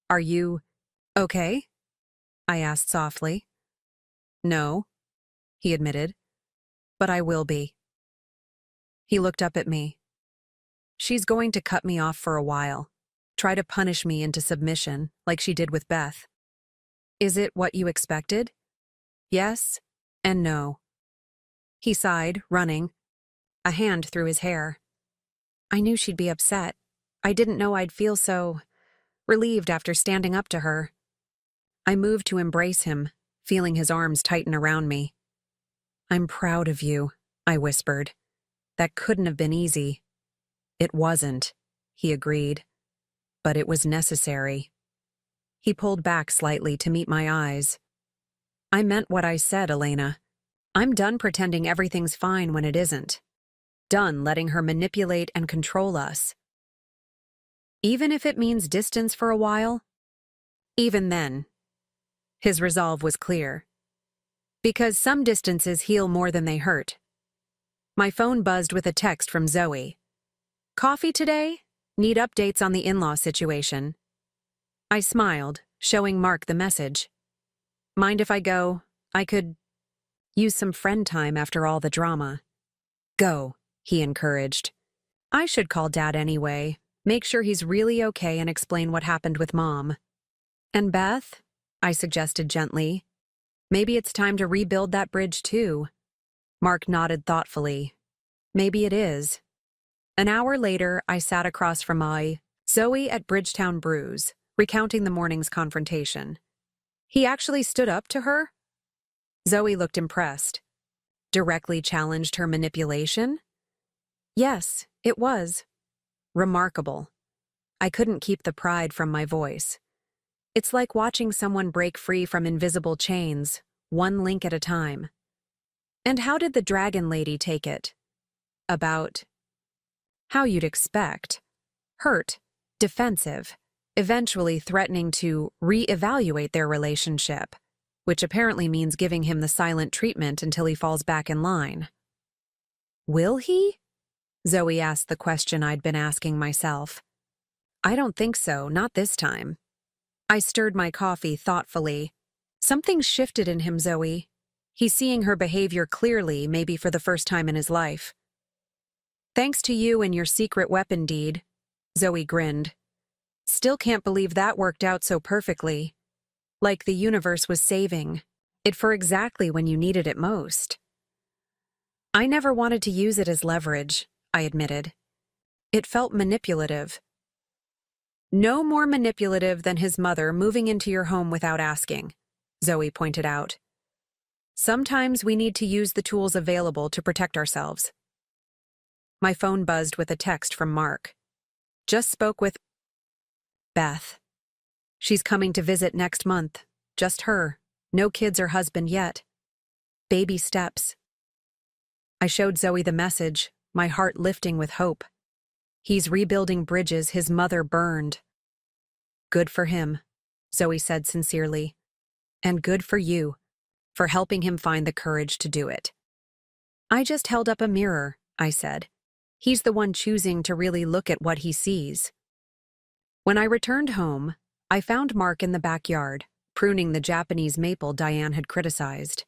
Are you okay? I asked softly. No, he admitted, but I will be. He looked up at me. She's going to cut me off for a while, try to punish me into submission like she did with Beth. Is it what you expected? Yes and no. He sighed, running a hand through his hair. I knew she'd be upset. I didn't know I'd feel so relieved after standing up to her. I moved to embrace him, feeling his arms tighten around me. I'm proud of you, I whispered. That couldn't have been easy. It wasn't, he agreed. But it was necessary. He pulled back slightly to meet my eyes. I meant what I said, Elena. I'm done pretending everything's fine when it isn't. Done letting her manipulate and control us. Even if it means distance for a while? Even then. His resolve was clear. Because some distances heal more than they hurt. My phone buzzed with a text from Zoe. Coffee today? Need updates on the in-law situation. I smiled, showing Mark the message. Mind if I go? I could use some friend time after all the drama. Go, he encouraged. I should call Dad anyway, make sure he's really okay and explain what happened with Mom. And Beth? I suggested gently. Maybe it's time to rebuild that bridge too. Mark nodded thoughtfully. Maybe it is. An hour later, I sat across from Zoe at Bridgetown Brews, recounting the morning's confrontation. He actually stood up to her? Zoe looked impressed. Directly challenged her manipulation? Yes, it was. Remarkable. I couldn't keep the pride from my voice. It's like watching someone break free from invisible chains, one link at a time. And how did the dragon lady take it? About how you'd expect. Hurt, defensive, eventually threatening to re-evaluate their relationship, which apparently means giving him the silent treatment until he falls back in line. Will he? Zoe asked the question I'd been asking myself. I don't think so, not this time. I stirred my coffee thoughtfully. Something shifted in him, Zoe. He's seeing her behavior clearly, maybe for the first time in his life. Thanks to you and your secret weapon deed, Zoe grinned. Still can't believe that worked out so perfectly. Like the universe was saving it for exactly when you needed it most. I never wanted to use it as leverage, I admitted. It felt manipulative. No more manipulative than his mother moving into your home without asking, Zoe pointed out. Sometimes we need to use the tools available to protect ourselves. My phone buzzed with a text from Mark. Just spoke with Beth. She's coming to visit next month. Just her. No kids or husband yet. Baby steps. I showed Zoe the message, my heart lifting with hope. He's rebuilding bridges his mother burned. Good for him, Zoe said sincerely. And good for you, for helping him find the courage to do it. I just held up a mirror, I said. He's the one choosing to really look at what he sees. When I returned home, I found Mark in the backyard, pruning the Japanese maple Diane had criticized.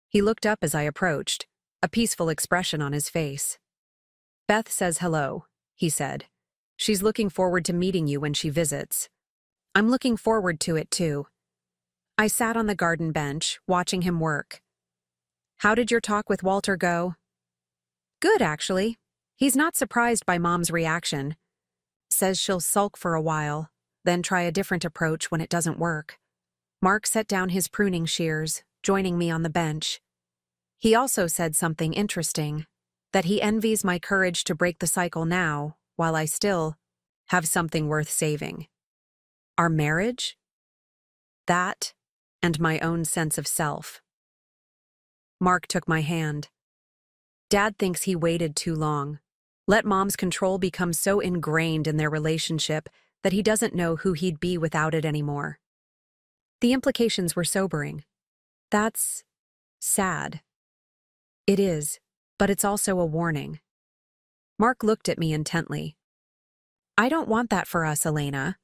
He looked up as I approached, a peaceful expression on his face. "Beth says hello," he said. "She's looking forward to meeting you when she visits." "I'm looking forward to it too." I sat on the garden bench, watching him work. "How did your talk with Walter go?" "Good, actually. He's not surprised by Mom's reaction. Says she'll sulk for a while, then try a different approach when it doesn't work." Mark set down his pruning shears, joining me on the bench. He also said something interesting, that he envies my courage to break the cycle now, while I still have something worth saving. Our marriage? That, and my own sense of self. Mark took my hand. "Dad thinks he waited too long. Let Mom's control become so ingrained in their relationship that he doesn't know who he'd be without it anymore." The implications were sobering. That's sad. It is, but it's also a warning. Mark looked at me intently. "I don't want that for us, Elena.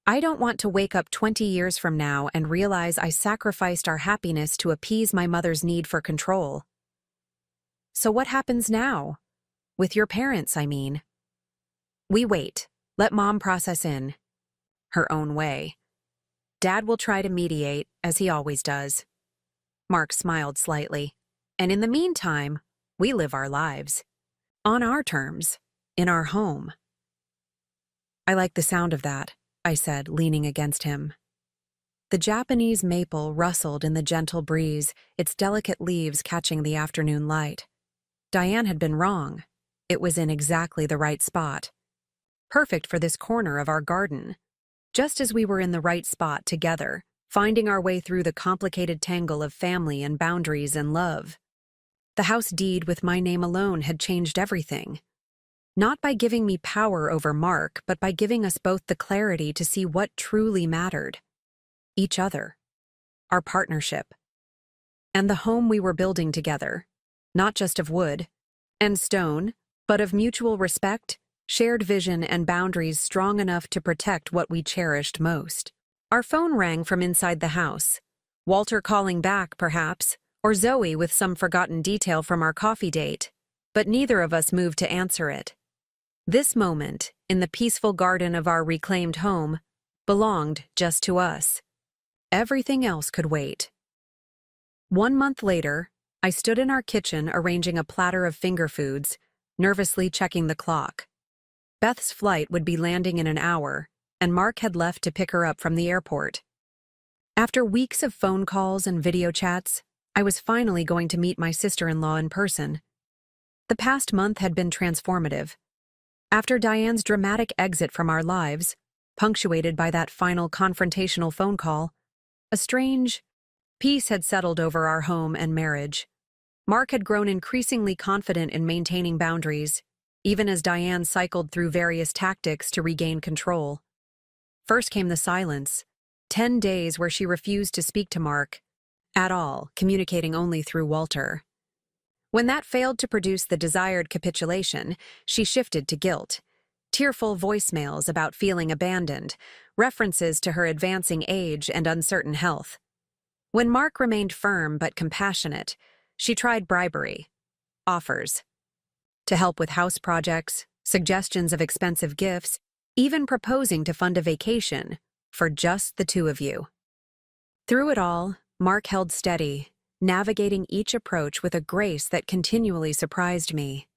I don't want to wake up 20 years from now and realize I sacrificed our happiness to appease my mother's need for control." "So what happens now? With your parents, I mean." "We wait. Let Mom process in her own way. Dad will try to mediate, as he always does." Mark smiled slightly. "And in the meantime, we live our lives. On our terms. In our home." "I like the sound of that," I said, leaning against him. The Japanese maple rustled in the gentle breeze, its delicate leaves catching the afternoon light. Diane had been wrong. It was in exactly the right spot. Perfect for this corner of our garden. Just as we were in the right spot together, finding our way through the complicated tangle of family and boundaries and love. The house deed with my name alone had changed everything. Not by giving me power over Mark, but by giving us both the clarity to see what truly mattered. Each other. Our partnership. And the home we were building together. Not just of wood and stone, but of mutual respect, shared vision, and boundaries strong enough to protect what we cherished most. Our phone rang from inside the house. Walter calling back, perhaps, or Zoe with some forgotten detail from our coffee date, but neither of us moved to answer it. This moment, in the peaceful garden of our reclaimed home, belonged just to us. Everything else could wait. 1 month later, I stood in our kitchen arranging a platter of finger foods, nervously checking the clock. Beth's flight would be landing in an hour, and Mark had left to pick her up from the airport. After weeks of phone calls and video chats, I was finally going to meet my sister-in-law in person. The past month had been transformative. After Diane's dramatic exit from our lives, punctuated by that final confrontational phone call, a strange peace had settled over our home and marriage. Mark had grown increasingly confident in maintaining boundaries, even as Diane cycled through various tactics to regain control. First came the silence, 10 days where she refused to speak to Mark at all, communicating only through Walter. When that failed to produce the desired capitulation, she shifted to guilt. Tearful voicemails about feeling abandoned, references to her advancing age and uncertain health. When Mark remained firm but compassionate, she tried bribery, offers, to help with house projects, suggestions of expensive gifts, even proposing to fund a vacation for just the two of you. Through it all, Mark held steady, navigating each approach with a grace that continually surprised me.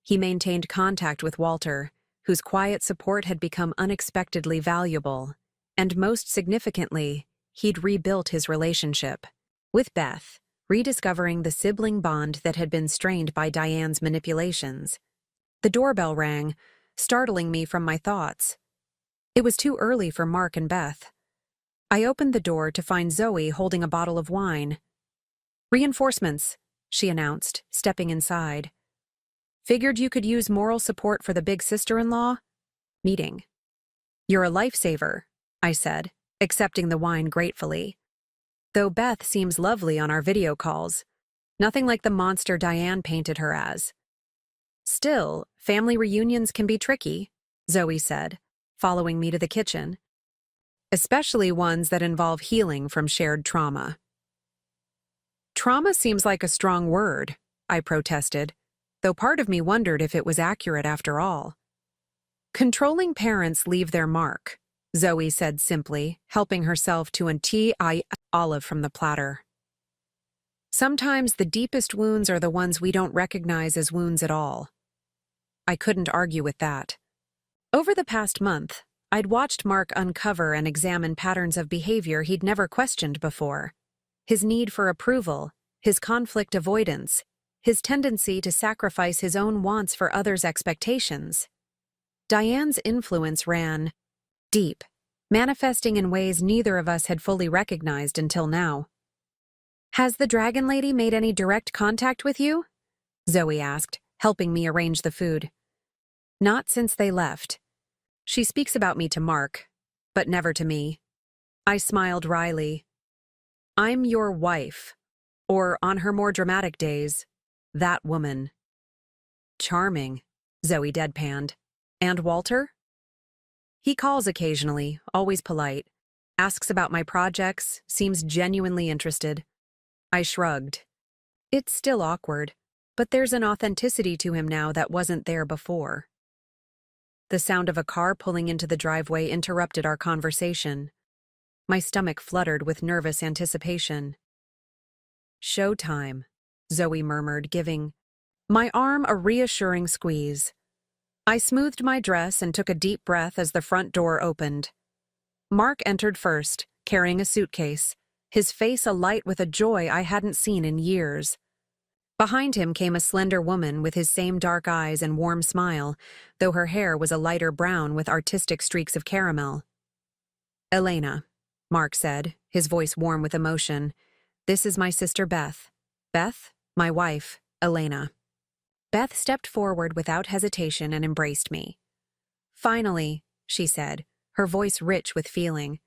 He maintained contact with Walter, whose quiet support had become unexpectedly valuable, and most significantly, he'd rebuilt his relationship with Beth, rediscovering the sibling bond that had been strained by Diane's manipulations. The doorbell rang, startling me from my thoughts. It was too early for Mark and Beth. I opened the door to find Zoe holding a bottle of wine. "Reinforcements," she announced, stepping inside. "Figured you could use moral support for the big sister-in-law meeting." "You're a lifesaver," I said, accepting the wine gratefully. "Though Beth seems lovely on our video calls. Nothing like the monster Diane painted her as." "Still, family reunions can be tricky," Zoe said, following me to the kitchen. "Especially ones that involve healing from shared trauma." "Trauma seems like a strong word," I protested, though part of me wondered if it was accurate after all. Controlling parents leave their mark, Zoe said simply, helping herself to an tea olive from the platter. Sometimes the deepest wounds are the ones we don't recognize as wounds at all. I couldn't argue with that. Over the past month, I'd watched Mark uncover and examine patterns of behavior he'd never questioned before. His need for approval, his conflict avoidance, his tendency to sacrifice his own wants for others' expectations. Diane's influence ran deep, manifesting in ways neither of us had fully recognized until now. "Has the Dragon Lady made any direct contact with you?" Zoe asked, helping me arrange the food. "Not since they left. She speaks about me to Mark, but never to me." I smiled wryly. "I'm your wife, or on her more dramatic days, that woman." "Charming," Zoe deadpanned. "And Walter?" "He calls occasionally, always polite, asks about my projects, seems genuinely interested." I shrugged. "It's still awkward, but there's an authenticity to him now that wasn't there before." The sound of a car pulling into the driveway interrupted our conversation. My stomach fluttered with nervous anticipation. "Showtime," Zoe murmured, giving my arm a reassuring squeeze. I smoothed my dress and took a deep breath as the front door opened. Mark entered first, carrying a suitcase, his face alight with a joy I hadn't seen in years. Behind him came a slender woman with his same dark eyes and warm smile, though her hair was a lighter brown with artistic streaks of caramel. "Elena," Mark said, his voice warm with emotion. "This is my sister Beth. Beth, my wife, Elena." Beth stepped forward without hesitation and embraced me. "Finally," she said, her voice rich with feeling.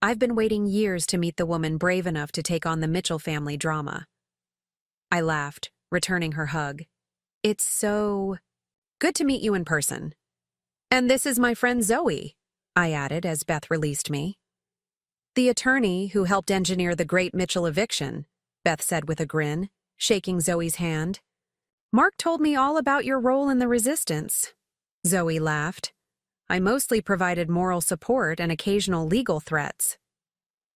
"I've been waiting years to meet the woman brave enough to take on the Mitchell family drama." I laughed, returning her hug. "It's so good to meet you in person." "And this is my friend Zoe," I added as Beth released me. "The attorney who helped engineer the great Mitchell eviction," Beth said with a grin, shaking Zoe's hand. "Mark told me all about your role in the resistance." Zoe laughed. "I mostly provided moral support and occasional legal threats."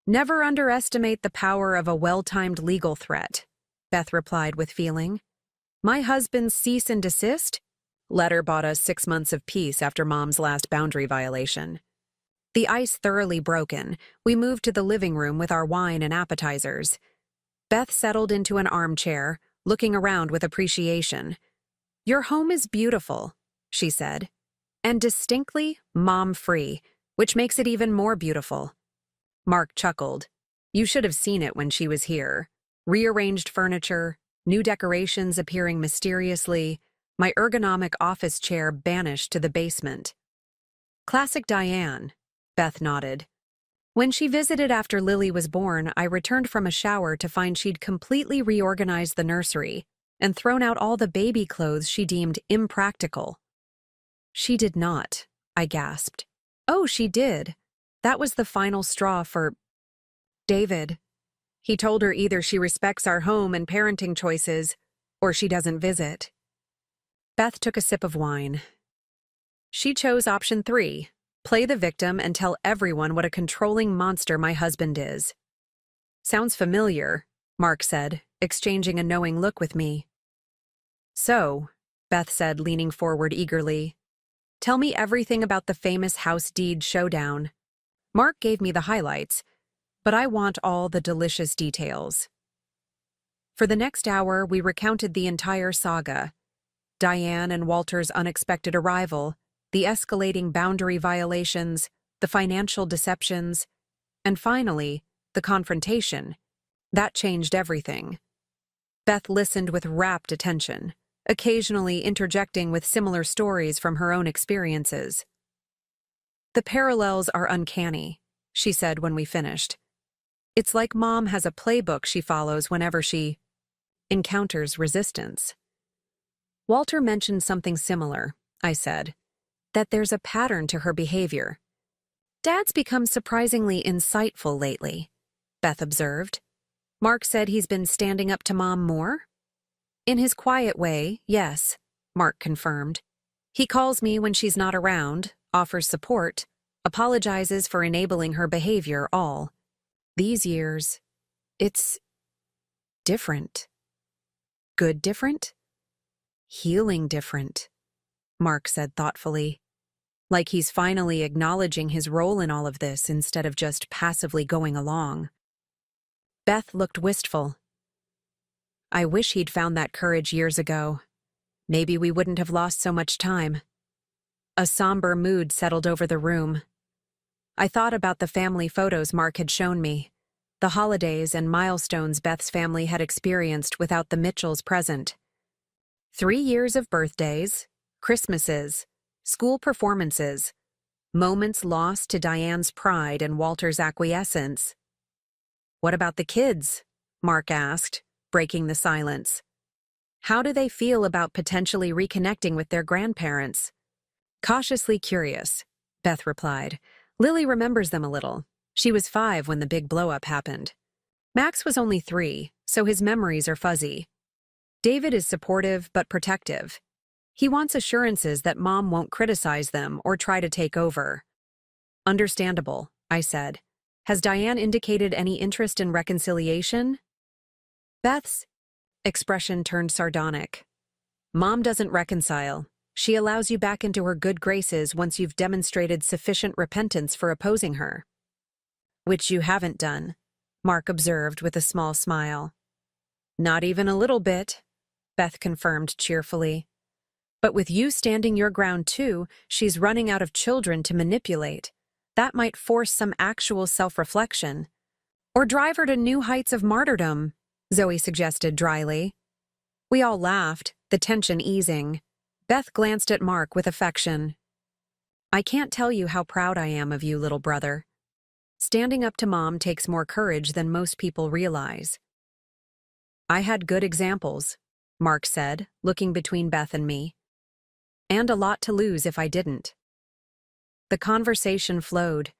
"Never underestimate the power of a well-timed legal threat," Beth replied with feeling. "My husband's cease and desist letter bought us 6 months of peace after Mom's last boundary violation." The ice thoroughly broken, we moved to the living room with our wine and appetizers. Beth settled into an armchair, looking around with appreciation. "Your home is beautiful," she said, "and distinctly mom-free, which makes it even more beautiful." Mark chuckled. "You should have seen it when she was here. Rearranged furniture, new decorations appearing mysteriously, my ergonomic office chair banished to the basement." "Classic Diane," Beth nodded. "When she visited after Lily was born, I returned from a shower to find she'd completely reorganized the nursery and thrown out all the baby clothes she deemed impractical." "She did not," I gasped. "Oh, she did. That was the final straw for David. He told her either she respects our home and parenting choices, or she doesn't visit." Beth took a sip of wine. "She chose option 3, play the victim and tell everyone what a controlling monster my husband is." "Sounds familiar," Mark said, exchanging a knowing look with me. "So," Beth said, leaning forward eagerly, "tell me everything about the famous house deed showdown." Mark gave me the highlights, but I want all the delicious details. For the next hour, we recounted the entire saga. Diane and Walter's unexpected arrival, the escalating boundary violations, the financial deceptions, and finally, the confrontation. That changed everything. Beth listened with rapt attention, occasionally interjecting with similar stories from her own experiences. "The parallels are uncanny," she said when we finished. "It's like Mom has a playbook she follows whenever she encounters resistance." "Walter mentioned something similar," I said, "that there's a pattern to her behavior." "Dad's become surprisingly insightful lately," Beth observed. "Mark said he's been standing up to Mom more?" In his quiet way, yes, Mark confirmed. He calls me when she's not around, offers support, apologizes for enabling her behavior, all. These years, it's different. Good different? Healing different, Mark said thoughtfully. Like he's finally acknowledging his role in all of this instead of just passively going along. Beth looked wistful. I wish he'd found that courage years ago. Maybe we wouldn't have lost so much time. A somber mood settled over the room. I thought about the family photos Mark had shown me, the holidays and milestones Beth's family had experienced without the Mitchells present. 3 years of birthdays, Christmases, school performances, moments lost to Diane's pride and Walter's acquiescence. What about the kids? Mark asked, breaking the silence. How do they feel about potentially reconnecting with their grandparents? Cautiously curious, Beth replied. Lily remembers them a little. She was 5 when the big blow-up happened. Max was only 3, so his memories are fuzzy. David is supportive but protective. He wants assurances that Mom won't criticize them or try to take over. Understandable, I said. Has Diane indicated any interest in reconciliation? Beth's expression turned sardonic. Mom doesn't reconcile. She allows you back into her good graces once you've demonstrated sufficient repentance for opposing her. Which you haven't done, Mark observed with a small smile. Not even a little bit, Beth confirmed cheerfully. But with you standing your ground too, she's running out of children to manipulate. That might force some actual self-reflection. Or drive her to new heights of martyrdom, Zoe suggested dryly. We all laughed, the tension easing. Beth glanced at Mark with affection. I can't tell you how proud I am of you, little brother. Standing up to Mom takes more courage than most people realize. I had good examples, Mark said, looking between Beth and me. And a lot to lose if I didn't. The conversation flowed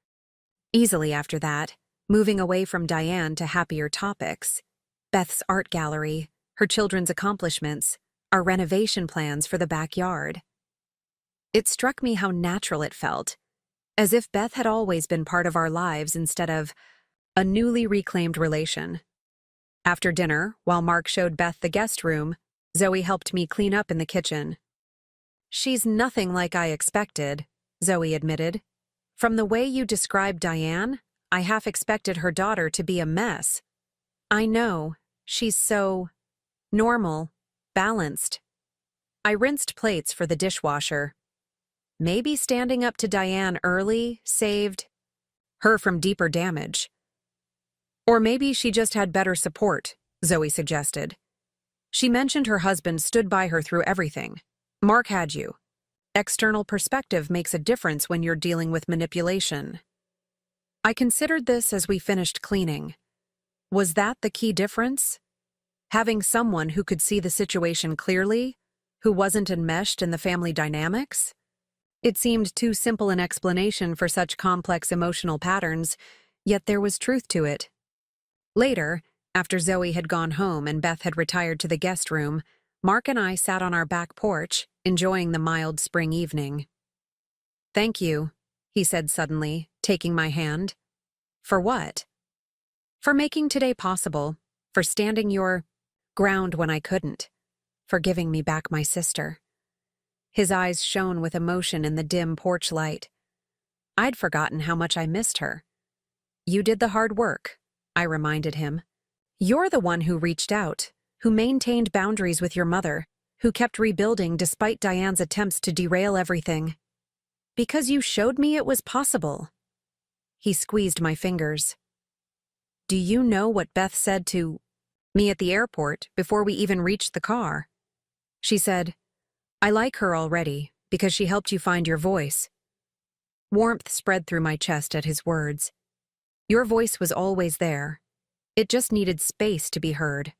easily after that, moving away from Diane to happier topics. Beth's art gallery, her children's accomplishments, our renovation plans for the backyard. It struck me how natural it felt, as if Beth had always been part of our lives instead of a newly reclaimed relation. After dinner, while Mark showed Beth the guest room, Zoe helped me clean up in the kitchen. She's nothing like I expected, Zoe admitted. From the way you described Diane, I half expected her daughter to be a mess. I know, she's so normal, balanced. I rinsed plates for the dishwasher. Maybe standing up to Diane early saved her from deeper damage. Or maybe she just had better support, Zoe suggested. She mentioned her husband stood by her through everything. Mark had you. External perspective makes a difference when you're dealing with manipulation. I considered this as we finished cleaning. Was that the key difference? Having someone who could see the situation clearly, who wasn't enmeshed in the family dynamics? It seemed too simple an explanation for such complex emotional patterns, yet there was truth to it. Later, after Zoe had gone home and Beth had retired to the guest room, Mark and I sat on our back porch, enjoying the mild spring evening. Thank you, he said suddenly, taking my hand. For what? For making today possible, for standing your ground when I couldn't, for giving me back my sister. His eyes shone with emotion in the dim porch light. I'd forgotten how much I missed her. You did the hard work, I reminded him. You're the one who reached out, who maintained boundaries with your mother, who kept rebuilding despite Diane's attempts to derail everything. Because you showed me it was possible. He squeezed my fingers. Do you know what Beth said to me at the airport before we even reached the car? She said, I like her already because she helped you find your voice. Warmth spread through my chest at his words. Your voice was always there. It just needed space to be heard.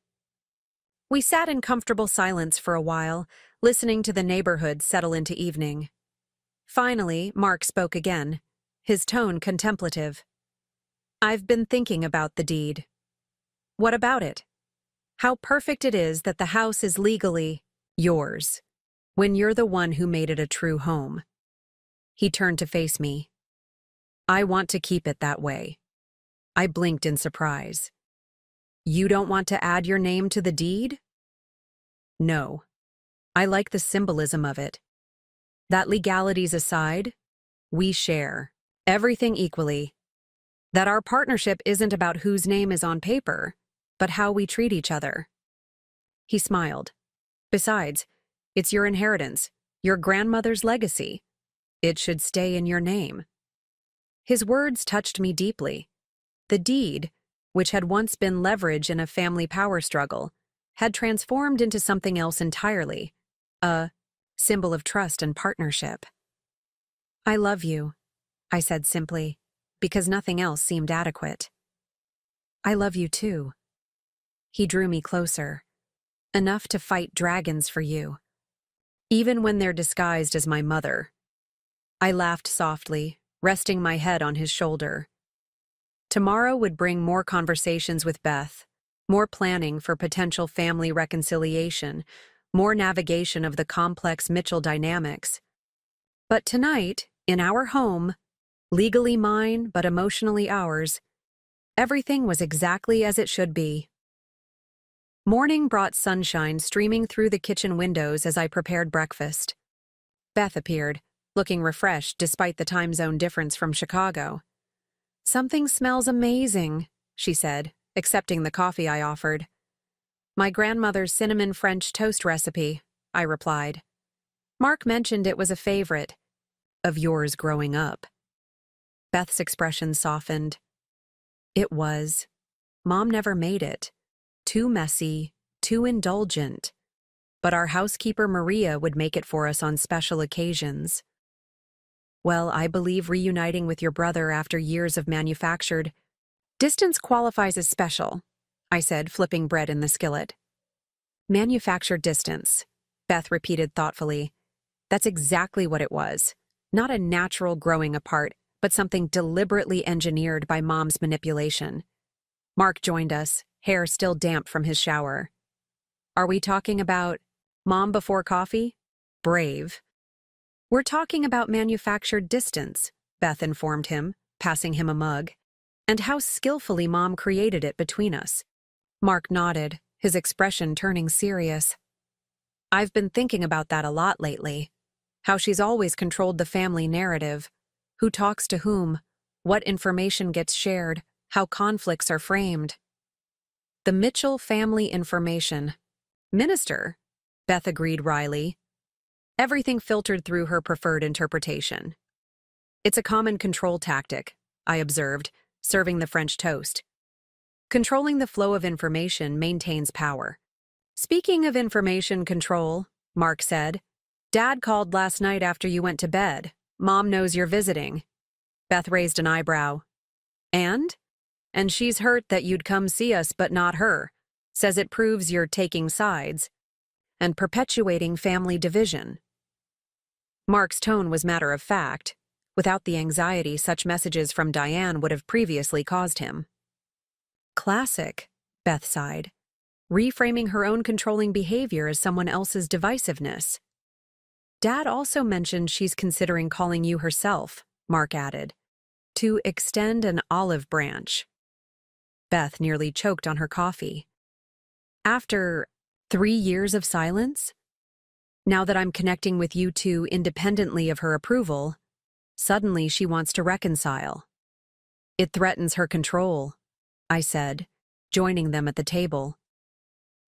We sat in comfortable silence for a while, listening to the neighborhood settle into evening. Finally, Mark spoke again, his tone contemplative. I've been thinking about the deed. What about it? How perfect it is that the house is legally yours, when you're the one who made it a true home. He turned to face me. I want to keep it that way. I blinked in surprise. You don't want to add your name to the deed? No. I like the symbolism of it. That legalities aside, we share everything equally. That our partnership isn't about whose name is on paper, but how we treat each other. He smiled. Besides, it's your inheritance, your grandmother's legacy. It should stay in your name. His words touched me deeply. The deed, which had once been leverage in a family power struggle, had transformed into something else entirely, a symbol of trust and partnership. I love you, I said simply, because nothing else seemed adequate. I love you too. He drew me closer. Enough to fight dragons for you, even when they're disguised as my mother. I laughed softly, resting my head on his shoulder. Tomorrow would bring more conversations with Beth, more planning for potential family reconciliation, more navigation of the complex Mitchell dynamics. But tonight, in our home, legally mine but emotionally ours, everything was exactly as it should be. Morning brought sunshine streaming through the kitchen windows as I prepared breakfast. Beth appeared, looking refreshed despite the time zone difference from Chicago. Something smells amazing, she said, accepting the coffee I offered. My grandmother's cinnamon French toast recipe, I replied. Mark mentioned it was a favorite of yours growing up. Beth's expression softened. It was. Mom never made it. Too messy, too indulgent. But our housekeeper Maria would make it for us on special occasions. Well, I believe reuniting with your brother after years of manufactured distance qualifies as special, I said, flipping bread in the skillet. Manufactured distance, Beth repeated thoughtfully. That's exactly what it was. Not a natural growing apart, but something deliberately engineered by Mom's manipulation. Mark joined us, hair still damp from his shower. Are we talking about Mom before coffee? Brave. We're talking about manufactured distance, Beth informed him, passing him a mug, and how skillfully Mom created it between us. Mark nodded, his expression turning serious. I've been thinking about that a lot lately. How she's always controlled the family narrative. Who talks to whom, what information gets shared, how conflicts are framed. The Mitchell family information. Minister, Beth agreed wryly. Everything filtered through her preferred interpretation. It's a common control tactic, I observed, serving the French toast. Controlling the flow of information maintains power. Speaking of information control, Mark said, Dad called last night after you went to bed. Mom knows you're visiting. Beth raised an eyebrow. And? And she's hurt that you'd come see us but not her. Says it proves you're taking sides and perpetuating family division. Mark's tone was matter of fact, without the anxiety such messages from Diane would have previously caused him. Classic, Beth sighed, reframing her own controlling behavior as someone else's divisiveness. Dad also mentioned she's considering calling you herself, Mark added, to extend an olive branch. Beth nearly choked on her coffee. After 3 years of silence? Now that I'm connecting with you two independently of her approval, suddenly she wants to reconcile. It threatens her control, I said, joining them at the table.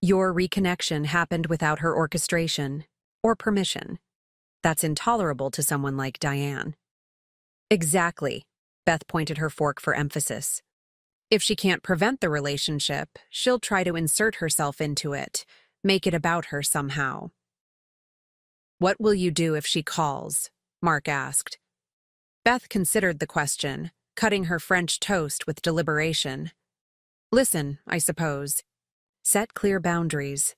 Your reconnection happened without her orchestration or permission. That's intolerable to someone like Diane. Exactly, Beth pointed her fork for emphasis. If she can't prevent the relationship, she'll try to insert herself into it, make it about her somehow. What will you do if she calls? Mark asked. Beth considered the question, cutting her French toast with deliberation. Listen, I suppose. Set clear boundaries.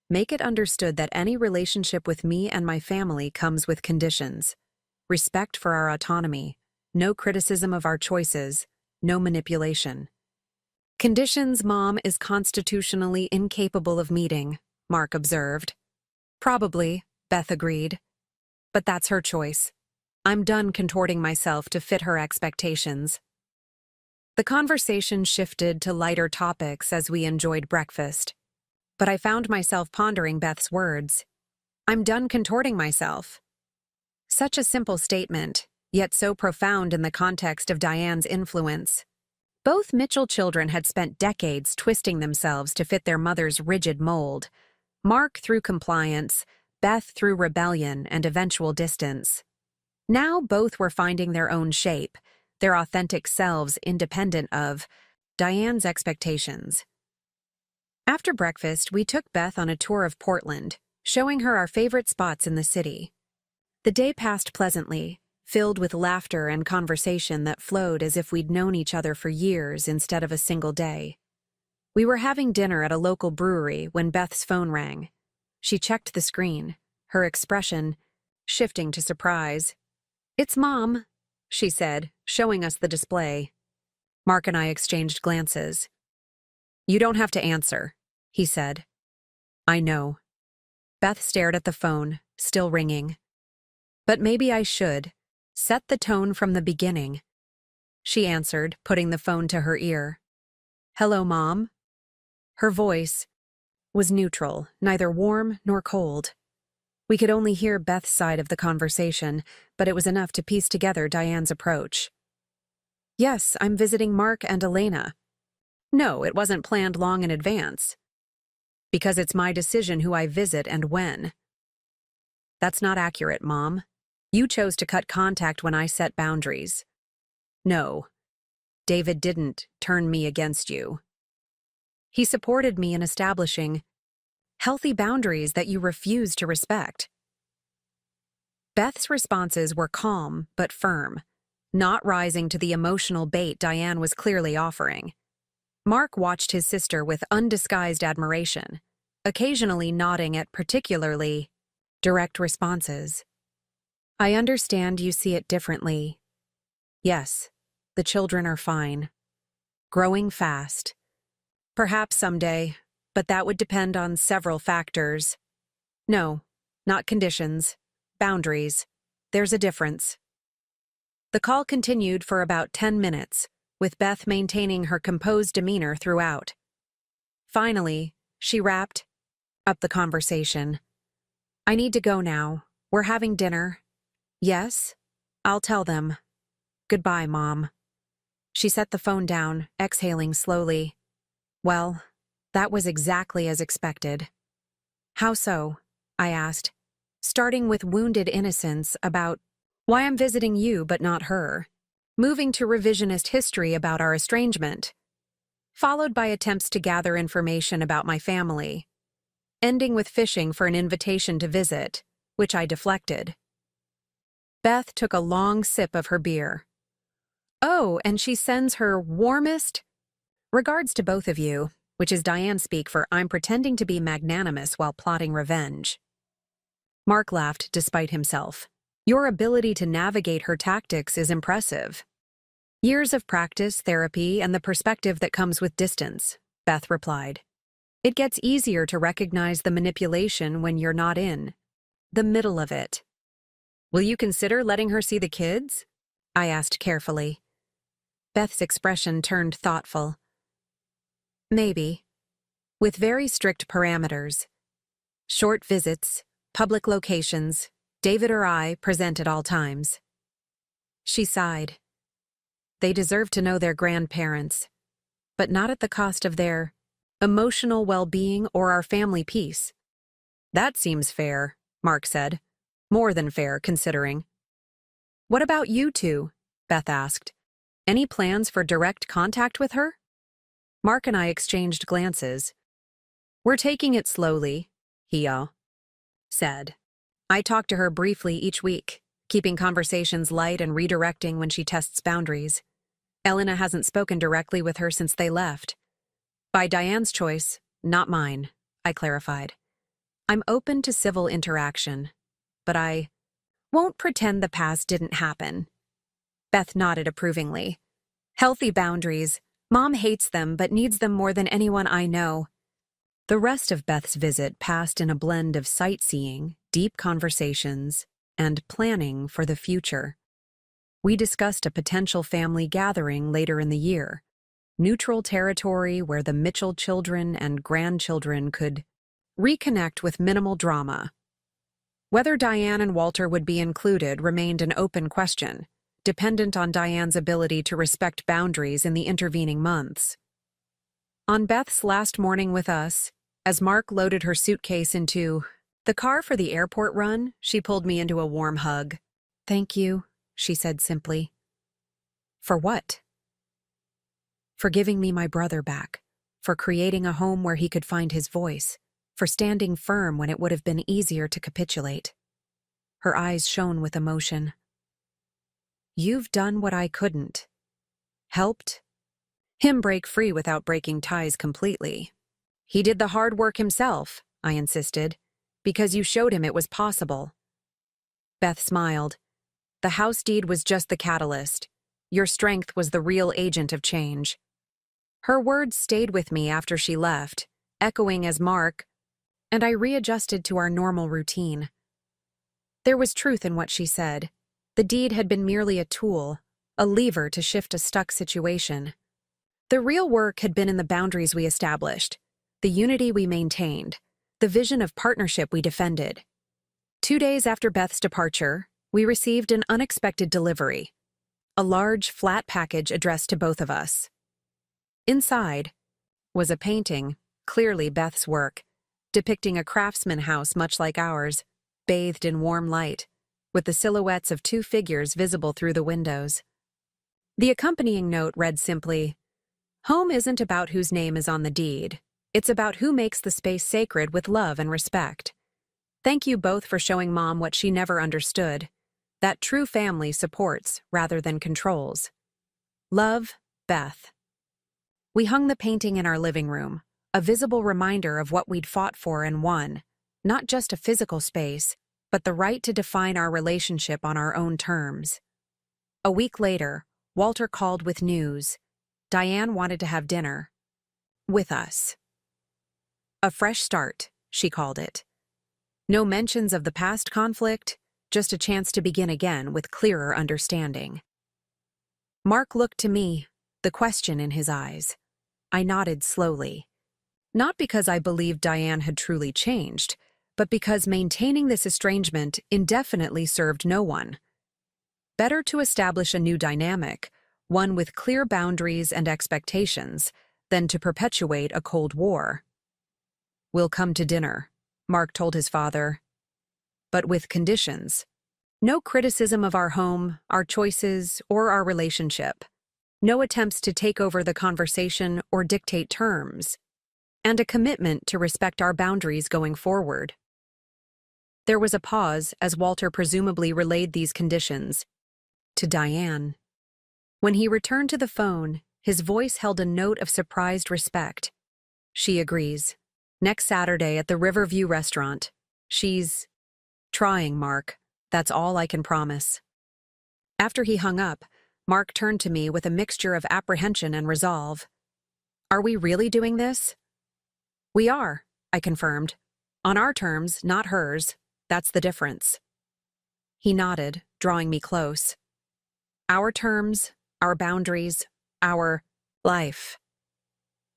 Make it understood that any relationship with me and my family comes with conditions. Respect for our autonomy, no criticism of our choices, no manipulation. Conditions Mom is constitutionally incapable of meeting, Mark observed. Probably, Beth agreed. But that's her choice. I'm done contorting myself to fit her expectations. The conversation shifted to lighter topics as we enjoyed breakfast. But I found myself pondering Beth's words. I'm done contorting myself. Such a simple statement, yet so profound in the context of Diane's influence. Both Mitchell children had spent decades twisting themselves to fit their mother's rigid mold. Mark through compliance, Beth through rebellion and eventual distance. Now both were finding their own shape, their authentic selves independent of Diane's expectations. After breakfast, we took Beth on a tour of Portland, showing her our favorite spots in the city. The day passed pleasantly, filled with laughter and conversation that flowed as if we'd known each other for years instead of a single day. We were having dinner at a local brewery when Beth's phone rang. She checked the screen, her expression shifting to surprise. "It's Mom," she said, showing us the display. Mark and I exchanged glances. "You don't have to answer," he said. "I know." Beth stared at the phone, still ringing. "But maybe I should. Set the tone from the beginning." She answered, putting the phone to her ear. "Hello, Mom." Her voice was neutral, neither warm nor cold. We could only hear Beth's side of the conversation, but it was enough to piece together Diane's approach. "Yes, I'm visiting Mark and Elena." "No, it wasn't planned long in advance." "Because it's my decision who I visit and when." "That's not accurate, Mom. You chose to cut contact when I set boundaries." "No, David didn't turn me against you. He supported me in establishing healthy boundaries that you refuse to respect." Beth's responses were calm but firm, not rising to the emotional bait Diane was clearly offering. Mark watched his sister with undisguised admiration, occasionally nodding at particularly direct responses. "I understand you see it differently. Yes, the children are fine. Growing fast. Perhaps someday, but that would depend on several factors. No, not conditions. Boundaries. There's a difference." The call continued for about 10 minutes, with Beth maintaining her composed demeanor throughout. Finally, she wrapped up the conversation. "I need to go now. We're having dinner." "Yes? I'll tell them. Goodbye, Mom." She set the phone down, exhaling slowly. "Well, that was exactly as expected." "How so?" I asked, starting with wounded innocence about why I'm visiting you but not her, moving to revisionist history about our estrangement, followed by attempts to gather information about my family, ending with fishing for an invitation to visit, which I deflected. Beth took a long sip of her beer. "Oh, and she sends her warmest regards to both of you," which is Diane speak for "I'm pretending to be magnanimous while plotting revenge." Mark laughed despite himself. "Your ability to navigate her tactics is impressive." "Years of practice, therapy, and the perspective that comes with distance," Beth replied. "It gets easier to recognize the manipulation when you're not in the middle of it." "Will you consider letting her see the kids?" I asked carefully. Beth's expression turned thoughtful. "Maybe. With very strict parameters. Short visits, public locations, David or I present at all times." She sighed. "They deserve to know their grandparents, but not at the cost of their emotional well-being or our family peace." "That seems fair," Mark said. "More than fair, considering." "What about you two?" Beth asked. "Any plans for direct contact with her?" Mark and I exchanged glances. "We're taking it slowly," he said. "I talk to her briefly each week, keeping conversations light and redirecting when she tests boundaries. Elena hasn't spoken directly with her since they left. By Diane's choice, not mine," I clarified. "I'm open to civil interaction, but I won't pretend the past didn't happen." Beth nodded approvingly. "Healthy boundaries Mom hates them but needs them more than anyone I know. The rest of Beth's visit passed in a blend of sightseeing, deep conversations, and planning for the future. We discussed a potential family gathering later in the year, neutral territory where the Mitchell children and grandchildren could reconnect with minimal drama. Whether Diane and Walter would be included remained an open question, dependent on Diane's ability to respect boundaries in the intervening months. On Beth's last morning with us, as Mark loaded her suitcase into the car for the airport run, she pulled me into a warm hug. "Thank you," she said simply. "For what?" "For giving me my brother back, for creating a home where he could find his voice, for standing firm when it would have been easier to capitulate." Her eyes shone with emotion. "You've done what I couldn't. Helped him break free without breaking ties completely. He did the hard work himself," I insisted, "because you showed him it was possible." Beth smiled. "The house deed was just the catalyst. Your strength was the real agent of change." Her words stayed with me after she left, echoing as Mark and I readjusted to our normal routine. There was truth in what she said. The deed had been merely a tool, a lever to shift a stuck situation. The real work had been in the boundaries we established, the unity we maintained, the vision of partnership we defended. 2 days after Beth's departure, we received an unexpected delivery, a large, flat package addressed to both of us. Inside was a painting, clearly Beth's work, depicting a craftsman house much like ours, bathed in warm light, with the silhouettes of 2 figures visible through the windows. The accompanying note read simply, "Home isn't about whose name is on the deed. It's about who makes the space sacred with love and respect. Thank you both for showing Mom what she never understood, that true family supports rather than controls. Love, Beth." We hung the painting in our living room, a visible reminder of what we'd fought for and won, not just a physical space, but the right to define our relationship on our own terms. A week later, Walter called with news. Diane wanted to have dinner with us. A fresh start, she called it. No mentions of the past conflict, just a chance to begin again with clearer understanding. Mark looked to me, the question in his eyes. I nodded slowly. Not because I believed Diane had truly changed, but because maintaining this estrangement indefinitely served no one. Better to establish a new dynamic, one with clear boundaries and expectations, than to perpetuate a Cold War. "We'll come to dinner," Mark told his father, "but with conditions. No criticism of our home, our choices, or our relationship. No attempts to take over the conversation or dictate terms. And a commitment to respect our boundaries going forward." There was a pause as Walter presumably relayed these conditions to Diane. When he returned to the phone, his voice held a note of surprised respect. "She agrees. Next Saturday at the Riverview restaurant. She's trying, Mark. That's all I can promise." After he hung up, Mark turned to me with a mixture of apprehension and resolve. "Are we really doing this?" "We are," I confirmed. "On our terms, not hers. That's the difference." He nodded, drawing me close. "Our terms, our boundaries, our life."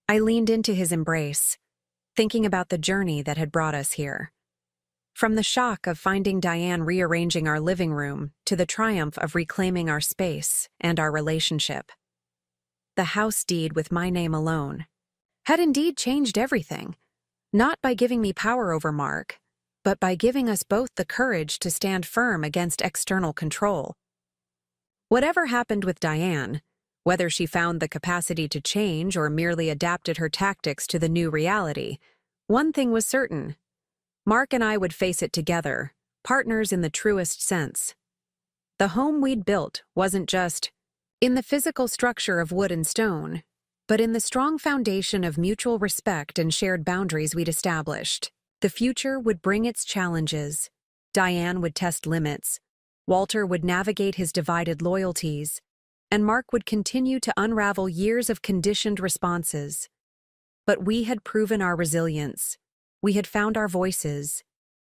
I leaned into his embrace, thinking about the journey that had brought us here. From the shock of finding Diane rearranging our living room to the triumph of reclaiming our space and our relationship. The house deed with my name alone had indeed changed everything, not by giving me power over Mark, but by giving us both the courage to stand firm against external control. Whatever happened with Diane, whether she found the capacity to change or merely adapted her tactics to the new reality, one thing was certain. Mark and I would face it together, partners in the truest sense. The home we'd built wasn't just in the physical structure of wood and stone, but in the strong foundation of mutual respect and shared boundaries we'd established. The future would bring its challenges. Diane would test limits. Walter would navigate his divided loyalties. and Mark would continue to unravel years of conditioned responses. But we had proven our resilience. We had found our voices.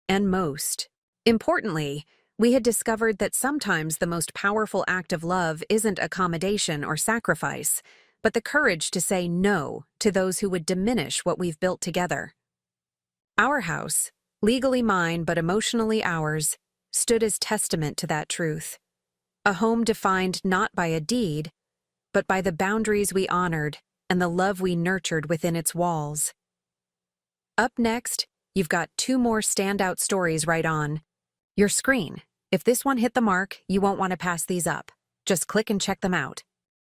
And most importantly, we had discovered that sometimes the most powerful act of love isn't accommodation or sacrifice, but the courage to say no to those who would diminish what we've built together. Our house, legally mine but emotionally ours, stood as testament to that truth. A home defined not by a deed, but by the boundaries we honored and the love we nurtured within its walls. Up next, you've got 2 more standout stories right on your screen. If this one hit the mark, you won't want to pass these up. Just click and check them out.